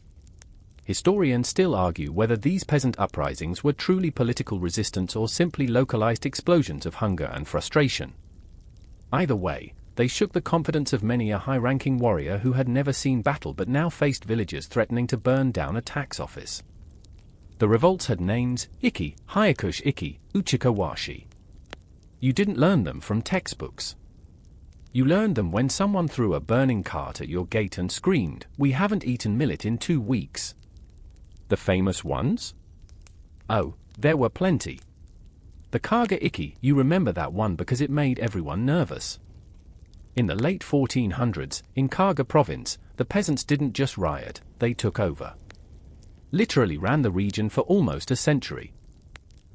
Historians still argue whether these peasant uprisings were truly political resistance or simply localized explosions of hunger and frustration. Either way, they shook the confidence of many a high-ranking warrior who had never seen battle but now faced villagers threatening to burn down a tax office. The revolts had names: Iki, Hayakush Iki, Uchika Washi. You didn't learn them from textbooks. You learned them when someone threw a burning cart at your gate and screamed, "We haven't eaten millet in 2 weeks." The famous ones? Oh, there were plenty. The Kaga Iki, you remember that one because it made everyone nervous. In the late 1400s, in Kaga province, the peasants didn't just riot, they took over. Literally ran the region for almost a century.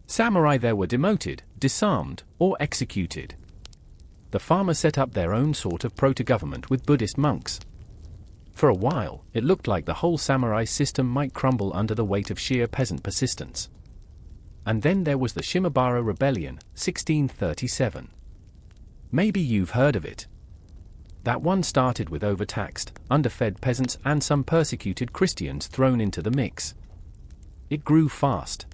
Samurai there were demoted, disarmed, or executed. The farmers set up their own sort of proto-government with Buddhist monks. For a while, it looked like the whole samurai system might crumble under the weight of sheer peasant persistence. And then there was the Shimabara Rebellion, 1637. Maybe you've heard of it. That one started with overtaxed, underfed peasants and some persecuted Christians thrown into the mix. It grew fast.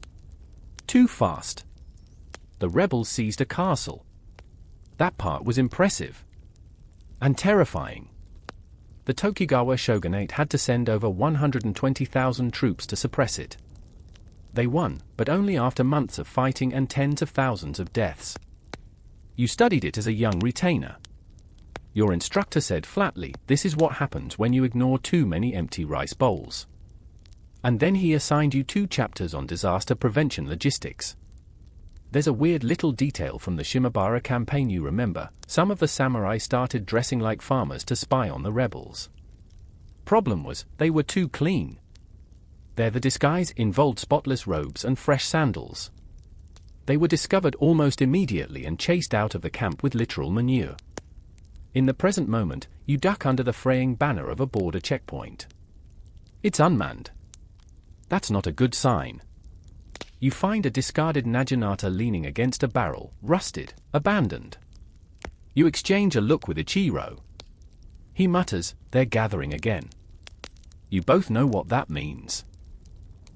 Too fast. The rebels seized a castle. That part was impressive. And terrifying. The Tokugawa shogunate had to send over 120,000 troops to suppress it. They won, but only after months of fighting and tens of thousands of deaths. You studied it as a young retainer. Your instructor said flatly, "This is what happens when you ignore too many empty rice bowls." And then he assigned you 2 chapters on disaster prevention logistics. There's a weird little detail from the Shimabara campaign you remember: some of the samurai started dressing like farmers to spy on the rebels. Problem was, they were too clean. There the disguise involved spotless robes and fresh sandals. They were discovered almost immediately and chased out of the camp with literal manure. In the present moment, you duck under the fraying banner of a border checkpoint. It's unmanned. That's not a good sign. You find a discarded naginata leaning against a barrel, rusted, abandoned. You exchange a look with Ichiro. He mutters, "They're gathering again." You both know what that means.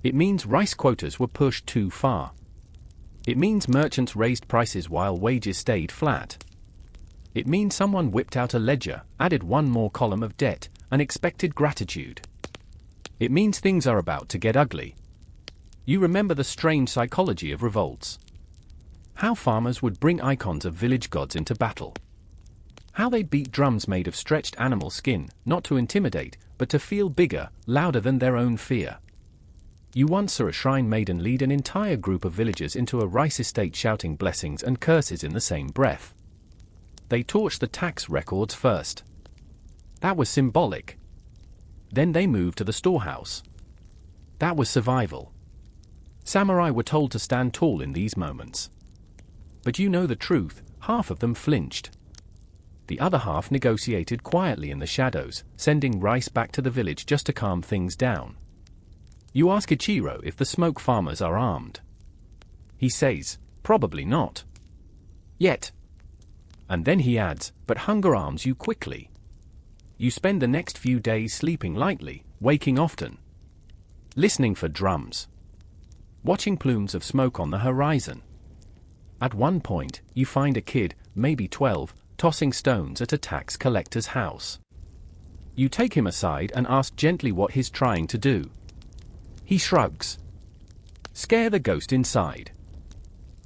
It means rice quotas were pushed too far. It means merchants raised prices while wages stayed flat. It means someone whipped out a ledger, added one more column of debt, and expected gratitude. It means things are about to get ugly. You remember the strange psychology of revolts. How farmers would bring icons of village gods into battle. How they'd beat drums made of stretched animal skin, not to intimidate, but to feel bigger, louder than their own fear. You once saw a shrine maiden lead an entire group of villagers into a rice estate shouting blessings and curses in the same breath. They torched the tax records first. That was symbolic. Then they moved to the storehouse. That was survival. Samurai were told to stand tall in these moments. But you know the truth, half of them flinched. The other half negotiated quietly in the shadows, sending rice back to the village just to calm things down. You ask Ichiro if the smoke farmers are armed. He says, probably not. Yet. And then he adds, but hunger arms you quickly. You spend the next few days sleeping lightly, waking often. Listening for drums. Watching plumes of smoke on the horizon. At one point, you find a kid, maybe 12, tossing stones at a tax collector's house. You take him aside and ask gently what he's trying to do. He shrugs. Scare the ghost inside.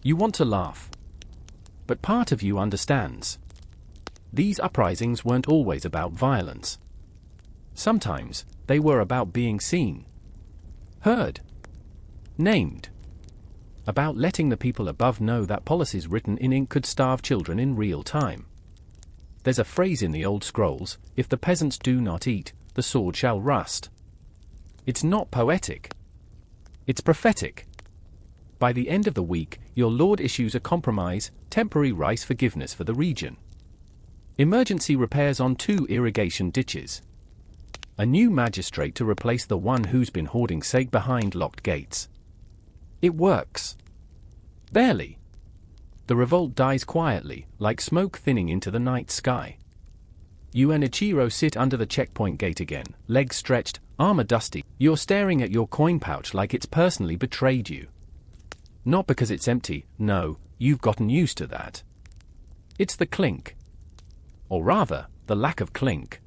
You want to laugh. But part of you understands. These uprisings weren't always about violence. Sometimes, they were about being seen. Heard. Named. About letting the people above know that policies written in ink could starve children in real time. There's a phrase in the old scrolls, if the peasants do not eat, the sword shall rust. It's not poetic. It's prophetic. By the end of the week, your lord issues a compromise, temporary rice forgiveness for the region. Emergency repairs on 2 irrigation ditches. A new magistrate to replace the one who's been hoarding sake behind locked gates. It works. Barely. The revolt dies quietly, like smoke thinning into the night sky. You and Ichiro sit under the checkpoint gate again, legs stretched, armor dusty. You're staring at your coin pouch like it's personally betrayed you. Not because it's empty, no, you've gotten used to that. It's the clink. Or rather, the lack of clink.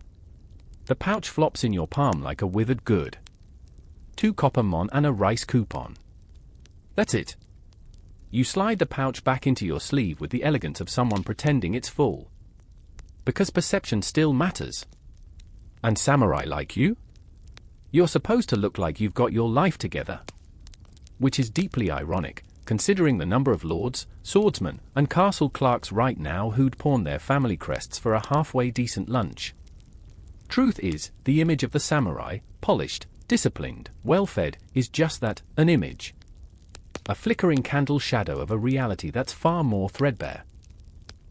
The pouch flops in your palm like a withered good. 2 copper mon and a rice coupon. That's it. You slide the pouch back into your sleeve with the elegance of someone pretending it's full. Because perception still matters. And samurai like you? You're supposed to look like you've got your life together. Which is deeply ironic, considering the number of lords, swordsmen, and castle clerks right now who'd pawn their family crests for a halfway decent lunch. Truth is, the image of the samurai, polished, disciplined, well-fed, is just that, an image. A flickering candle shadow of a reality that's far more threadbare.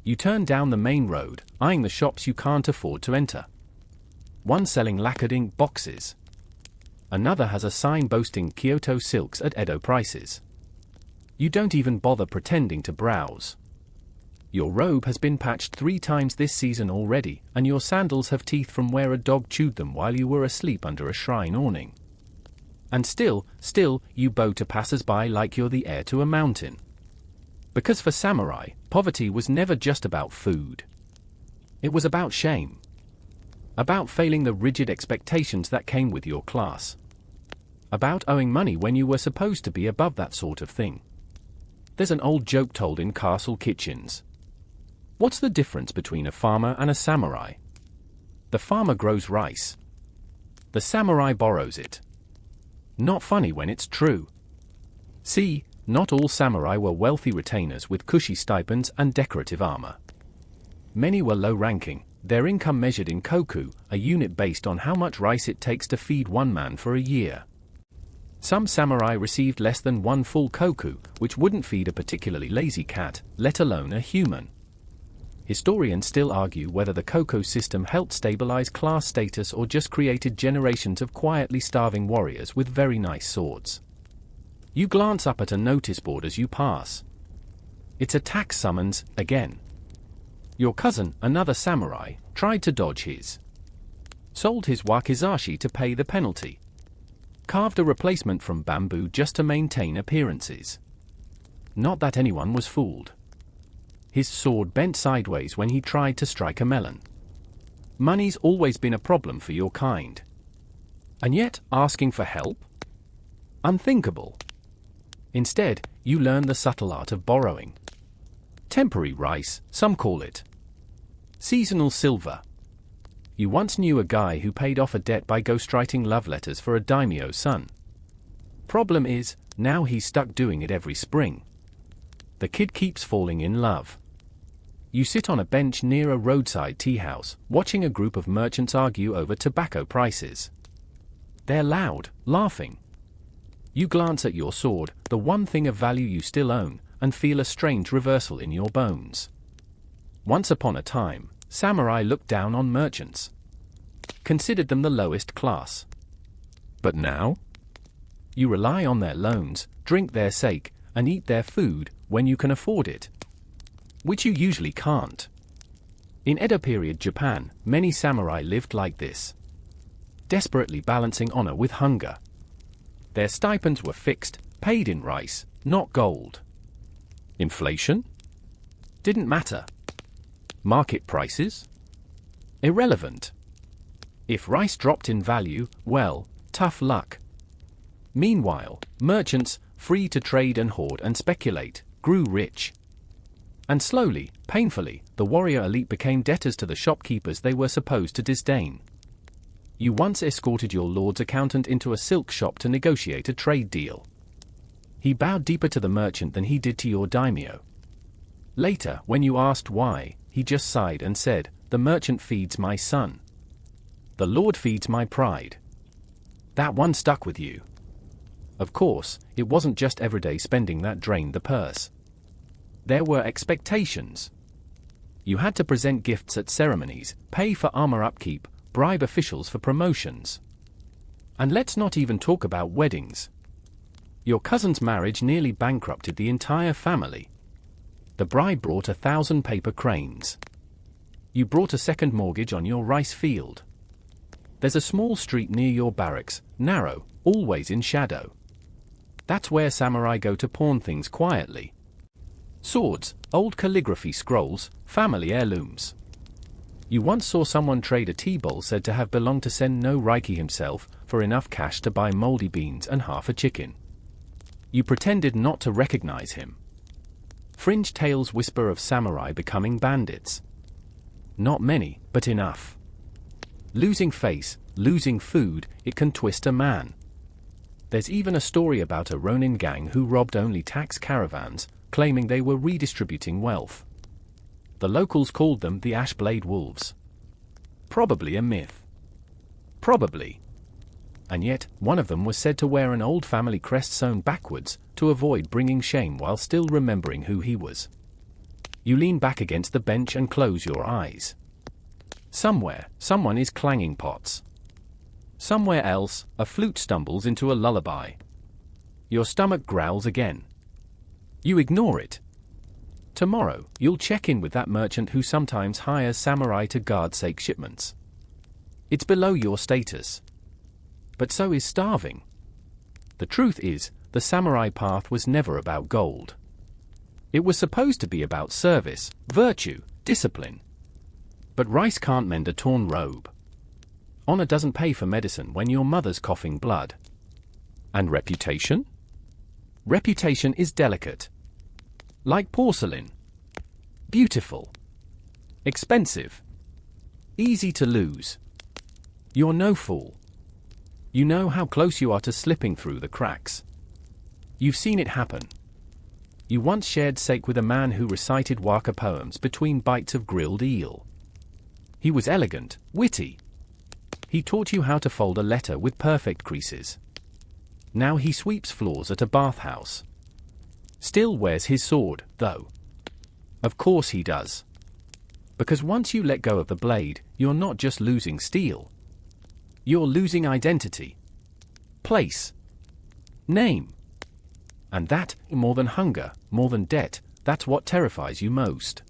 You turn down the main road, eyeing the shops you can't afford to enter. One selling lacquered ink boxes. Another has a sign boasting Kyoto silks at Edo prices. You don't even bother pretending to browse. Your robe has been patched 3 times this season already, and your sandals have teeth from where a dog chewed them while you were asleep under a shrine awning. And still, you bow to passers-by like you're the heir to a mountain. Because for samurai, poverty was never just about food. It was about shame. About failing the rigid expectations that came with your class. About owing money when you were supposed to be above that sort of thing. There's an old joke told in castle kitchens. What's the difference between a farmer and a samurai? The farmer grows rice. The samurai borrows it. Not funny when it's true. See, not all samurai were wealthy retainers with cushy stipends and decorative armor. Many were low-ranking, their income measured in koku, a unit based on how much rice it takes to feed one man for a year. Some samurai received less than 1 full koku, which wouldn't feed a particularly lazy cat, let alone a human. Historians still argue whether the koku system helped stabilize class status or just created generations of quietly starving warriors with very nice swords. You glance up at a notice board as you pass. It's a tax summons, again. Your cousin, another samurai, tried to dodge his. Sold his wakizashi to pay the penalty. Carved a replacement from bamboo just to maintain appearances. Not that anyone was fooled. His sword bent sideways when he tried to strike a melon. Money's always been a problem for your kind. And yet, asking for help? Unthinkable. Instead, you learn the subtle art of borrowing. Temporary rice, some call it. Seasonal silver. You once knew a guy who paid off a debt by ghostwriting love letters for a daimyo's son. Problem is, now he's stuck doing it every spring. The kid keeps falling in love. You sit on a bench near a roadside tea house, watching a group of merchants argue over tobacco prices. They're loud, laughing. You glance at your sword, the one thing of value you still own, and feel a strange reversal in your bones. Once upon a time, samurai looked down on merchants. Considered them the lowest class. But now? You rely on their loans, drink their sake, and eat their food when you can afford it. Which you usually can't. In Edo period Japan, many samurai lived like this. Desperately balancing honor with hunger. Their stipends were fixed, paid in rice, not gold. Inflation? Didn't matter. Market prices? Irrelevant. If rice dropped in value, well, tough luck. Meanwhile, merchants, free to trade and hoard and speculate, grew rich. And slowly, painfully, the warrior elite became debtors to the shopkeepers they were supposed to disdain. You once escorted your lord's accountant into a silk shop to negotiate a trade deal. He bowed deeper to the merchant than he did to your daimyo. Later, when you asked why, he just sighed and said, "The merchant feeds my son. The Lord feeds my pride." That one stuck with you. Of course, it wasn't just everyday spending that drained the purse. There were expectations. You had to present gifts at ceremonies, pay for armor upkeep, bribe officials for promotions. And let's not even talk about weddings. Your cousin's marriage nearly bankrupted the entire family. The bride brought 1,000 paper cranes. You brought a second mortgage on your rice field. There's a small street near your barracks, narrow, always in shadow. That's where samurai go to pawn things quietly. Swords, old calligraphy scrolls, family heirlooms. You once saw someone trade a tea bowl said to have belonged to Sen no Reiki himself for enough cash to buy moldy beans and half a chicken. You pretended not to recognize him. Fringe tales whisper of samurai becoming bandits. Not many, but enough. Losing face, losing food, it can twist a man. There's even a story about a Ronin gang who robbed only tax caravans, claiming they were redistributing wealth. The locals called them the Ashblade Wolves. Probably a myth. Probably. And yet, one of them was said to wear an old family crest sewn backwards, to avoid bringing shame while still remembering who he was. You lean back against the bench and close your eyes. Somewhere, someone is clanging pots. Somewhere else, a flute stumbles into a lullaby. Your stomach growls again. You ignore it. Tomorrow, you'll check in with that merchant who sometimes hires samurai to guard sake shipments. It's below your status. But so is starving. The truth is, the samurai path was never about gold. It was supposed to be about service, virtue, discipline. But rice can't mend a torn robe. Honor doesn't pay for medicine when your mother's coughing blood. And reputation? Reputation is delicate. Like porcelain. Beautiful. Expensive. Easy to lose. You're no fool. You know how close you are to slipping through the cracks. You've seen it happen. You once shared sake with a man who recited waka poems between bites of grilled eel. He was elegant, witty. He taught you how to fold a letter with perfect creases. Now he sweeps floors at a bathhouse. Still wears his sword, though. Of course he does. Because once you let go of the blade, you're not just losing steel. You're losing identity. Place. Name. And that, more than hunger, more than debt, that's what terrifies you most.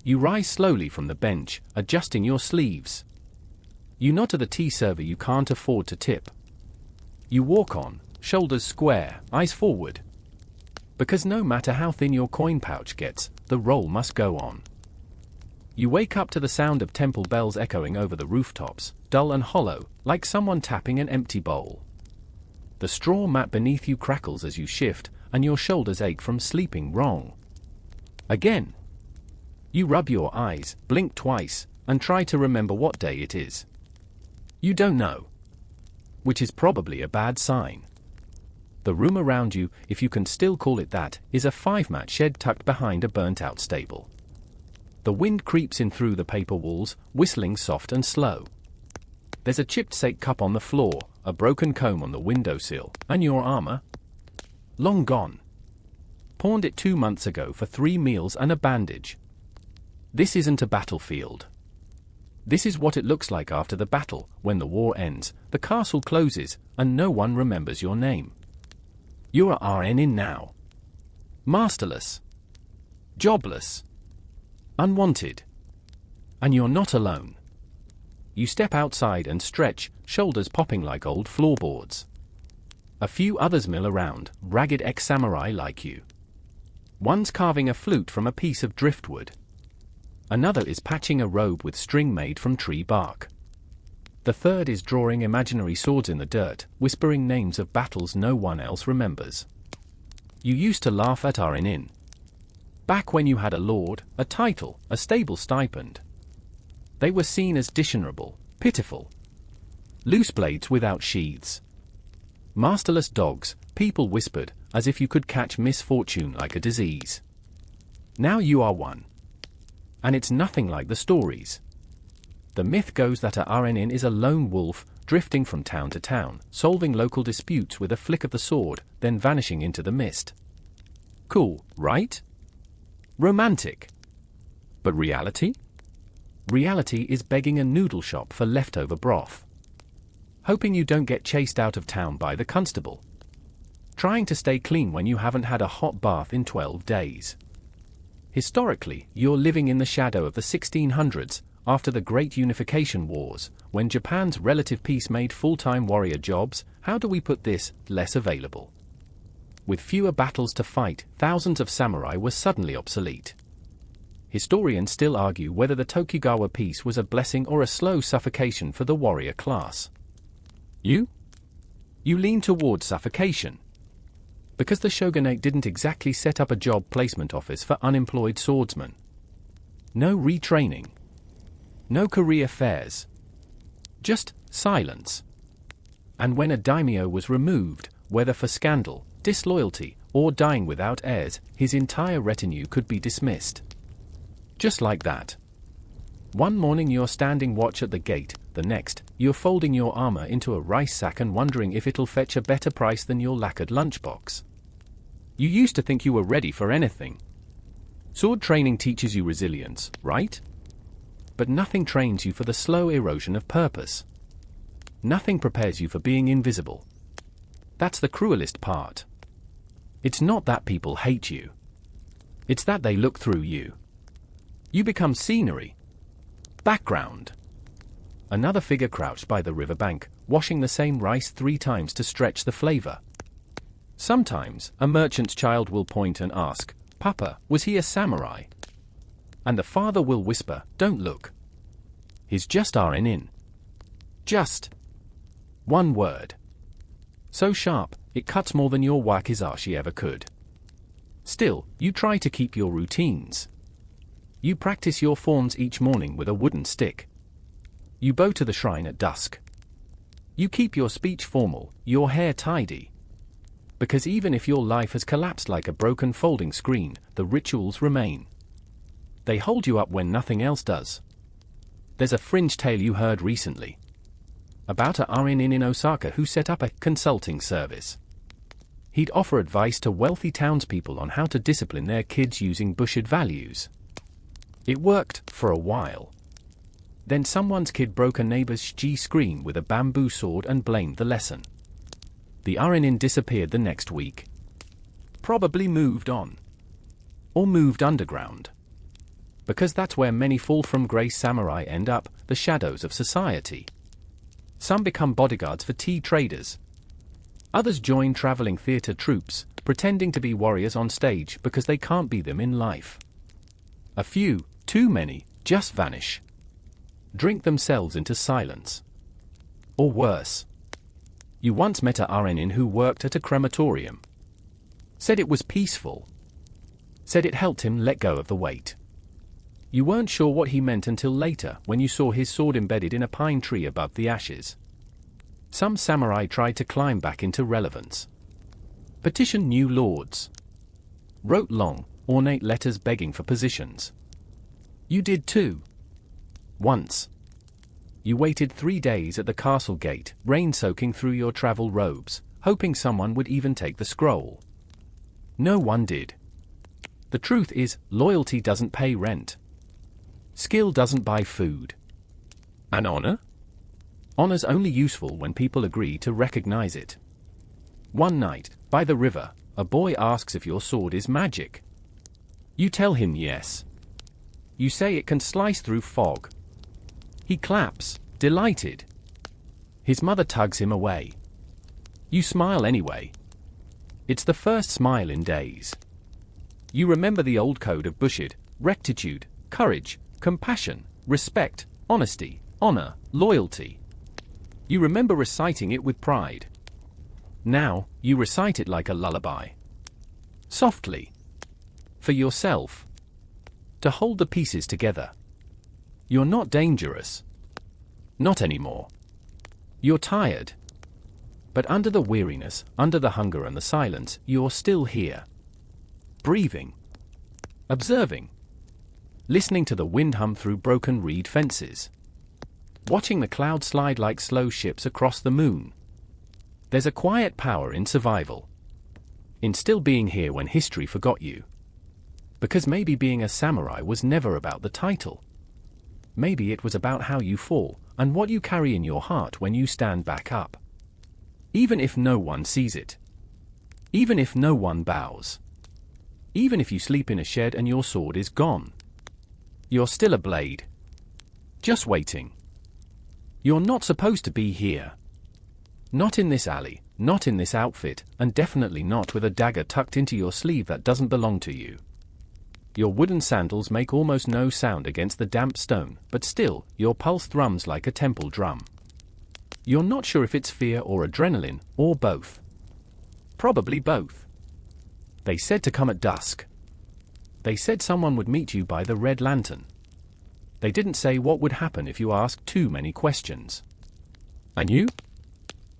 You rise slowly from the bench, adjusting your sleeves. You nod to the tea server you can't afford to tip. You walk on, shoulders square, eyes forward. Because no matter how thin your coin pouch gets, the roll must go on. You wake up to the sound of temple bells echoing over the rooftops, dull and hollow, like someone tapping an empty bowl. The straw mat beneath you crackles as you shift, and your shoulders ache from sleeping wrong. Again. You rub your eyes, blink twice, and try to remember what day it is. You don't know. Which is probably a bad sign. The room around you, if you can still call it that, is a 5-mat shed tucked behind a burnt-out stable. The wind creeps in through the paper walls, whistling soft and slow. There's a chipped sake cup on the floor, a broken comb on the windowsill, and your armor? Long gone. Pawned it 2 months ago for 3 meals and a bandage. This isn't a battlefield. This is what it looks like after the battle, when the war ends, the castle closes, and no one remembers your name. You're a RN in now. Masterless. Jobless. Unwanted. And you're not alone. You step outside and stretch, shoulders popping like old floorboards. A few others mill around, ragged ex-samurai like you. One's carving a flute from a piece of driftwood. Another is patching a robe with string made from tree bark. The third is drawing imaginary swords in the dirt, whispering names of battles no one else remembers. You used to laugh at RN. Back when you had a lord, a title, a stable stipend. They were seen as dishonorable, pitiful. Loose blades without sheaths. Masterless dogs, people whispered, as if you could catch misfortune like a disease. Now you are one. And it's nothing like the stories. The myth goes that a RN is a lone wolf, drifting from town to town, solving local disputes with a flick of the sword, then vanishing into the mist. Cool, right? Romantic. But reality? Reality is begging a noodle shop for leftover broth. Hoping you don't get chased out of town by the constable. Trying to stay clean when you haven't had a hot bath in 12 days. Historically, you're living in the shadow of the 1600s, after the Great Unification Wars, when Japan's relative peace made full-time warrior jobs, how do we put this, less available. With fewer battles to fight, thousands of samurai were suddenly obsolete. Historians still argue whether the Tokugawa peace was a blessing or a slow suffocation for the warrior class. You lean toward suffocation. Because the shogunate didn't exactly set up a job placement office for unemployed swordsmen. No retraining. No career fairs. Just silence. And when a daimyo was removed, whether for scandal, disloyalty, or dying without heirs, his entire retinue could be dismissed. Just like that. One morning you're standing watch at the gate, the next, you're folding your armor into a rice sack and wondering if it'll fetch a better price than your lacquered lunchbox. You used to think you were ready for anything. Sword training teaches you resilience, right? But nothing trains you for the slow erosion of purpose. Nothing prepares you for being invisible. That's the cruelest part. It's not that people hate you. It's that they look through you. You become scenery. Background. Another figure crouched by the riverbank, washing the same rice 3 times to stretch the flavor. Sometimes, a merchant's child will point and ask, "Papa, was he a samurai?" And the father will whisper, "Don't look. He's just RN. Just. One word. So sharp, it cuts more than your wakizashi ever could. Still, you try to keep your routines. You practice your forms each morning with a wooden stick. You bow to the shrine at dusk. You keep your speech formal, your hair tidy. Because even if your life has collapsed like a broken folding screen, the rituals remain. They hold you up when nothing else does. There's a fringe tale you heard recently. About a RN in Osaka who set up a consulting service. He'd offer advice to wealthy townspeople on how to discipline their kids using Bushido values. It worked, for a while. Then someone's kid broke a neighbor's screen with a bamboo sword and blamed the lesson. The RN disappeared the next week. Probably moved on. Or moved underground. Because that's where many fall from grace samurai end up, the shadows of society. Some become bodyguards for tea traders. Others join traveling theater troupes, pretending to be warriors on stage because they can't be them in life. A few, too many, just vanish. Drink themselves into silence. Or worse. You once met a RNN who worked at a crematorium. Said it was peaceful. Said it helped him let go of the weight. You weren't sure what he meant until later when you saw his sword embedded in a pine tree above the ashes. Some samurai tried to climb back into relevance. Petitioned new lords. Wrote long, ornate letters begging for positions. You did too. Once. You waited 3 days at the castle gate, rain soaking through your travel robes, hoping someone would even take the scroll. No one did. The truth is, loyalty doesn't pay rent. Skill doesn't buy food. And honor? Honor's only useful when people agree to recognize it. One night, by the river, a boy asks if your sword is magic. You tell him yes. You say it can slice through fog. He claps, delighted. His mother tugs him away. You smile anyway. It's the first smile in days. You remember the old code of Bushido: rectitude, courage, compassion, respect, honesty, honor, loyalty. You remember reciting it with pride. Now, you recite it like a lullaby. Softly. For yourself. To hold the pieces together. You're not dangerous. Not anymore. You're tired. But under the weariness, under the hunger and the silence, you're still here. Breathing. Observing. Listening to the wind hum through broken reed fences. Watching the clouds slide like slow ships across the moon. There's a quiet power in survival. In still being here when history forgot you. Because maybe being a samurai was never about the title. Maybe it was about how you fall, and what you carry in your heart when you stand back up. Even if no one sees it. Even if no one bows. Even if you sleep in a shed and your sword is gone. You're still a blade. Just waiting. You're not supposed to be here. Not in this alley, not in this outfit, and definitely not with a dagger tucked into your sleeve that doesn't belong to you. Your wooden sandals make almost no sound against the damp stone, but still, your pulse thrums like a temple drum. You're not sure if it's fear or adrenaline, or both. Probably both. They said to come at dusk. They said someone would meet you by the red lantern. They didn't say what would happen if you asked too many questions. And you?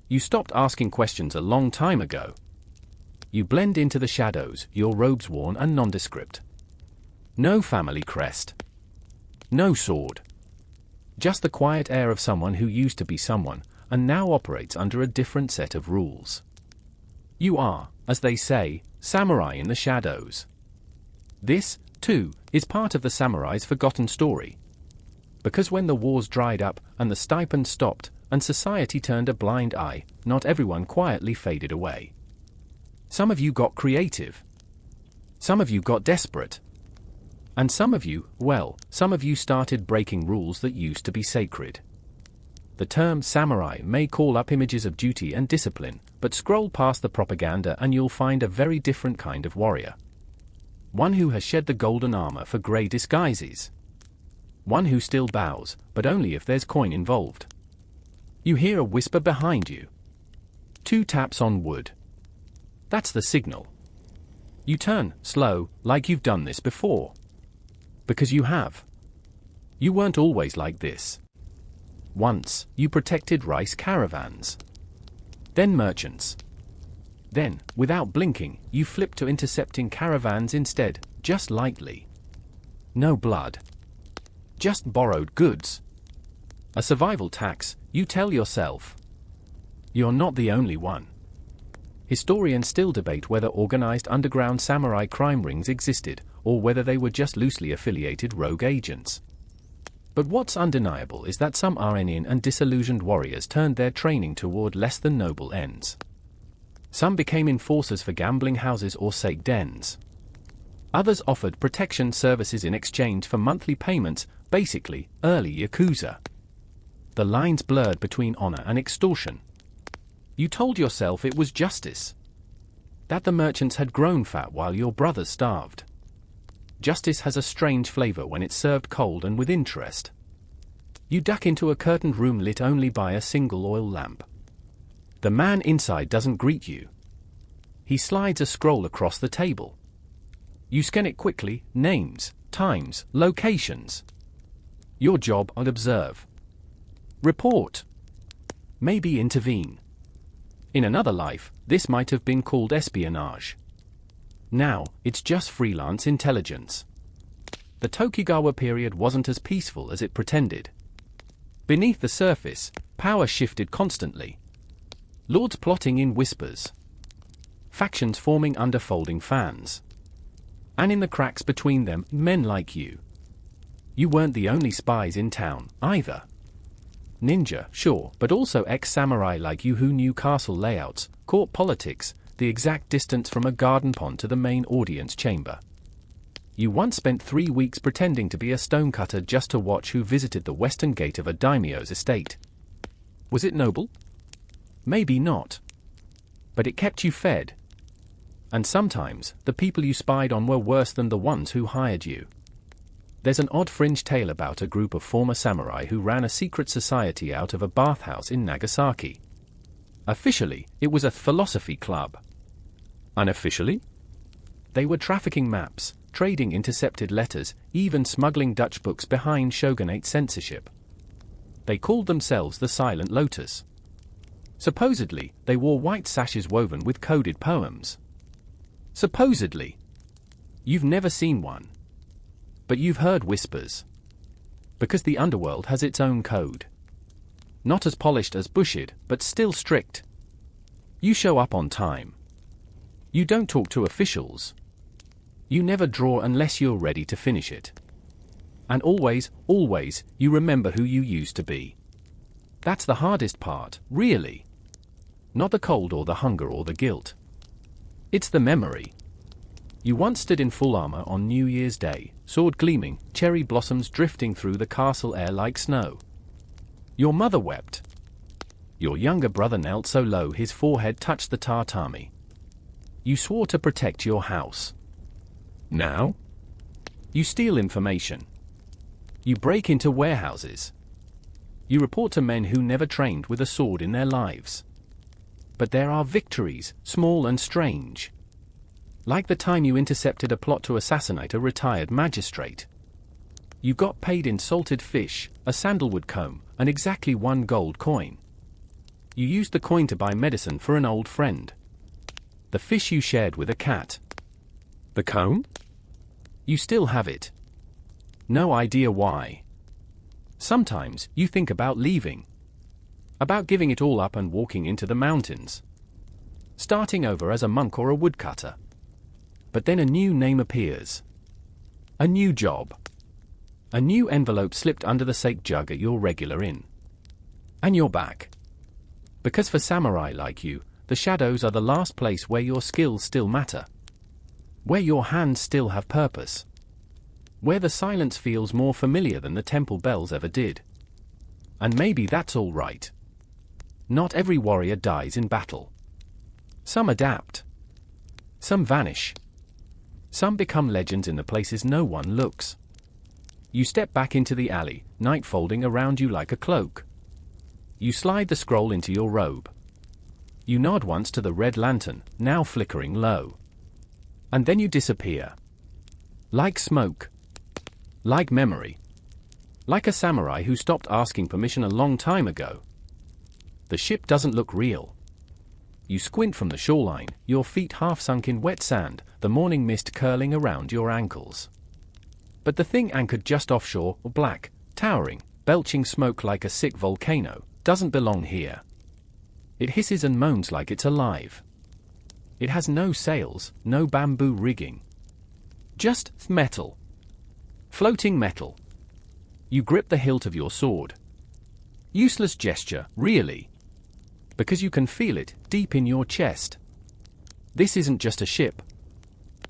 You stopped asking questions a long time ago. You blend into the shadows, your robes worn and nondescript. No family crest. No sword. Just the quiet air of someone who used to be someone, and now operates under a different set of rules. You are, as they say, samurai in the shadows. This, too, is part of the samurai's forgotten story. Because when the wars dried up, and the stipend stopped, and society turned a blind eye, not everyone quietly faded away. Some of you got creative. Some of you got desperate. And some of you, well, some of you started breaking rules that used to be sacred. The term samurai may call up images of duty and discipline, but scroll past the propaganda and you'll find a very different kind of warrior. One who has shed the golden armor for grey disguises. One who still bows, but only if there's coin involved. You hear a whisper behind you. 2 taps on wood. That's the signal. You turn, slow, like you've done this before. Because you have. You weren't always like this. Once, you protected rice caravans. Then merchants. Then, without blinking, you flipped to intercepting caravans instead, just lightly. No blood. Just borrowed goods. A survival tax, you tell yourself. You're not the only one. Historians still debate whether organized underground samurai crime rings existed, or whether they were just loosely affiliated rogue agents. But what's undeniable is that some RNN and disillusioned warriors turned their training toward less than noble ends. Some became enforcers for gambling houses or sake dens. Others offered protection services in exchange for monthly payments, basically, early yakuza. The lines blurred between honor and extortion. You told yourself it was justice. That the merchants had grown fat while your brothers starved. Justice has a strange flavor when it's served cold and with interest. You duck into a curtained room lit only by a single oil lamp. The man inside doesn't greet you. He slides a scroll across the table. You scan it quickly, names, times, locations. Your job: observe. Report. Maybe intervene. In another life, this might have been called espionage. Now, it's just freelance intelligence. The Tokugawa period wasn't as peaceful as it pretended. Beneath the surface, power shifted constantly. Lords plotting in whispers. Factions forming under folding fans. And in the cracks between them, men like you. You weren't the only spies in town, either. Ninja, sure, but also ex-samurai like you who knew castle layouts, court politics, the exact distance from a garden pond to the main audience chamber. You once spent 3 weeks pretending to be a stonecutter just to watch who visited the western gate of a daimyo's estate. Was it noble? Maybe not. But it kept you fed. And sometimes, the people you spied on were worse than the ones who hired you. There's an odd fringe tale about a group of former samurai who ran a secret society out of a bathhouse in Nagasaki. Officially, it was a philosophy club. Unofficially? They were trafficking maps, trading intercepted letters, even smuggling Dutch books behind shogunate censorship. They called themselves the Silent Lotus. Supposedly, they wore white sashes woven with coded poems. Supposedly. You've never seen one. But you've heard whispers. Because the underworld has its own code. Not as polished as Bushido, but still strict. You show up on time. You don't talk to officials. You never draw unless you're ready to finish it. And always, you remember who you used to be. That's the hardest part, really. Not the cold or the hunger or the guilt. It's the memory. You once stood in full armor on New Year's Day, sword gleaming, cherry blossoms drifting through the castle air like snow. Your mother wept. Your younger brother knelt so low his forehead touched the tatami. You swore to protect your house. Now? You steal information. You break into warehouses. You report to men who never trained with a sword in their lives. But there are victories, small and strange. Like the time you intercepted a plot to assassinate a retired magistrate. You got paid in salted fish, a sandalwood comb, and exactly 1 gold coin. You used the coin to buy medicine for an old friend. The fish you shared with a cat. The comb? You still have it. No idea why. Sometimes you think about leaving. About giving it all up and walking into the mountains. Starting over as a monk or a woodcutter. But then a new name appears. A new job. A new envelope slipped under the sake jug at your regular inn. And you're back. Because for samurai like you, the shadows are the last place where your skills still matter. Where your hands still have purpose. Where the silence feels more familiar than the temple bells ever did. And maybe that's all right. Not every warrior dies in battle. Some adapt. Some vanish. Some become legends in the places no one looks. You step back into the alley, night folding around you like a cloak. You slide the scroll into your robe. You nod once to the red lantern, now flickering low. And then you disappear. Like smoke. Like memory. Like a samurai who stopped asking permission a long time ago. The ship doesn't look real. You squint from the shoreline, your feet half sunk in wet sand, the morning mist curling around your ankles. But the thing anchored just offshore, black, towering, belching smoke like a sick volcano, doesn't belong here. It hisses and moans like it's alive. It has no sails, no bamboo rigging. Just metal. Floating metal. You grip the hilt of your sword. Useless gesture, really. Because you can feel it, deep in your chest. This isn't just a ship.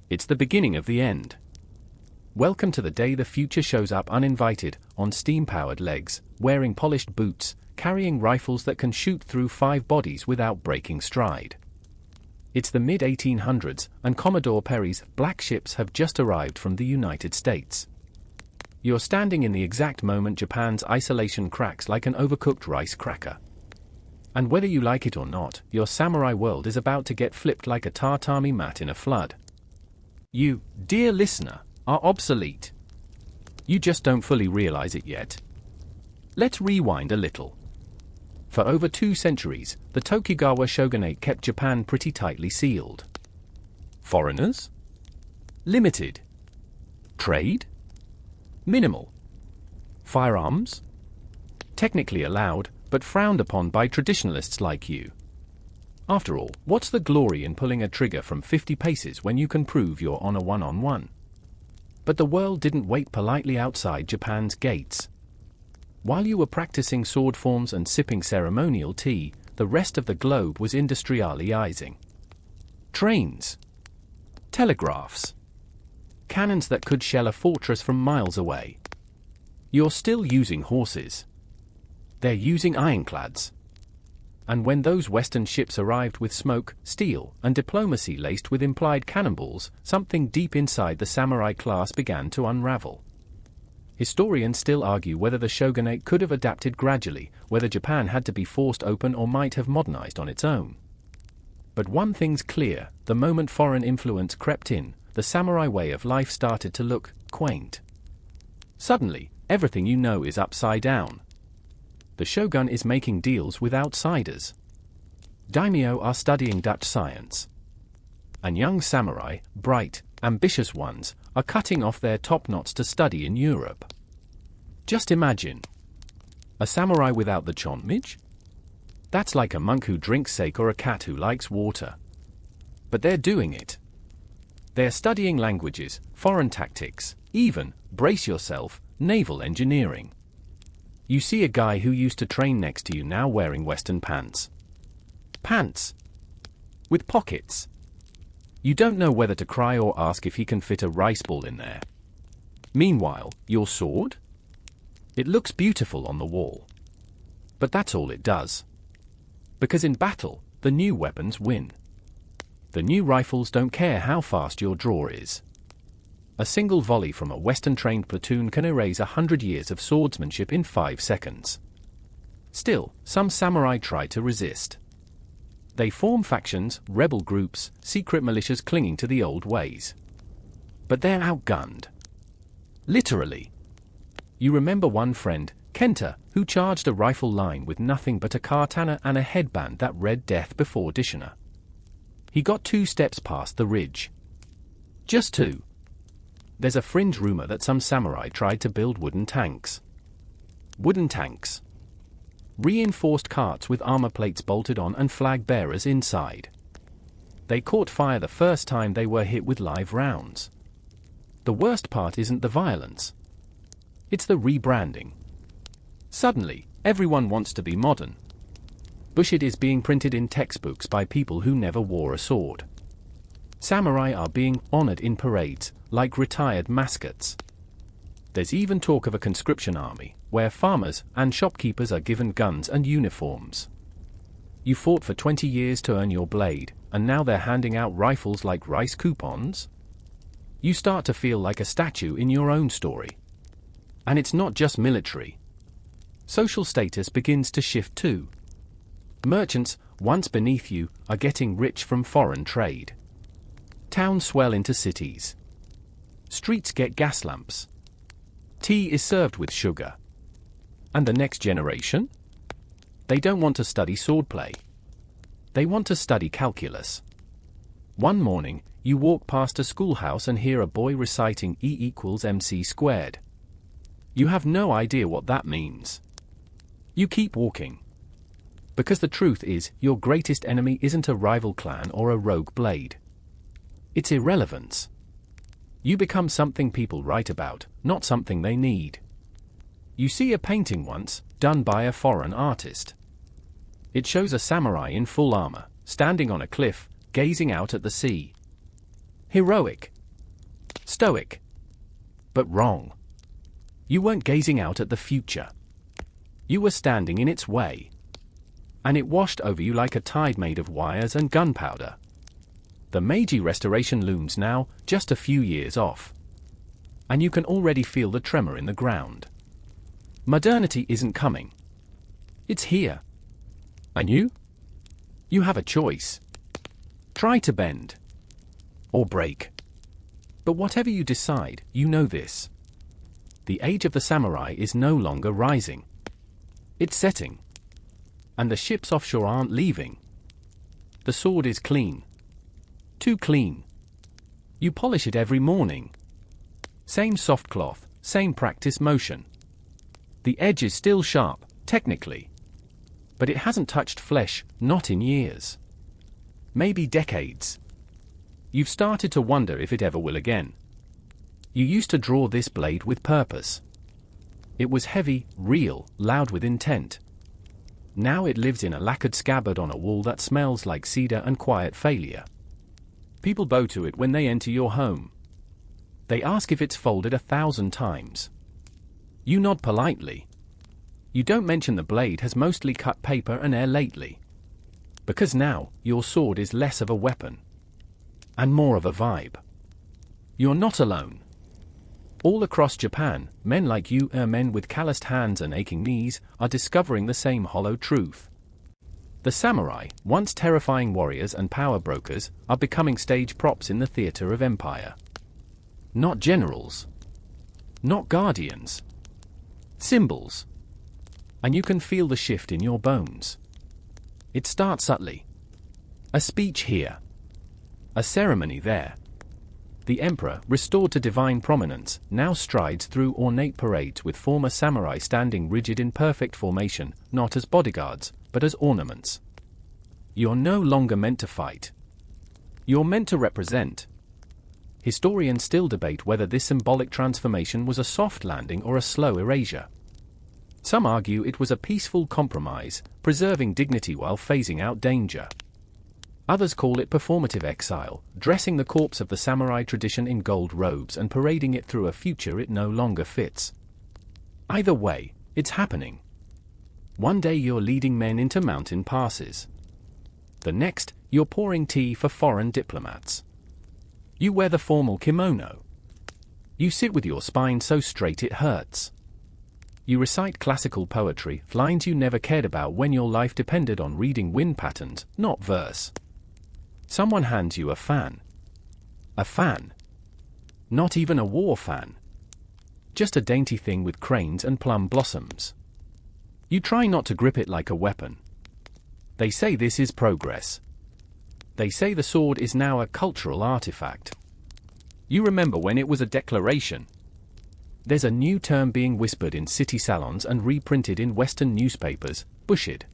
It's the beginning of the end. Welcome to the day the future shows up uninvited, on steam-powered legs, wearing polished boots, carrying rifles that can shoot through 5 bodies without breaking stride. It's the mid-1800s, and Commodore Perry's black ships have just arrived from the United States. You're standing in the exact moment Japan's isolation cracks like an overcooked rice cracker. And whether you like it or not, your samurai world is about to get flipped like a tatami mat in a flood. You, dear listener, are obsolete. You just don't fully realize it yet. Let's rewind a little. For over 2 centuries, the Tokugawa shogunate kept Japan pretty tightly sealed. Foreigners? Limited. Trade? Minimal. Firearms? Technically allowed, but frowned upon by traditionalists like you. After all, what's the glory in pulling a trigger from 50 paces when you can prove you're on a one-on-one? But the world didn't wait politely outside Japan's gates. While you were practicing sword forms and sipping ceremonial tea, the rest of the globe was industrializing. Trains. Telegraphs. Cannons that could shell a fortress from miles away. You're still using horses. They're using ironclads. And when those Western ships arrived with smoke, steel, and diplomacy laced with implied cannonballs, something deep inside the samurai class began to unravel. Historians still argue whether the shogunate could have adapted gradually, whether Japan had to be forced open or might have modernized on its own. But one thing's clear, the moment foreign influence crept in, the samurai way of life started to look quaint. Suddenly, everything you know is upside down. The shogun is making deals with outsiders. Daimyo are studying Dutch science. And young samurai, bright, ambitious ones, are cutting off their top knots to study in Europe. Just imagine. A samurai without the chonmage? That's like a monk who drinks sake or a cat who likes water. But they're doing it. They're studying languages, foreign tactics, even, brace yourself, naval engineering. You see a guy who used to train next to you now wearing Western pants. Pants. With pockets. You don't know whether to cry or ask if he can fit a rice ball in there. Meanwhile, your sword? It looks beautiful on the wall. But that's all it does. Because in battle, the new weapons win. The new rifles don't care how fast your draw is. A single volley from a Western-trained platoon can erase 100 years of swordsmanship in 5 seconds. Still, some samurai try to resist. They form factions, rebel groups, secret militias clinging to the old ways. But they're outgunned. Literally. You remember one friend, Kenta, who charged a rifle line with nothing but a katana and a headband that read death before Dishina. He got 2 steps past the ridge. Just 2. There's a fringe rumor that some samurai tried to build wooden tanks. Wooden tanks. Reinforced carts with armor plates bolted on and flag bearers inside. They caught fire the first time they were hit with live rounds. The worst part isn't the violence. It's the rebranding. Suddenly, everyone wants to be modern. Bushido is being printed in textbooks by people who never wore a sword. Samurai are being honored in parades, like retired mascots. There's even talk of a conscription army, where farmers and shopkeepers are given guns and uniforms. You fought for 20 years to earn your blade, and now they're handing out rifles like rice coupons? You start to feel like a statue in your own story. And it's not just military. Social status begins to shift too. Merchants, once beneath you, are getting rich from foreign trade. Towns swell into cities. Streets get gas lamps. Tea is served with sugar. And the next generation? They don't want to study swordplay. They want to study calculus. One morning, you walk past a schoolhouse and hear a boy reciting E = mc squared. You have no idea what that means. You keep walking. Because the truth is, your greatest enemy isn't a rival clan or a rogue blade. It's irrelevance. You become something people write about, not something they need. You see a painting once, done by a foreign artist. It shows a samurai in full armor, standing on a cliff, gazing out at the sea. Heroic. Stoic. But wrong. You weren't gazing out at the future. You were standing in its way. And it washed over you like a tide made of wires and gunpowder. The Meiji restoration looms now, just a few years off. And you can already feel the tremor in the ground. Modernity isn't coming. It's here. And you? You have a choice. Try to bend. Or break. But whatever you decide, you know this. The age of the samurai is no longer rising. It's setting. And the ships offshore aren't leaving. The sword is clean. Too clean. You polish it every morning. Same soft cloth, same practice motion. The edge is still sharp, technically. But it hasn't touched flesh, not in years. Maybe decades. You've started to wonder if it ever will again. You used to draw this blade with purpose. It was heavy, real, loud with intent. Now it lives in a lacquered scabbard on a wall that smells like cedar and quiet failure. People bow to it when they enter your home. They ask if it's folded 1,000 times. You nod politely. You don't mention the blade has mostly cut paper and air lately. Because now, your sword is less of a weapon. And more of a vibe. You're not alone. All across Japan, men like you, men with calloused hands and aching knees, are discovering the same hollow truth. The samurai, once terrifying warriors and power brokers, are becoming stage props in the theater of empire. Not generals. Not guardians. Symbols. And you can feel the shift in your bones. It starts subtly. A speech here. A ceremony there. The emperor, restored to divine prominence, now strides through ornate parades with former samurai standing rigid in perfect formation, not as bodyguards, but as ornaments. You're no longer meant to fight. You're meant to represent. Historians still debate whether this symbolic transformation was a soft landing or a slow erasure. Some argue it was a peaceful compromise, preserving dignity while phasing out danger. Others call it performative exile, dressing the corpse of the samurai tradition in gold robes and parading it through a future it no longer fits. Either way, it's happening. One day you're leading men into mountain passes. The next, you're pouring tea for foreign diplomats. You wear the formal kimono. You sit with your spine so straight it hurts. You recite classical poetry, lines you never cared about when your life depended on reading wind patterns, not verse. Someone hands you a fan. A fan. Not even a war fan. Just a dainty thing with cranes and plum blossoms. You try not to grip it like a weapon. They say this is progress. They say the sword is now a cultural artifact. You remember when it was a declaration. There's a new term being whispered in city salons and reprinted in Western newspapers, Bushido.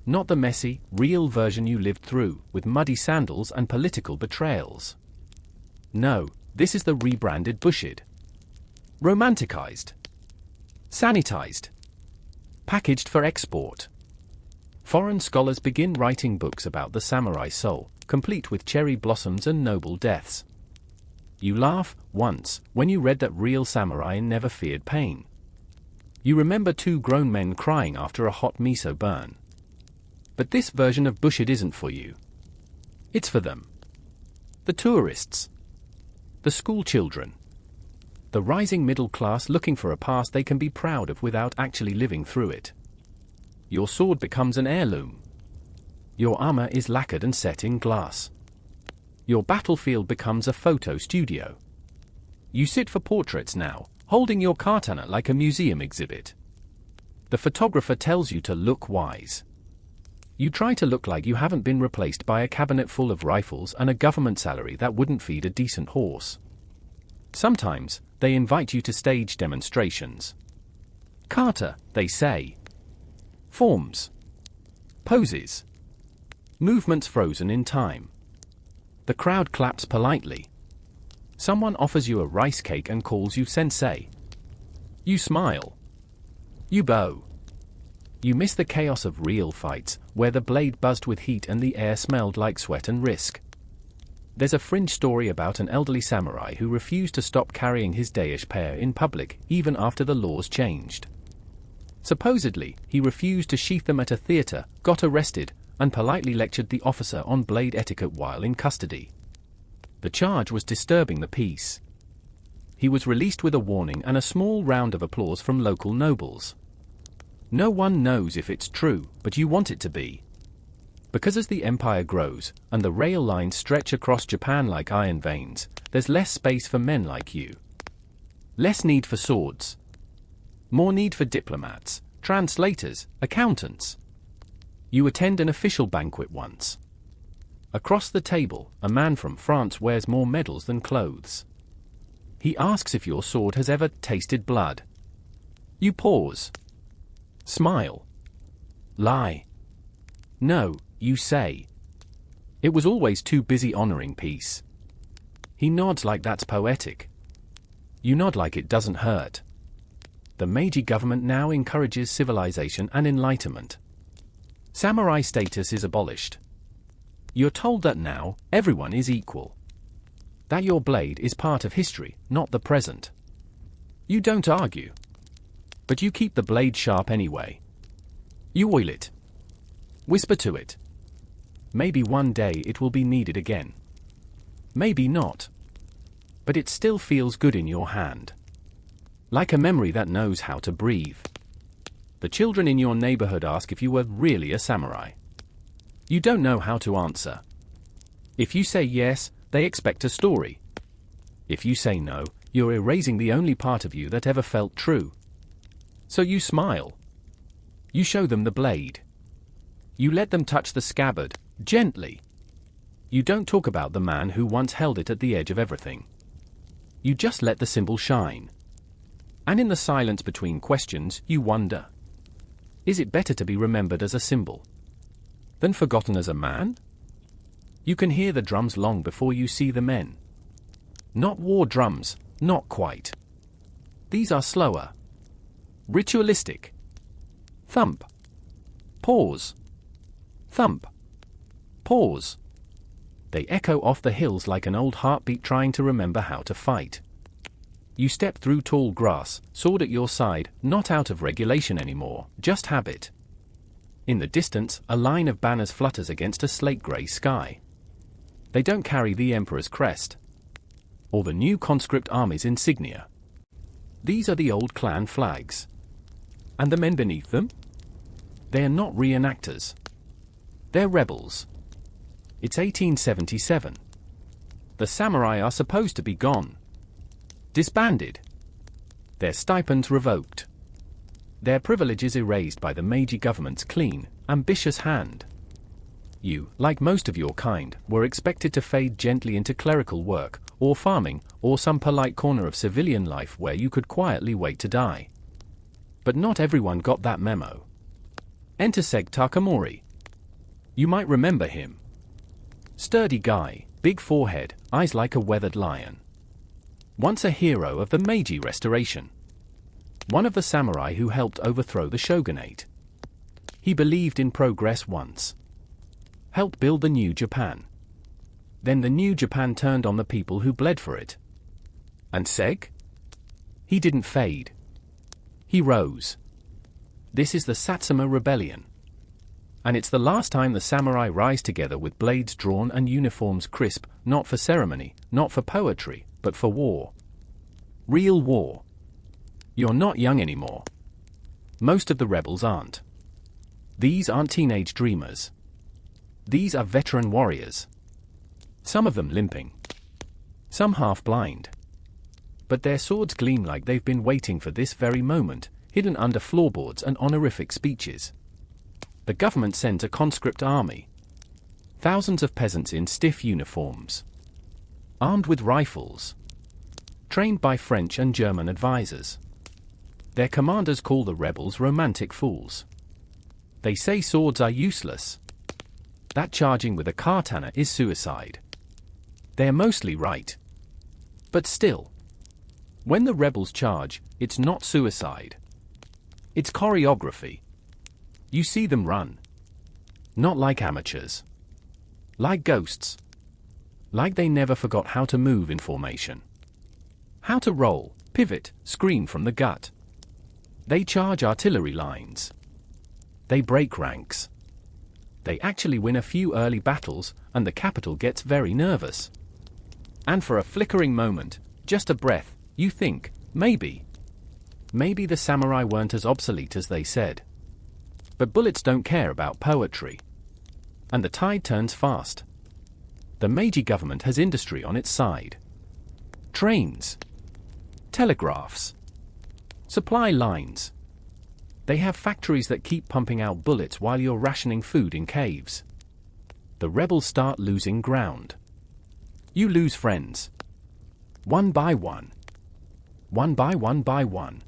Not the messy, real version you lived through, with muddy sandals and political betrayals. No, this is the rebranded Bushido. Romanticized. Sanitized. Packaged for export. Foreign scholars begin writing books about the samurai soul, complete with cherry blossoms and noble deaths. You laugh, once, when you read that real samurai never feared pain. You remember 2 grown men crying after a hot miso burn. But this version of Bushido isn't for you. It's for them. The tourists. The school children. The rising middle class looking for a past they can be proud of without actually living through it. Your sword becomes an heirloom. Your armor is lacquered and set in glass. Your battlefield becomes a photo studio. You sit for portraits now, holding your katana like a museum exhibit. The photographer tells you to look wise. You try to look like you haven't been replaced by a cabinet full of rifles and a government salary that wouldn't feed a decent horse. Sometimes, they invite you to stage demonstrations. Kata, they say. Forms. Poses. Movements frozen in time. The crowd claps politely. Someone offers you a rice cake and calls you sensei. You smile. You bow. You miss the chaos of real fights, where the blade buzzed with heat and the air smelled like sweat and risk. There's a fringe story about an elderly samurai who refused to stop carrying his deish pair in public, even after the laws changed. Supposedly, he refused to sheath them at a theater, got arrested, and politely lectured the officer on blade etiquette while in custody. The charge was disturbing the peace. He was released with a warning and a small round of applause from local nobles. No one knows if it's true, but you want it to be. Because as the empire grows, and the rail lines stretch across Japan like iron veins, there's less space for men like you. Less need for swords. More need for diplomats, translators, accountants. You attend an official banquet once. Across the table, a man from France wears more medals than clothes. He asks if your sword has ever tasted blood. You pause. Smile. Lie. No, you say. It was always too busy honoring peace. He nods like that's poetic. You nod like it doesn't hurt. The Meiji government now encourages civilization and enlightenment. Samurai status is abolished. You're told that now, everyone is equal. That your blade is part of history, not the present. You don't argue. But you keep the blade sharp anyway. You oil it. Whisper to it. Maybe one day it will be needed again. Maybe not. But it still feels good in your hand. Like a memory that knows how to breathe. The children in your neighborhood ask if you were really a samurai. You don't know how to answer. If you say yes, they expect a story. If you say no, you're erasing the only part of you that ever felt true. So you smile. You show them the blade. You let them touch the scabbard, gently. You don't talk about the man who once held it at the edge of everything. You just let the symbol shine. And in the silence between questions, you wonder. Is it better to be remembered as a symbol than forgotten as a man? You can hear the drums long before you see the men. Not war drums, not quite. These are slower. Ritualistic. Thump. Pause. Thump. Pause. They echo off the hills like an old heartbeat trying to remember how to fight. You step through tall grass, sword at your side, not out of regulation anymore, just habit. In the distance, a line of banners flutters against a slate-grey sky. They don't carry the emperor's crest. Or the new conscript army's insignia. These are the old clan flags. And the men beneath them? They are not reenactors. They're rebels. It's 1877. The samurai are supposed to be gone. Disbanded. Their stipends revoked. Their privileges erased by the Meiji government's clean, ambitious hand. You, like most of your kind, were expected to fade gently into clerical work, or farming, or some polite corner of civilian life where you could quietly wait to die. But not everyone got that memo. Enter Seg Takamori. You might remember him. Sturdy guy, big forehead, eyes like a weathered lion. Once a hero of the Meiji Restoration. One of the samurai who helped overthrow the shogunate. He believed in progress once. Helped build the new Japan. Then the new Japan turned on the people who bled for it. And Seg? He didn't fade. He rose. This is the Satsuma Rebellion. And it's the last time the samurai rise together with blades drawn and uniforms crisp, not for ceremony, not for poetry, but for war. Real war. You're not young anymore. Most of the rebels aren't. These aren't teenage dreamers. These are veteran warriors. Some of them limping. Some half blind. But their swords gleam like they've been waiting for this very moment, hidden under floorboards and honorific speeches. The government sends a conscript army. Thousands of peasants in stiff uniforms. Armed with rifles. Trained by French and German advisors. Their commanders call the rebels romantic fools. They say swords are useless. That charging with a katana is suicide. They're mostly right. But still. When the rebels charge, it's not suicide. It's choreography. You see them run. Not like amateurs. Like ghosts. Like they never forgot how to move in formation. How to roll, pivot, scream from the gut. They charge artillery lines. They break ranks. They actually win a few early battles, and the capital gets very nervous. And for a flickering moment, just a breath, you think, maybe the samurai weren't as obsolete as they said. But bullets don't care about poetry. And the tide turns fast. The Meiji government has industry on its side. Trains, telegraphs, supply lines. They have factories that keep pumping out bullets while you're rationing food in caves. The rebels start losing ground. You lose friends. One by one. One by one by one.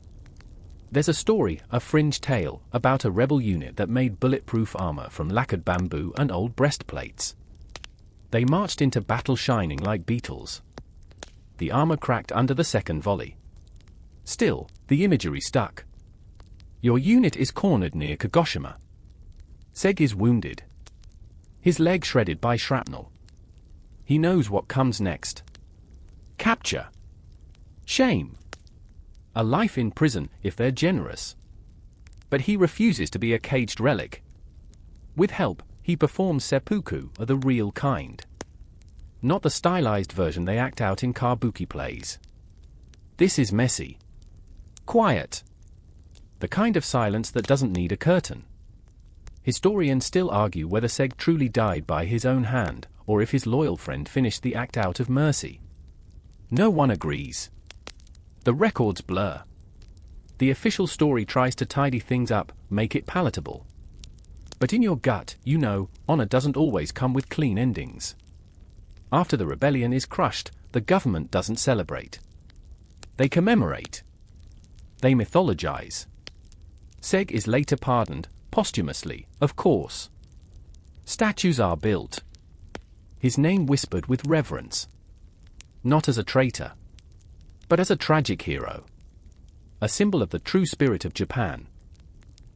There's a story, a fringe tale, about a rebel unit that made bulletproof armor from lacquered bamboo and old breastplates. They marched into battle shining like beetles. The armor cracked under the second volley. Still, the imagery stuck. Your unit is cornered near Kagoshima. Seg is wounded. His leg shredded by shrapnel. He knows what comes next. Capture. Shame. A life in prison if they're generous. But he refuses to be a caged relic. With help, he performs seppuku of the real kind. Not the stylized version they act out in kabuki plays. This is messy. Quiet. The kind of silence that doesn't need a curtain. Historians still argue whether Seg truly died by his own hand, or if his loyal friend finished the act out of mercy. No one agrees. The records blur. The official story tries to tidy things up, make it palatable. But in your gut, you know, honor doesn't always come with clean endings. After the rebellion is crushed, the government doesn't celebrate. They commemorate. They mythologize. Seg is later pardoned, posthumously, of course. Statues are built. His name whispered with reverence. Not as a traitor, but as a tragic hero. A symbol of the true spirit of Japan.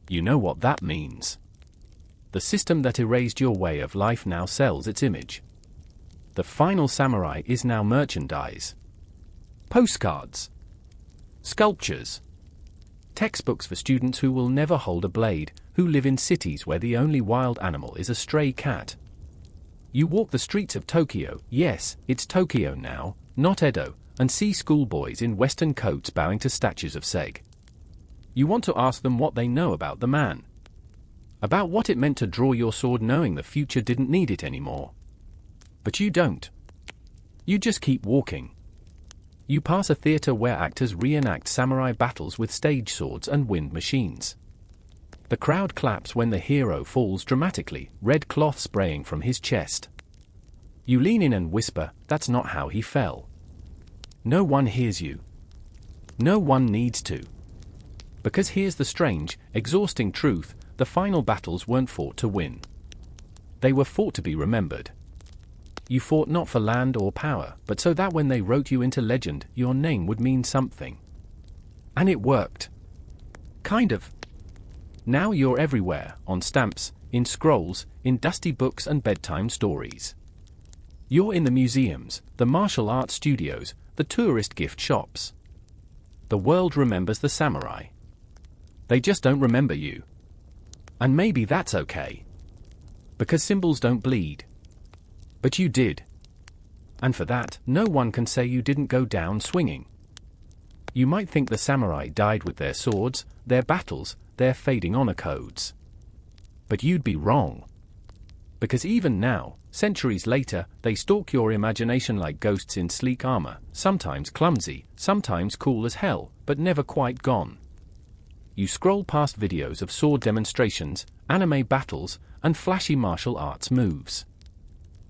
You know what that means. The system that erased your way of life now sells its image. The final samurai is now merchandise. Postcards. Sculptures. Textbooks for students who will never hold a blade, who live in cities where the only wild animal is a stray cat. You walk the streets of Tokyo, yes, it's Tokyo now, not Edo, and see schoolboys in western coats bowing to statues of Seg. You want to ask them what they know about the man. About what it meant to draw your sword knowing the future didn't need it anymore. But you don't. You just keep walking. You pass a theater where actors reenact samurai battles with stage swords and wind machines. The crowd claps when the hero falls dramatically, red cloth spraying from his chest. You lean in and whisper, "That's not how he fell." No one hears you. No one needs to. Because here's the strange, exhausting truth, the final battles weren't fought to win. They were fought to be remembered. You fought not for land or power, but so that when they wrote you into legend, your name would mean something. And it worked. Kind of. Now you're everywhere, on stamps, in scrolls, in dusty books and bedtime stories. You're in the museums, the martial arts studios, the tourist gift shops. The world remembers the samurai. They just don't remember you. And maybe that's okay. Because symbols don't bleed. But you did. And for that, no one can say you didn't go down swinging. You might think the samurai died with their swords, their battles, their fading honor codes. But you'd be wrong. Because even now, centuries later, they stalk your imagination like ghosts in sleek armor, sometimes clumsy, sometimes cool as hell, but never quite gone. You scroll past videos of sword demonstrations, anime battles, and flashy martial arts moves.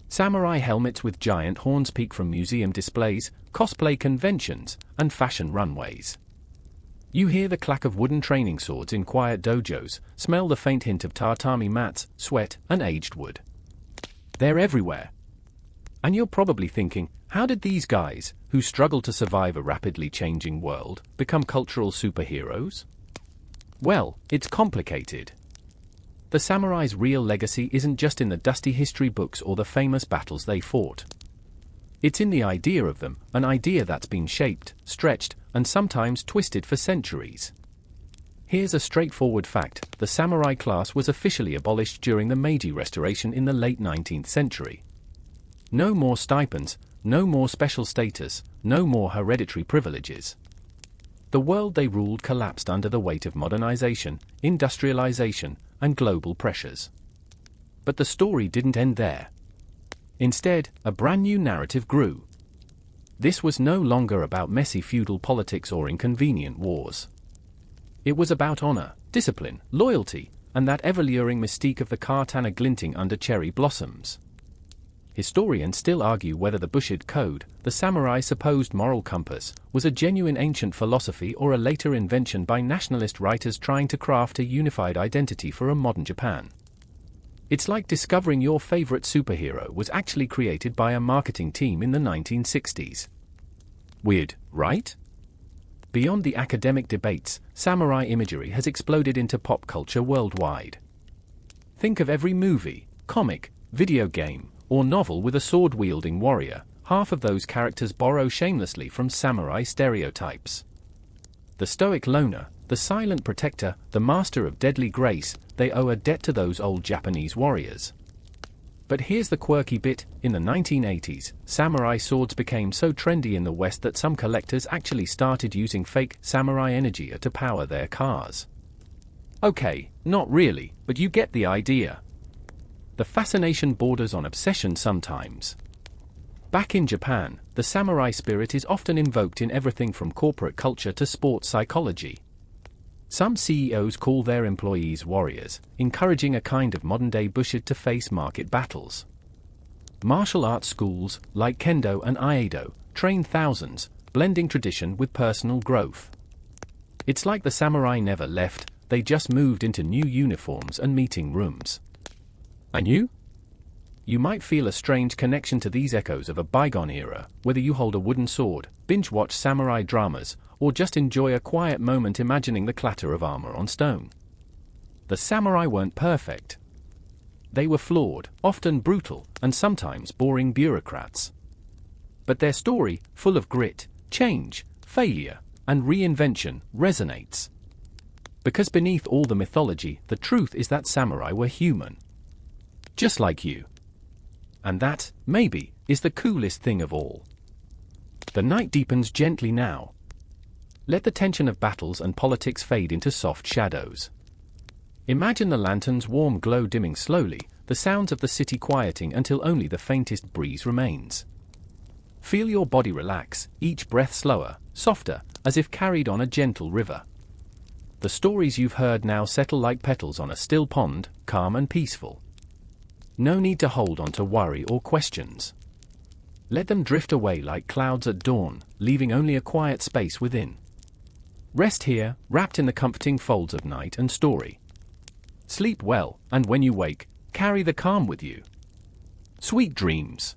Samurai helmets with giant horns peek from museum displays, cosplay conventions, and fashion runways. You hear the clack of wooden training swords in quiet dojos, smell the faint hint of tatami mats, sweat, and aged wood. They're everywhere. And you're probably thinking, how did these guys, who struggle to survive a rapidly changing world, become cultural superheroes? Well, it's complicated. The samurai's real legacy isn't just in the dusty history books or the famous battles they fought. It's in the idea of them, an idea that's been shaped, stretched, and sometimes twisted for centuries. Here's a straightforward fact: the samurai class was officially abolished during the Meiji Restoration in the late 19th century. No more stipends, no more special status, no more hereditary privileges. The world they ruled collapsed under the weight of modernization, industrialization, and global pressures. But the story didn't end there. Instead, a brand new narrative grew. This was no longer about messy feudal politics or inconvenient wars. It was about honor, discipline, loyalty, and that ever-luring mystique of the katana glinting under cherry blossoms. Historians still argue whether the Bushido Code, the samurai's supposed moral compass, was a genuine ancient philosophy or a later invention by nationalist writers trying to craft a unified identity for a modern Japan. It's like discovering your favorite superhero was actually created by a marketing team in the 1960s. Weird, right? Beyond the academic debates, samurai imagery has exploded into pop culture worldwide. Think of every movie, comic, video game, or novel with a sword-wielding warrior. Half of those characters borrow shamelessly from samurai stereotypes. The stoic loner, the silent protector, the master of deadly grace, they owe a debt to those old Japanese warriors. But here's the quirky bit: in the 1980s, samurai swords became so trendy in the West that some collectors actually started using fake samurai energy to power their cars. Okay, not really, but you get the idea. The fascination borders on obsession sometimes. Back in Japan, the samurai spirit is often invoked in everything from corporate culture to sports psychology. Some CEOs call their employees warriors, encouraging a kind of modern-day Bushido to face market battles. Martial arts schools, like Kendo and Aikido, train thousands, blending tradition with personal growth. It's like the samurai never left, they just moved into new uniforms and meeting rooms. And you? You might feel a strange connection to these echoes of a bygone era, whether you hold a wooden sword, binge-watch samurai dramas, or just enjoy a quiet moment imagining the clatter of armor on stone. The samurai weren't perfect. They were flawed, often brutal, and sometimes boring bureaucrats. But their story, full of grit, change, failure, and reinvention, resonates. Because beneath all the mythology, the truth is that samurai were human. Just like you. And that, maybe, is the coolest thing of all. The night deepens gently now. Let the tension of battles and politics fade into soft shadows. Imagine the lantern's warm glow dimming slowly, the sounds of the city quieting until only the faintest breeze remains. Feel your body relax, each breath slower, softer, as if carried on a gentle river. The stories you've heard now settle like petals on a still pond, calm and peaceful. No need to hold on to worry or questions. Let them drift away like clouds at dawn, leaving only a quiet space within. Rest here, wrapped in the comforting folds of night and story. Sleep well, and when you wake, carry the calm with you. Sweet dreams.